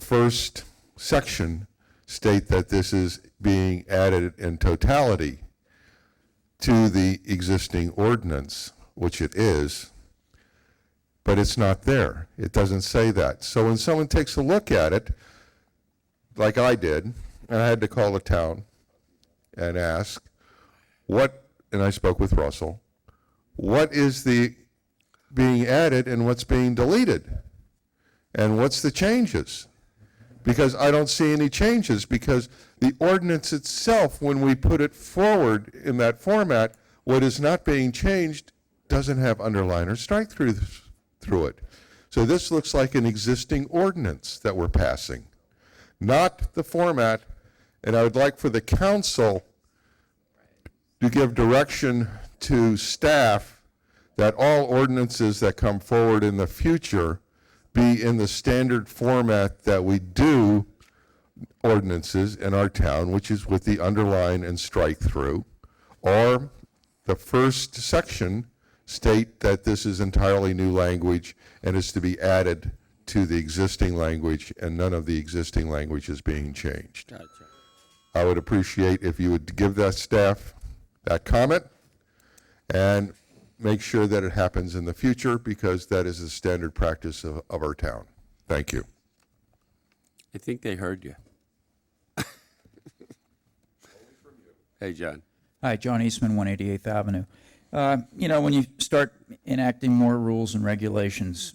V: first section state that this is being added in totality to the existing ordinance, which it is, but it's not there. It doesn't say that. So when someone takes a look at it, like I did, and I had to call the town and ask, and I spoke with Russell, what is the being added and what's being deleted? And what's the changes? Because I don't see any changes, because the ordinance itself, when we put it forward in that format, what is not being changed doesn't have underline or strike through it. So this looks like an existing ordinance that we're passing, not the format. And I would like for the council to give direction to staff that all ordinances that come forward in the future be in the standard format that we do ordinances in our town, which is with the underline and strike through, or the first section state that this is entirely new language and is to be added to the existing language, and none of the existing language is being changed.
A: Gotcha.
V: I would appreciate if you would give that staff that comment and make sure that it happens in the future, because that is the standard practice of our town. Thank you.
A: I think they heard you. Hey, John.
E: Hi, John Eastman, 188th Avenue. When you start enacting more rules and regulations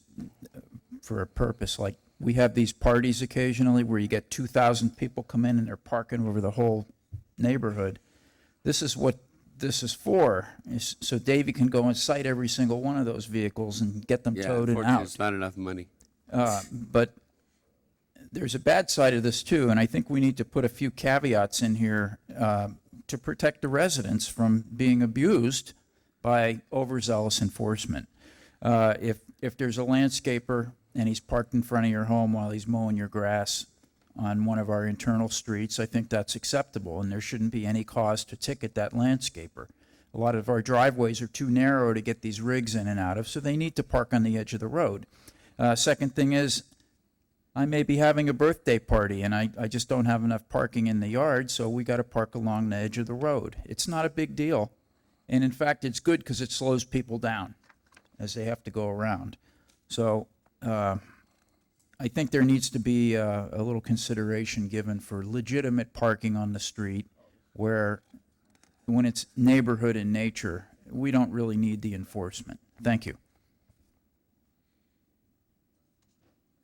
E: for a purpose, like we have these parties occasionally where you get 2,000 people come in and they're parking over the whole neighborhood. This is what this is for, is so Davey can go and cite every single one of those vehicles and get them
A: Yeah,
E: towed and
A: unfortunately,
E: out.
A: it's not enough money.
E: But there's a bad side of this too, and I think we need to put a few caveats in here to protect the residents from being abused by overzealous enforcement. If there's a landscaper and he's parked in front of your home while he's mowing your grass on one of our internal streets, I think that's acceptable, and there shouldn't be any cause to ticket that landscaper. A lot of our driveways are too narrow to get these rigs in and out of, so they need to park on the edge of the road. Second thing is, I may be having a birthday party and I just don't have enough parking in the yard, so we got to park along the edge of the road. It's not a big deal. And in fact, it's good because it slows people down as they have to go around. So I think there needs to be a little consideration given for legitimate parking on the street, where when it's neighborhood in nature, we don't really need the enforcement. Thank you.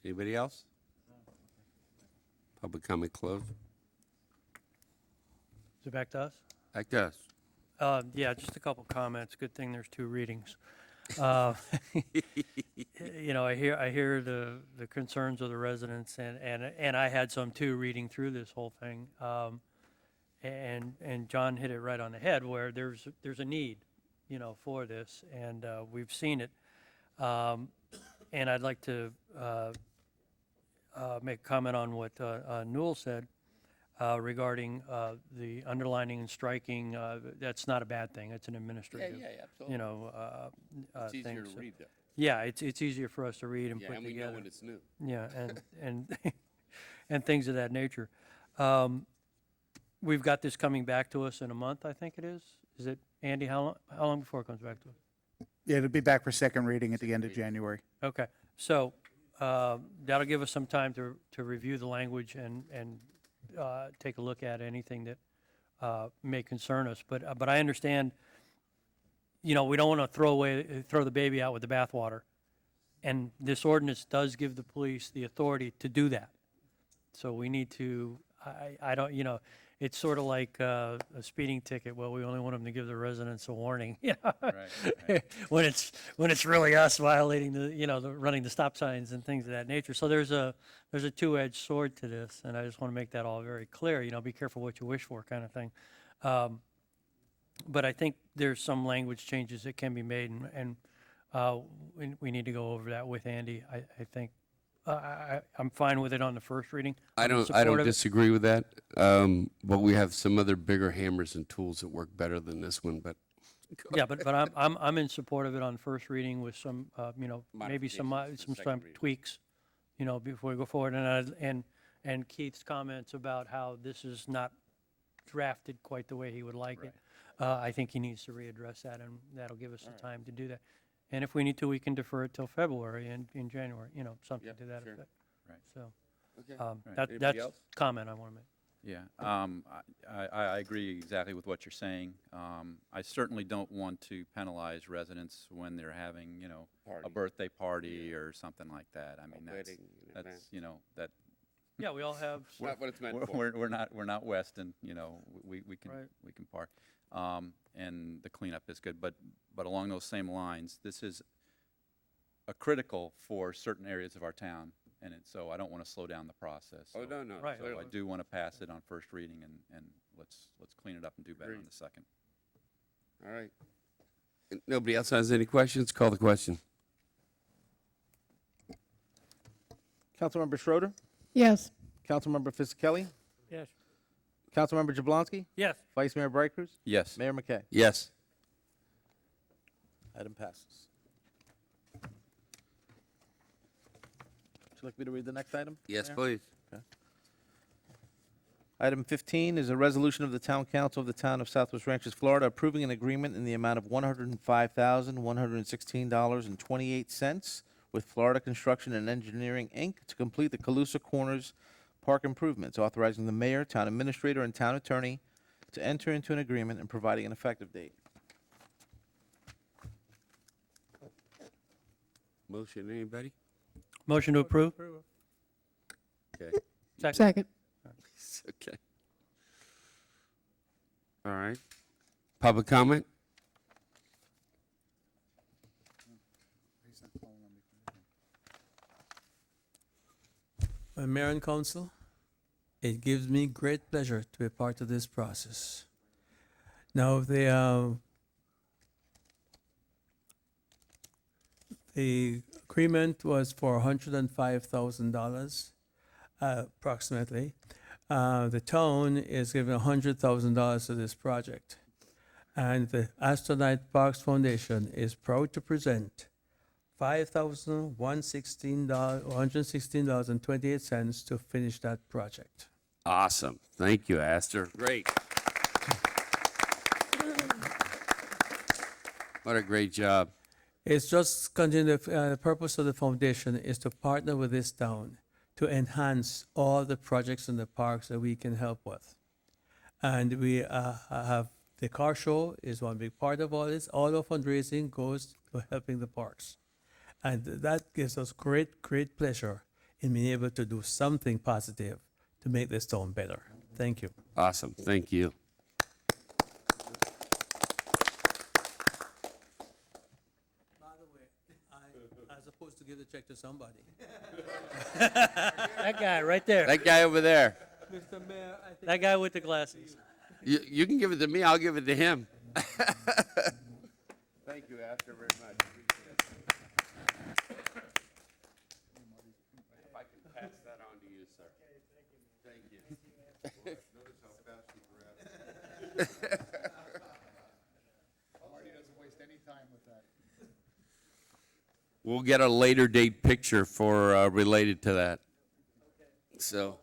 A: Anybody else? Public comment closed.
D: Is it back to us?
A: Back to us.
D: Yeah, just a couple comments. Good thing there's two readings. I hear the concerns of the residents, and I had some too reading through this whole thing. And John hit it right on the head, where there's a need, for this, and we've seen it. And I'd like to make a comment on what Newell said regarding the underlining and striking. That's not a bad thing. It's an administrative,
A: absolutely. It's
D: thing.
A: easier to
D: So-
A: read, though.
D: Yeah, it's easier for us to read and
A: Yeah,
D: put
A: and we
D: together.
A: know when it's new.
D: Yeah, and and things of that nature. We've got this coming back to us in a month, I think it is. Is it, Andy? How long before it comes back to us?
M: Yeah, it'll be back for second reading at the end of January.
D: Okay, so that'll give us some time to review the language and take a look at anything that may concern us. But I understand, we don't want to throw the baby out with the bathwater. And this ordinance does give the police the authority to do that. So we need to, I don't, it's sort of like a speeding ticket. Well, we only want them to give the residents a warning,
L: Right.
D: when it's really us violating the running the stop signs and things of that nature. So there's a two-edged sword to this, and I just want to make that all very clear. Be careful what you wish for, kind of thing. But I think there's some language changes that can be made, and we need to go over that with Andy. I think I'm fine with it on the first reading.
A: I
D: I'm in
A: don't
D: support of it.
A: disagree with that. But we have some other bigger hammers and tools that work better than this one. But
D: Yeah, but I'm in support of it on first reading with some maybe some
A: Modifications for
D: some
A: second reading.
D: tweaks, before we go forward. And Keith's comments about how this is not drafted quite the way he would like it. I think he needs to readdress that, and that'll give us the time to do that. And if we need to, we can defer it till February and in January, something to that
A: sure.
D: effect.
L: Right.
D: So
A: Anybody
D: that's
A: else?
D: comment I want to make.
L: Yeah, I agree exactly with what you're saying. I certainly don't want to penalize residents when they're having, a
A: Party.
L: birthday party or something like that. I mean,
A: wedding in advance.
L: that
D: Yeah, we all have.
A: Not what it's meant for.
L: We're not west, and, you know, we can,
D: Right.
L: we can park. And the cleanup is good, but along those same lines, this is a critical for certain areas of our town, and so I don't want to slow down the process.
A: Oh,
L: So-
A: no, no.
D: Right.
L: So I do want to pass it on first reading, and let's clean it up and do better on
A: Agreed.
L: the second.
A: All right. Nobody else has any questions? Call the question.
B: Councilmember Schroeder,
J: Yes.
B: Councilmember Fisickelli,
D: Yes.
B: Councilmember Jablonski,
D: Yes.
B: Vice Mayor Bright Cruz,
L: Yes.
B: Mayor McKay.
A: Yes.
B: Item passes. Would you like me to read the next item?
A: Yes,
B: Mayor?
A: please.
B: Item 15 is a resolution of the Town Council of the Town of Southwest Ranches, Florida, approving an agreement in the amount of $105,116.28 with Florida Construction and Engineering, Inc. to complete the Calusa Corners Park improvements, authorizing the mayor, town administrator, and town attorney to enter into an agreement and providing an effective date.
A: Motion, anybody?
D: Motion to approve?
A: Okay.
J: Second.
A: Okay. All right. Public comment?
P: Mayor and Council, it gives me great pleasure to be a part of this process. Now, the agreement was for $105,000, approximately. The town is giving $100,000 to this project. And the Astronaut Parks Foundation is proud to present $116.28 to finish that project.
A: Awesome. Thank you, Astor. Great. What a great job.
P: It's just continue, the purpose of the foundation is to partner with this town to enhance all the projects in the parks that we can help with. And we have, the car show is one big part of all this. All of fundraising goes to helping the parks. And that gives us great, great pleasure in being able to do something positive to make this town better. Thank you.
A: Awesome. Thank you.
P: By the way, as opposed to give the check to somebody. That guy right there.
A: That guy over there.
P: Mr. Mayor, I think.
D: That guy with the glasses.
A: You can give it to me. I'll give it to him. Thank you, Astor, very much. If I can pass that on to you, sir. Thank you.
C: Notice how fast you grab it. Marty doesn't waste any time with that.
A: We'll get a later date picture for related to that. So,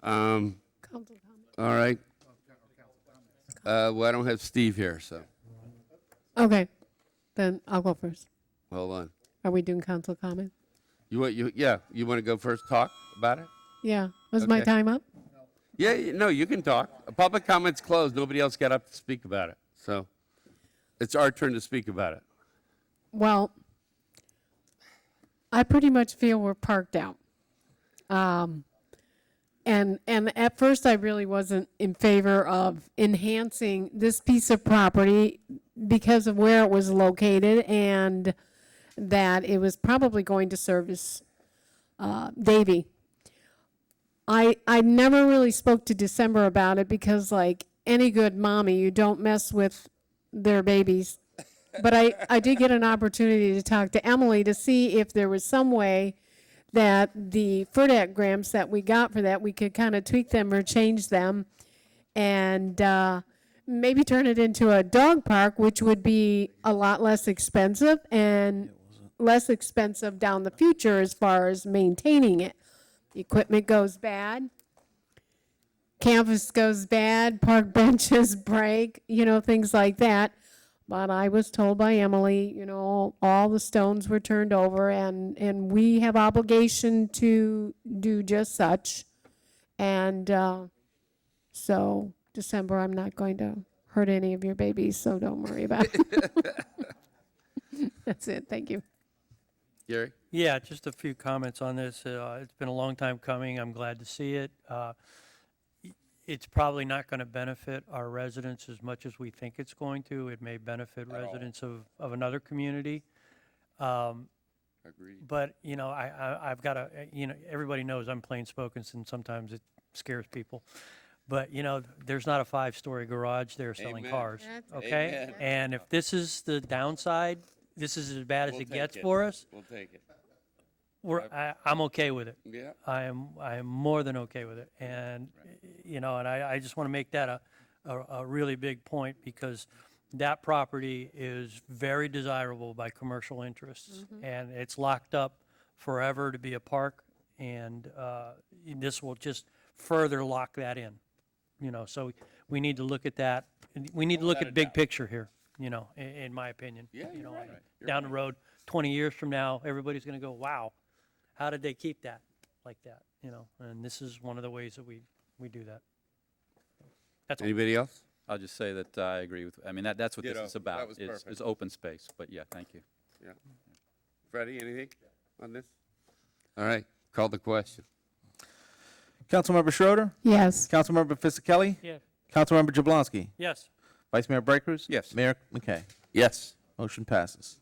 J: Council comment.
A: all right. Well, I don't have Steve here, so
J: Okay, then I'll go first.
A: hold on.
J: Are we doing council comment?
A: You want you want to go first? Talk about it?
J: Yeah. Was my
A: Okay.
J: time up?
A: Yeah, no, you can talk. Public comment's closed. Nobody else got up to speak about it, so it's our turn to speak about it.
J: Well, I pretty much feel we're parked out. And at first I really wasn't in favor of enhancing this piece of property because of where it was located and that it was probably going to service Davy. I never really spoke to December about it because like any good mommy, you don't mess with their babies. But I did get an opportunity to talk to Emily to see if there was some way that the FERDAC grants that we got for that, we could kind of tweak them or change them and maybe turn it into a dog park, which would be a lot less expensive and less expensive down the future as far as maintaining it. Equipment goes bad, canvas goes bad, park benches break, things like that. But I was told by Emily, all the stones were turned over and we have obligation to do just such. And so December, I'm not going to hurt any of your babies, so don't worry about it. That's it. Thank you.
A: Gary?
D: Yeah, just a few comments on this. It's been a long time coming. I'm glad to see it. It's probably not going to benefit our residents as much as we think it's going to. It may benefit residents of another community.
A: Agreed.
D: But, you know, I've got to, you know, everybody knows I'm plain spoken, and sometimes it scares people. But, you know, there's not a 5-story garage there selling
A: Amen.
D: cars,
H: That's
D: okay?
A: Amen.
D: And if this is the downside, this is as bad as
A: We'll
D: it
A: take
D: gets
A: it.
D: for us,
A: We'll take it.
D: I'm okay with it.
A: Yeah.
D: I am more than okay with it. And, you know, and I just want to make that a really big point, because that property is very desirable by commercial interests. And it's locked up forever to be a park, and this will just further lock that in. You know, so we need to look at that. We need to look at big picture here, you know, in my opinion.
A: Yeah,
D: You
A: you're
D: know,
A: right. You're
D: down the road, 20 years from now, everybody's going to go, wow, how did they keep that like that? You know, and this is one of the ways that we do that. That's all.
A: Anybody else?
L: I'll just say that I agree with, I mean, that's what this
A: Ditto.
L: is about,
A: That was perfect.
L: is open space. But yeah, thank you.
A: Yeah. Freddie, anything on this? All right, call the question.
B: Councilmember Schroeder,
J: Yes.
B: Councilmember Fisickelli,
D: Yes.
B: Councilmember Jablonski,
D: Yes.
B: Vice Mayor Bright Cruz.
L: Yes.
B: Mayor McKay.
A: Yes.
B: Motion passes.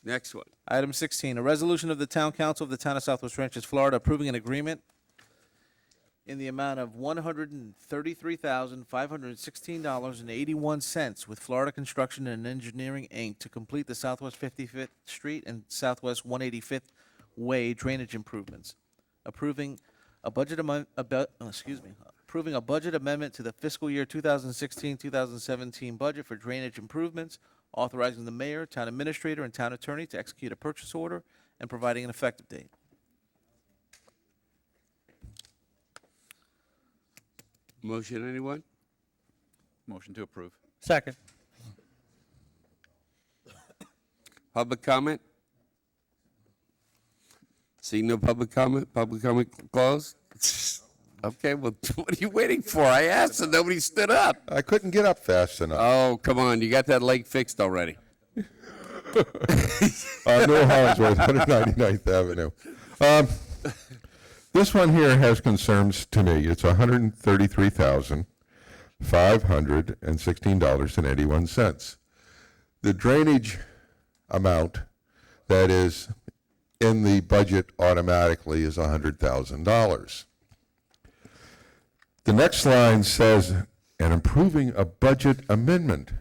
A: Next one.
B: Item 16, a resolution of the Town Council of the Town of Southwest Ranches, Florida, approving an agreement in the amount of $133,516.81 with Florida Construction and Engineering, Inc. to complete the Southwest 55th Street and Southwest 185th Way drainage improvements. Approving a budget amendment to the fiscal year 2016-2017 budget for drainage improvements, authorizing the mayor, town administrator, and town attorney to execute a purchase order, and providing an effective date.
A: Motion, anyone?
L: Motion to approve.
D: Second.
A: Public comment? See no public comment? Public comment closed? Okay, well, what are you waiting for? I asked and nobody stood up.
V: I couldn't get up fast enough.
A: Oh, come on, you got that leg fixed already.
V: Neil Hollingsworth, 199th Avenue. This one here has concerns to me. It's $133,516.81. The drainage amount that is in the budget automatically is $100,000. The next line says, and improving a budget amendment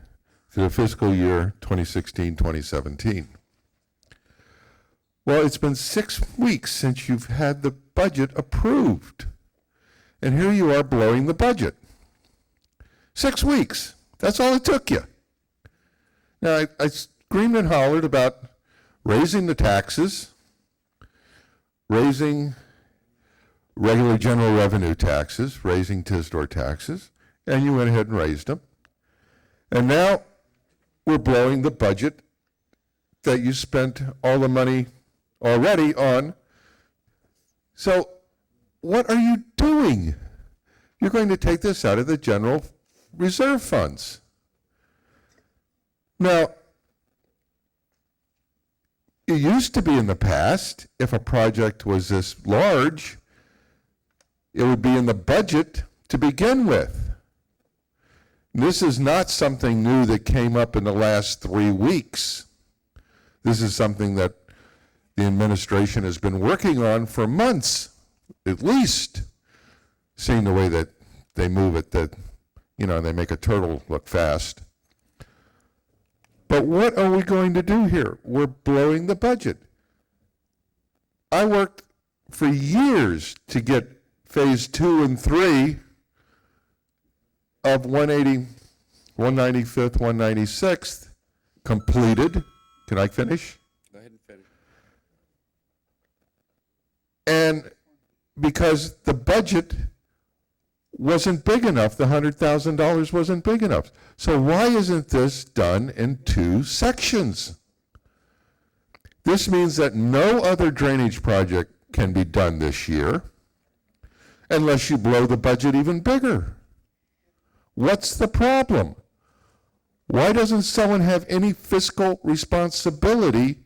V: to the fiscal year 2016-2017. Well, it's been 6 weeks since you've had the budget approved. And here you are blowing the budget. 6 weeks. That's all it took you. Now, I screamed and hollered about raising the taxes, raising regular general revenue taxes, raising TISDOR taxes, and you went ahead and raised them. And now we're blowing the budget that you spent all the money already on. So what are you doing? You're going to take this out of the general reserve funds. Now, it used to be in the past, if a project was this large, it would be in the budget to begin with. This is not something new that came up in the last 3 weeks. This is something that the administration has been working on for months, at least, seeing the way that they move it, that, you know, they make a turtle look fast. But what are we going to do here? We're blowing the budget. I worked for years to get phase 2 and 3 of 195th, 196th completed. Can I finish?
A: Go ahead and finish.
V: And because the budget wasn't big enough, the $100,000 wasn't big enough. So why isn't this done in 2 sections? This means that no other drainage project can be done this year unless you blow the budget even bigger. What's the problem? Why doesn't someone have any fiscal responsibility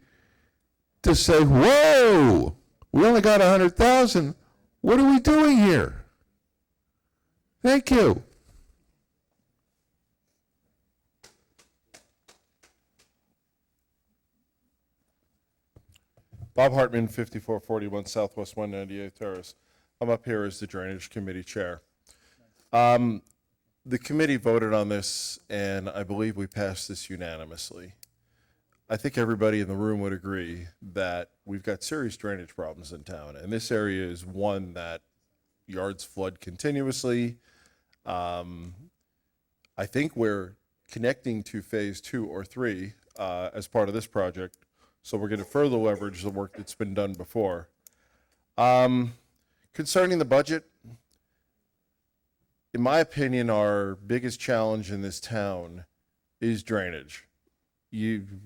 V: to say, whoa, we only got 100,000. What are we doing here? Thank you.
T: Bob Hartman, 5441 Southwest 198 Terrace. I'm up here as the Drainage Committee Chair. The committee voted on this, and I believe we passed this unanimously. I think everybody in the room would agree that we've got serious drainage problems in town, and this area is one that yards flood continuously. I think we're connecting to phase 2 or 3 as part of this project, so we're going to further leverage the work that's been done before. Concerning the budget, in my opinion, our biggest challenge in this town is drainage.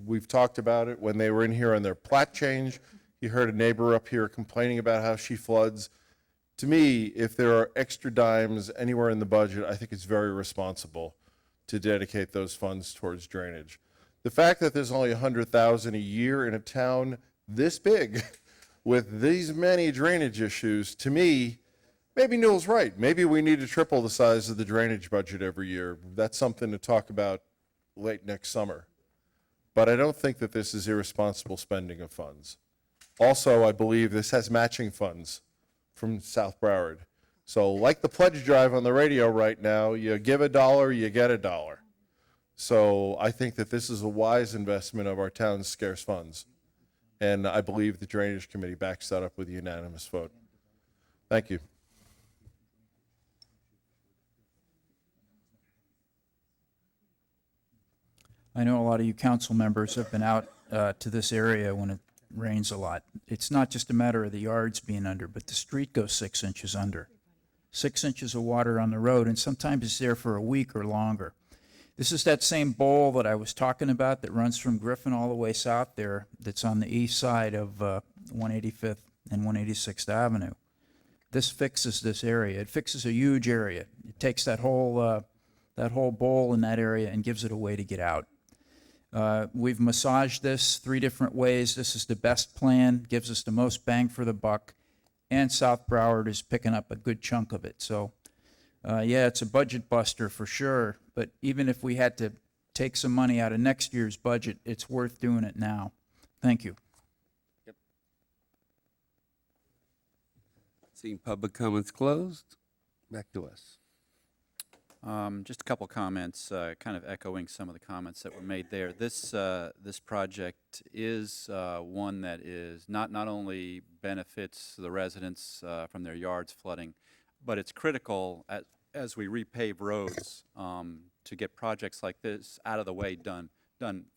T: We've talked about it when they were in here on their plat change. You heard a neighbor up here complaining about how she floods. To me, if there are extra dimes anywhere in the budget, I think it's very responsible to dedicate those funds towards drainage. The fact that there's only 100,000 a year in a town this big with these many drainage issues, to me, maybe Newell's right. Maybe we need to triple the size of the drainage budget every year. That's something to talk about late next summer. But I don't think that this is irresponsible spending of funds. Also, I believe this has matching funds from South Broward. So like the pledge drive on the radio right now, you give $1, you get $1. So I think that this is a wise investment of our town's scarce funds. And I believe the Drainage Committee backs that up with a unanimous vote. Thank you.
E: I know a lot of you council members have been out to this area when it rains a lot. It's not just a matter of the yards being under, but the street goes 6 inches under. 6 inches of water on the road, and sometimes it's there for a week or longer. This is that same bowl that I was talking about that runs from Griffin all the way south there, that's on the east side of 185th and 186th Avenue. This fixes this area. It fixes a huge area. It takes that whole bowl in that area and gives it a way to get out. We've massaged this 3 different ways. This is the best plan, gives us the most bang for the buck, and South Broward is picking up a good chunk of it. So, yeah, it's a budget buster for sure, but even if we had to take some money out of next year's budget, it's worth doing it now. Thank you.
A: Seeing public comments closed, back to us.
L: Just a couple comments, kind of echoing some of the comments that were made there. This project is one that is not only benefits the residents from their yards flooding, but it's critical as we repave roads to get projects like this out of the way done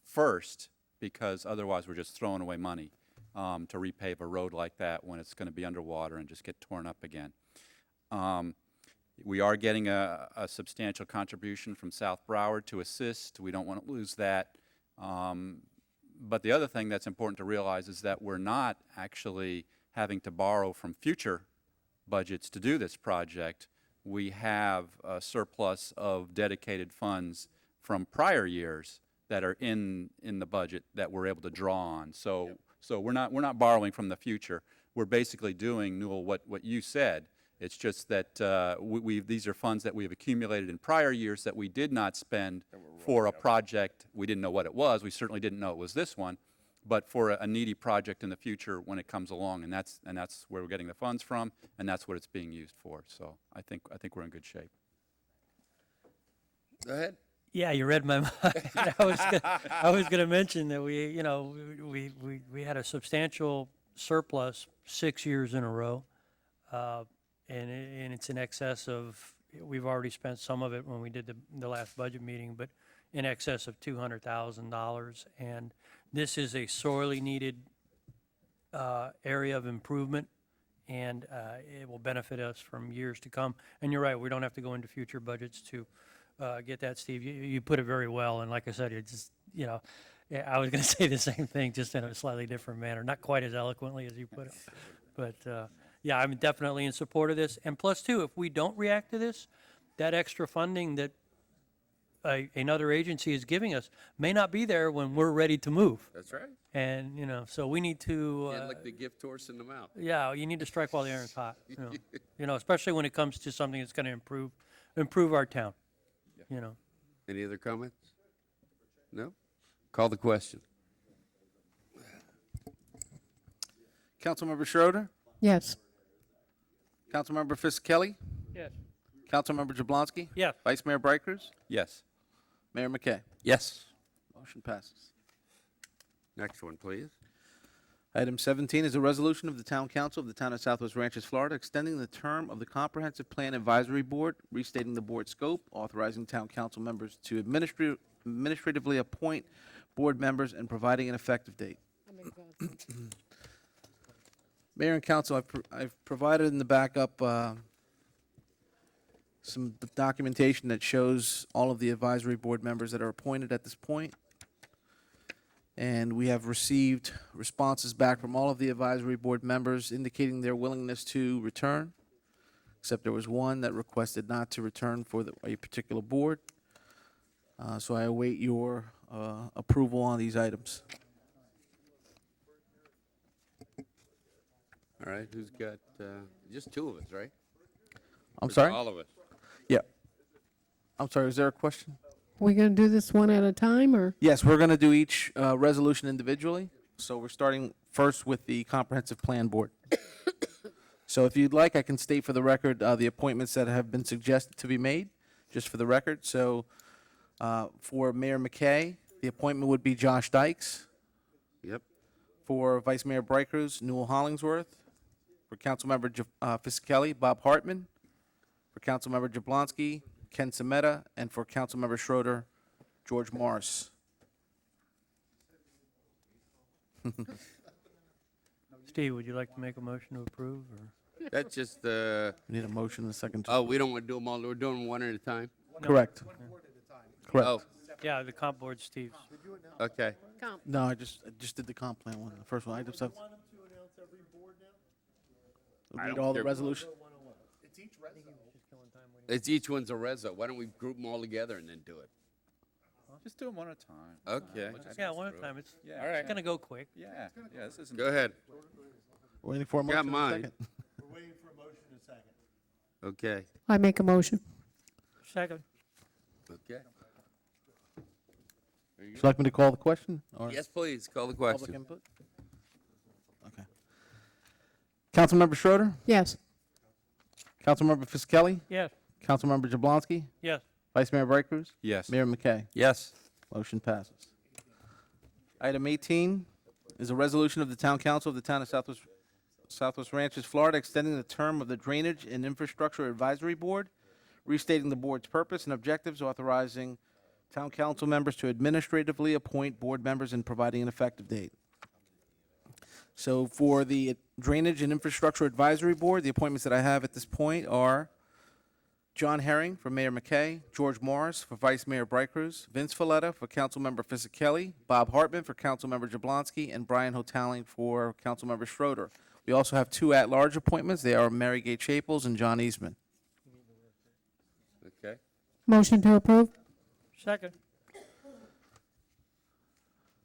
L: first, because otherwise we're just throwing away money to repave a road like that when it's going to be underwater and just get torn up again. We are getting a substantial contribution from South Broward to assist. We don't want to lose that. But the other thing that's important to realize is that we're not actually having to borrow from future budgets to do this project. We have a surplus of dedicated funds from prior years that are in the budget that we're able to draw on. So we're not borrowing from the future. We're basically doing, Newell, what you said. It's just that these are funds that we have accumulated in prior years that we did not spend for a project. We didn't know what it was. We certainly didn't know it was this one, but for a needy project in the future when it comes along, and that's where we're getting the funds from, and that's what it's being used for. So I think we're in good shape.
A: Go ahead.
D: Yeah, you read my mind. I was going to mention that we had a substantial surplus 6 years in a row. And it's in excess of, we've already spent some of it when we did the last budget meeting, but in excess of $200,000. And this is a sorely needed area of improvement, and it will benefit us from years to come. And you're right, we don't have to go into future budgets to get that, Steve. You put it very well, and like I said, it's just, I was going to say the same thing, just in a slightly different manner, not quite as eloquently as you put it, but yeah, I'm definitely in support of this. And plus, too, if we don't react to this, that extra funding that another agency is giving us may not be there when we're ready to move.
A: That's right.
D: And, so we need to,
A: Can't lick the gift horse in the mouth.
D: yeah, you need to strike while the iron's hot, especially when it comes to something that's going to improve our town,
A: Any other comments? No? Call the question.
B: Councilmember Schroeder,
J: Yes.
B: Councilmember Fisickelli,
D: Yes.
B: Councilmember Jablonski,
D: Yes.
B: Vice Mayor Brikers,
L: Yes.
B: Mayor McKay.
A: Yes.
B: Motion passes.
A: Next one, please.
B: Item 17 is a resolution of the Town Council of the Town of Southwest Ranches, Florida, extending the term of the Comprehensive Plan Advisory Board, restating the board scope, authorizing Town Council members to administratively appoint board members, and providing an effective date. Mayor and Council, I've provided in the backup some documentation that shows all of the advisory board members that are appointed at this point. And we have received responses back from all of the advisory board members indicating their willingness to return, except there was one that requested not to return for a particular board. So I await your approval on these items.
A: All right, who's got, just two of us, right?
B: I'm
A: Or
B: sorry?
A: All of us.
B: Yeah. I'm sorry, is there a question?
J: We going to do this one at a time, or?
B: Yes, we're going to do each resolution individually. So we're starting first with the Comprehensive Plan Board. So if you'd like, I can state for the record the appointments that have been suggested to be made, just for the record. So for Mayor McKay, the appointment would be Josh Dykes.
A: Yep.
B: For Vice Mayor Brikers, Newell Hollingsworth. For Councilmember Fisickelli, Bob Hartman. For Councilmember Jablonski, Ken Sameta. And for Councilmember Schroeder, George Morris.
D: Steve, would you like to make a motion to approve, or?
A: That's just,
B: We need a motion and a second.
A: oh, we don't want to do them all, we're doing them one at a time?
B: Correct. Correct.
A: Oh,
D: Yeah, the comp board, Steve's.
A: okay.
B: No, I just did the comp plan one, the first one. Item 7.
A: I
B: Read
A: don't
B: all the
A: care.
B: resolution.
A: It's each one's a reso. Why don't we group them all together and then do it?
L: Just do them one at a time.
A: Okay.
D: Yeah, one at a time. It's
L: Yeah. All right.
D: going to go quick.
L: Yeah, yeah, this isn't.
A: Go ahead.
B: Waiting for a motion
A: Got
B: and a
A: mine.
B: second.
C: We're waiting for a motion and a second.
A: Okay,
J: I make a motion.
D: Second.
A: okay.
B: Would you like me to call the question? Or
A: Yes, please, call the
B: Public
A: question.
B: input? Okay. Councilmember Schroeder,
J: Yes.
B: Councilmember Fisickelli,
D: Yes.
B: Councilmember Jablonski,
D: Yes.
B: Vice Mayor Brikers,
L: Yes.
B: Mayor McKay.
A: Yes.
B: Motion passes. Item 18 is a resolution of the Town Council of the Town of Southwest Ranches, Florida, extending the term of the Drainage and Infrastructure Advisory Board, restating the board's purpose and objectives, authorizing town council members to administratively appoint board members and providing an effective date. So for the Drainage and Infrastructure Advisory Board, the appointments that I have at this point are John Herring for Mayor McKay, George Morris for Vice Mayor Brikers, Vince Folletta for Councilmember Fisickelli, Bob Hartman for Councilmember Jablonski, and Brian Hotaling for Councilmember Schroeder. We also have two at-large appointments. They are Mary Gay Chapels and John Eastman.
A: Okay.
J: Motion to approve?
D: Second.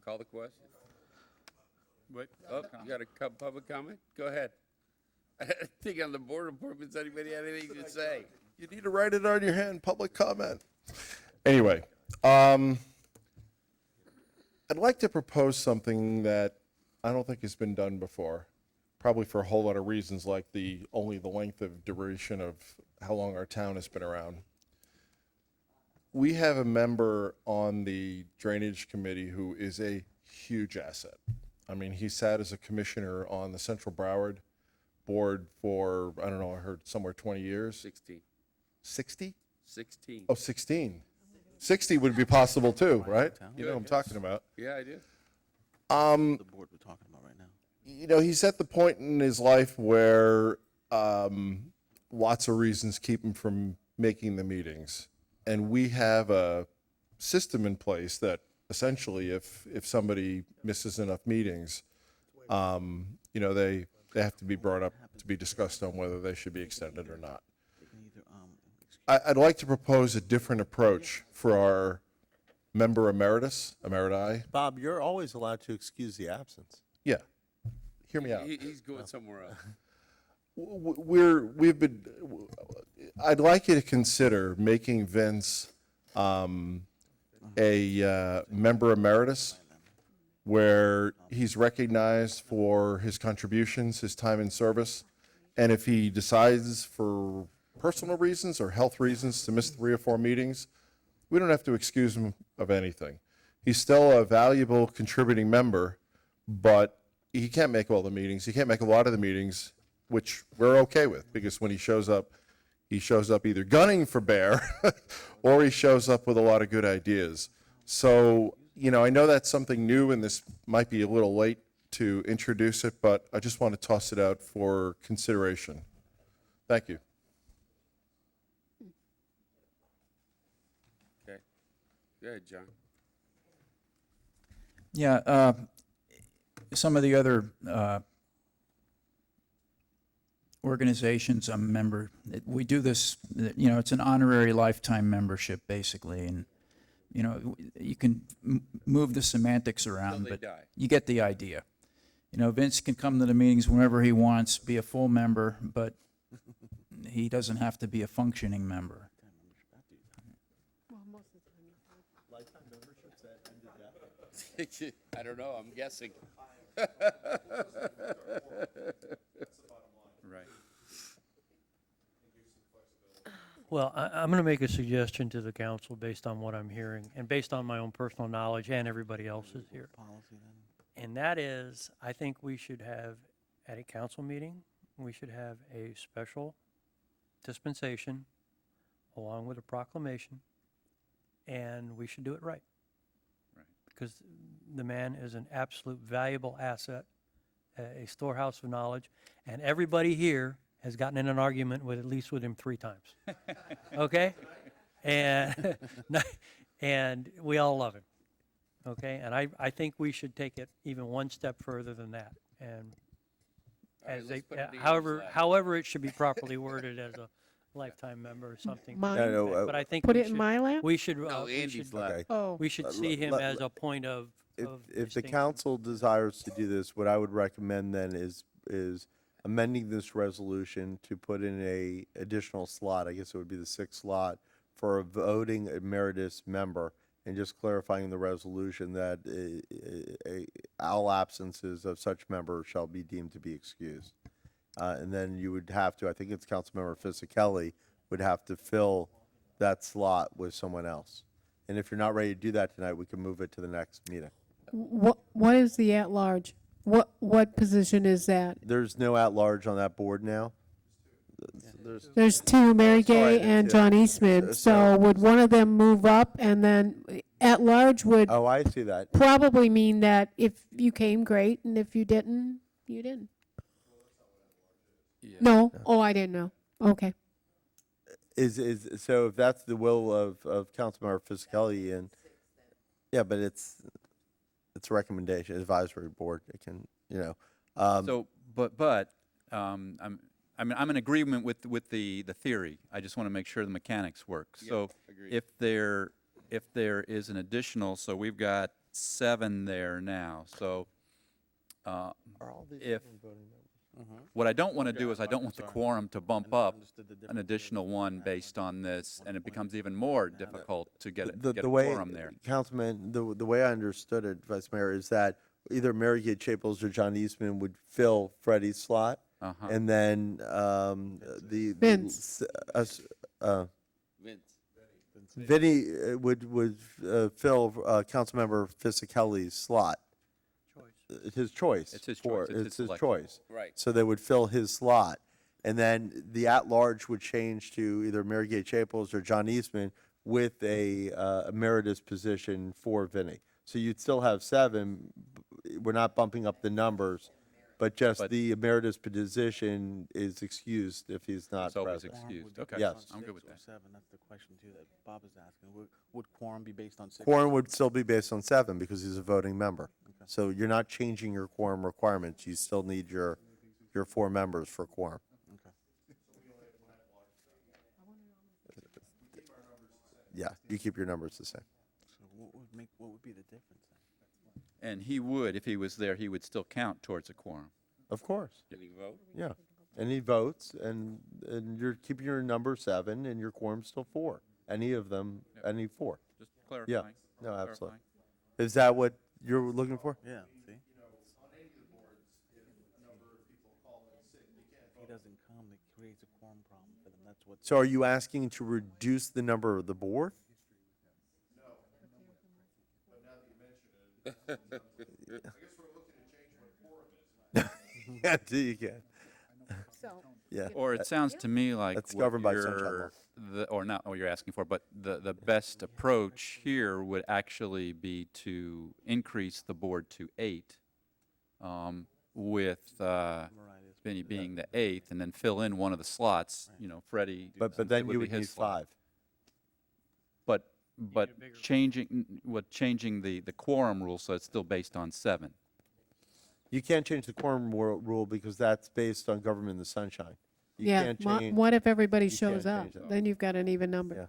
A: Call the question. Wait, oh, you got a public comment? Go ahead. I think on the board appointments, anybody had anything to say?
V: You need to write it on your hand, public comment. Anyway, I'd like to propose something that I don't think has been done before, probably for a whole lot of reasons, like only the length of duration of how long our town has been around. We have a member on the Drainage Committee who is a huge asset. I mean, he sat as a commissioner on the Central Broward Board for, I don't know, I heard somewhere 20 years.
A: 16.
V: 60?
A: 16.
V: Oh, 16. 60 would be possible too, right? You know what I'm talking about.
A: Yeah, I do.
B: The board we're talking about right now.
V: You know, he's at the point in his life where lots of reasons keep him from making the meetings. And we have a system in place that essentially if somebody misses enough meetings, you know, they have to be brought up to be discussed on whether they should be extended or not. I'd like to propose a different approach for our member emeritus, emeriti.
C: Bob, you're always allowed to excuse the absence.
V: Yeah, hear me out.
A: He's going somewhere else.
V: I'd like you to consider making Vince a member emeritus, where he's recognized for his contributions, his time in service, and if he decides for personal reasons or health reasons to miss 3 or 4 meetings, we don't have to excuse him of anything. He's still a valuable contributing member, but he can't make all the meetings. He can't make a lot of the meetings, which we're okay with, because when he shows up either gunning for bear or he shows up with a lot of good ideas. So, you know, I know that's something new and this might be a little late to introduce it, but I just want to toss it out for consideration. Thank you.
A: Okay. Go ahead, John.
E: Yeah, some of the other organizations I'm a member, we do this, you know, it's an honorary lifetime membership, basically, and, you know, you can move the semantics around,
A: they
E: but
A: die.
E: you get the idea. You know, Vince can come to the meetings whenever he wants, be a full member, but he doesn't have to be a functioning member.
A: I don't know, I'm guessing.
L: Right.
D: Well, I'm going to make a suggestion to the council based on what I'm hearing and based on my own personal knowledge and everybody else's here. And that is, I think we should have, at a council meeting, we should have a special dispensation along with a proclamation, and we should do it right. Because the man is an absolute valuable asset, a storehouse of knowledge, and everybody here has gotten in an argument with at least with him 3 times. Okay? And and we all love him. Okay? And I think we should take it even one step further than that. And
A: All right,
D: as
A: let's
D: they,
A: put it in Andy's
D: however
A: lap.
D: however it should be properly worded as a lifetime member or something.
J: Mine?
C: No, no,
D: But I think
J: Put
D: we
J: it in
D: should-
J: my lap?
D: We should.
A: No,
D: We
A: Andy's
D: should,
A: lap.
C: Okay.
J: Oh.
D: we should see him as a point of. of
C: If the
D: distinction.
C: council desires to do this, what I would recommend then is amending this resolution to put in a additional slot, I guess it would be the 6th slot, for a voting emeritus member, and just clarifying the resolution that all absences of such member shall be deemed to be excused. And then you would have to, I think it's Councilmember Fisickelli, would have to fill that slot with someone else. And if you're not ready to do that tonight, we can move it to the next meeting.
J: What is the at-large? What position is that?
C: There's no at-large on that board now.
J: There's 2, Mary
C: Sorry,
J: Gay and
C: yeah.
J: John Eastman.
C: So-
J: So would one of them move up, and then at-large would
C: Oh, I see that.
J: probably mean that if you came, great, and if you didn't, you didn't. No? Oh, I didn't know. Okay.
C: So if that's the will of Councilmember Fisickelli, and, yeah, but it's a recommendation, advisory board, it can, you know.
L: So, I'm in agreement with the theory. I just want to make sure the mechanics work. So if there is an additional, so we've got 7 there now. So if, what I don't want to do is I don't want the quorum to bump up an additional 1 based on this, and it becomes even more difficult to get a quorum there.
C: Councilman, the way I understood it, Vice Mayor, is that either Mary Kay Chapels or John Eastman would fill Freddie's slot, and then
J: Vince.
C: Vinny would fill Councilmember Fisickelli's slot. His choice.
L: It's his
C: for-
L: choice. It's his
C: It's his
L: selection.
C: choice.
A: Right.
C: So they would fill his slot. And then the at-large would change to either Mary Gay Chapels or John Eastman with a emeritus position for Vinny. So you'd still have 7. We're not bumping up the numbers, but just the emeritus position is excused if he's not
L: It's always
C: present.
L: excused. Okay.
C: Yes.
L: I'm good with that.
B: 7, that's the question too that Bob is asking. Would quorum be based on 6?
C: Quorum would still be based on 7 because he's a voting member. So you're not changing your quorum requirements. You still need your 4 members for quorum. Yeah, you keep your numbers the same.
B: What would be the difference?
L: And he would, if he was there, he would still count towards a quorum.
C: Of course.
A: Did he vote?
C: Yeah. And he votes, and you're keeping your number 7, and your quorum's still 4. Any of them, any 4.
L: Just clarifying.
C: Yeah, no, absolutely.
L: clarifying.
C: Is that what you're looking for?
B: Yeah, see? He doesn't come, it creates a quorum problem for them, that's what.
C: So are you asking to reduce the number of the board? Yeah, you can.
J: So,
C: Yeah.
L: Or it sounds to me like
C: That's
L: what
C: governed by sunshine
L: you're- or not what you're asking for, but the best approach here would actually be to increase the board to 8, with Vinnie being the 8th, and then fill in one of the slots, Freddie.
C: But
L: since it
C: then you
L: be
C: would
L: his
C: need
L: slot.
C: 5.
L: But changing the quorum rule, so it's still based on 7.
C: You can't change the quorum rule because that's based on government in the sunshine. You
J: yeah,
C: can't
J: wha-
C: change.
J: what if everybody
C: you can't
J: shows up?
C: change that.
J: Then you've got an even number.
C: Yeah.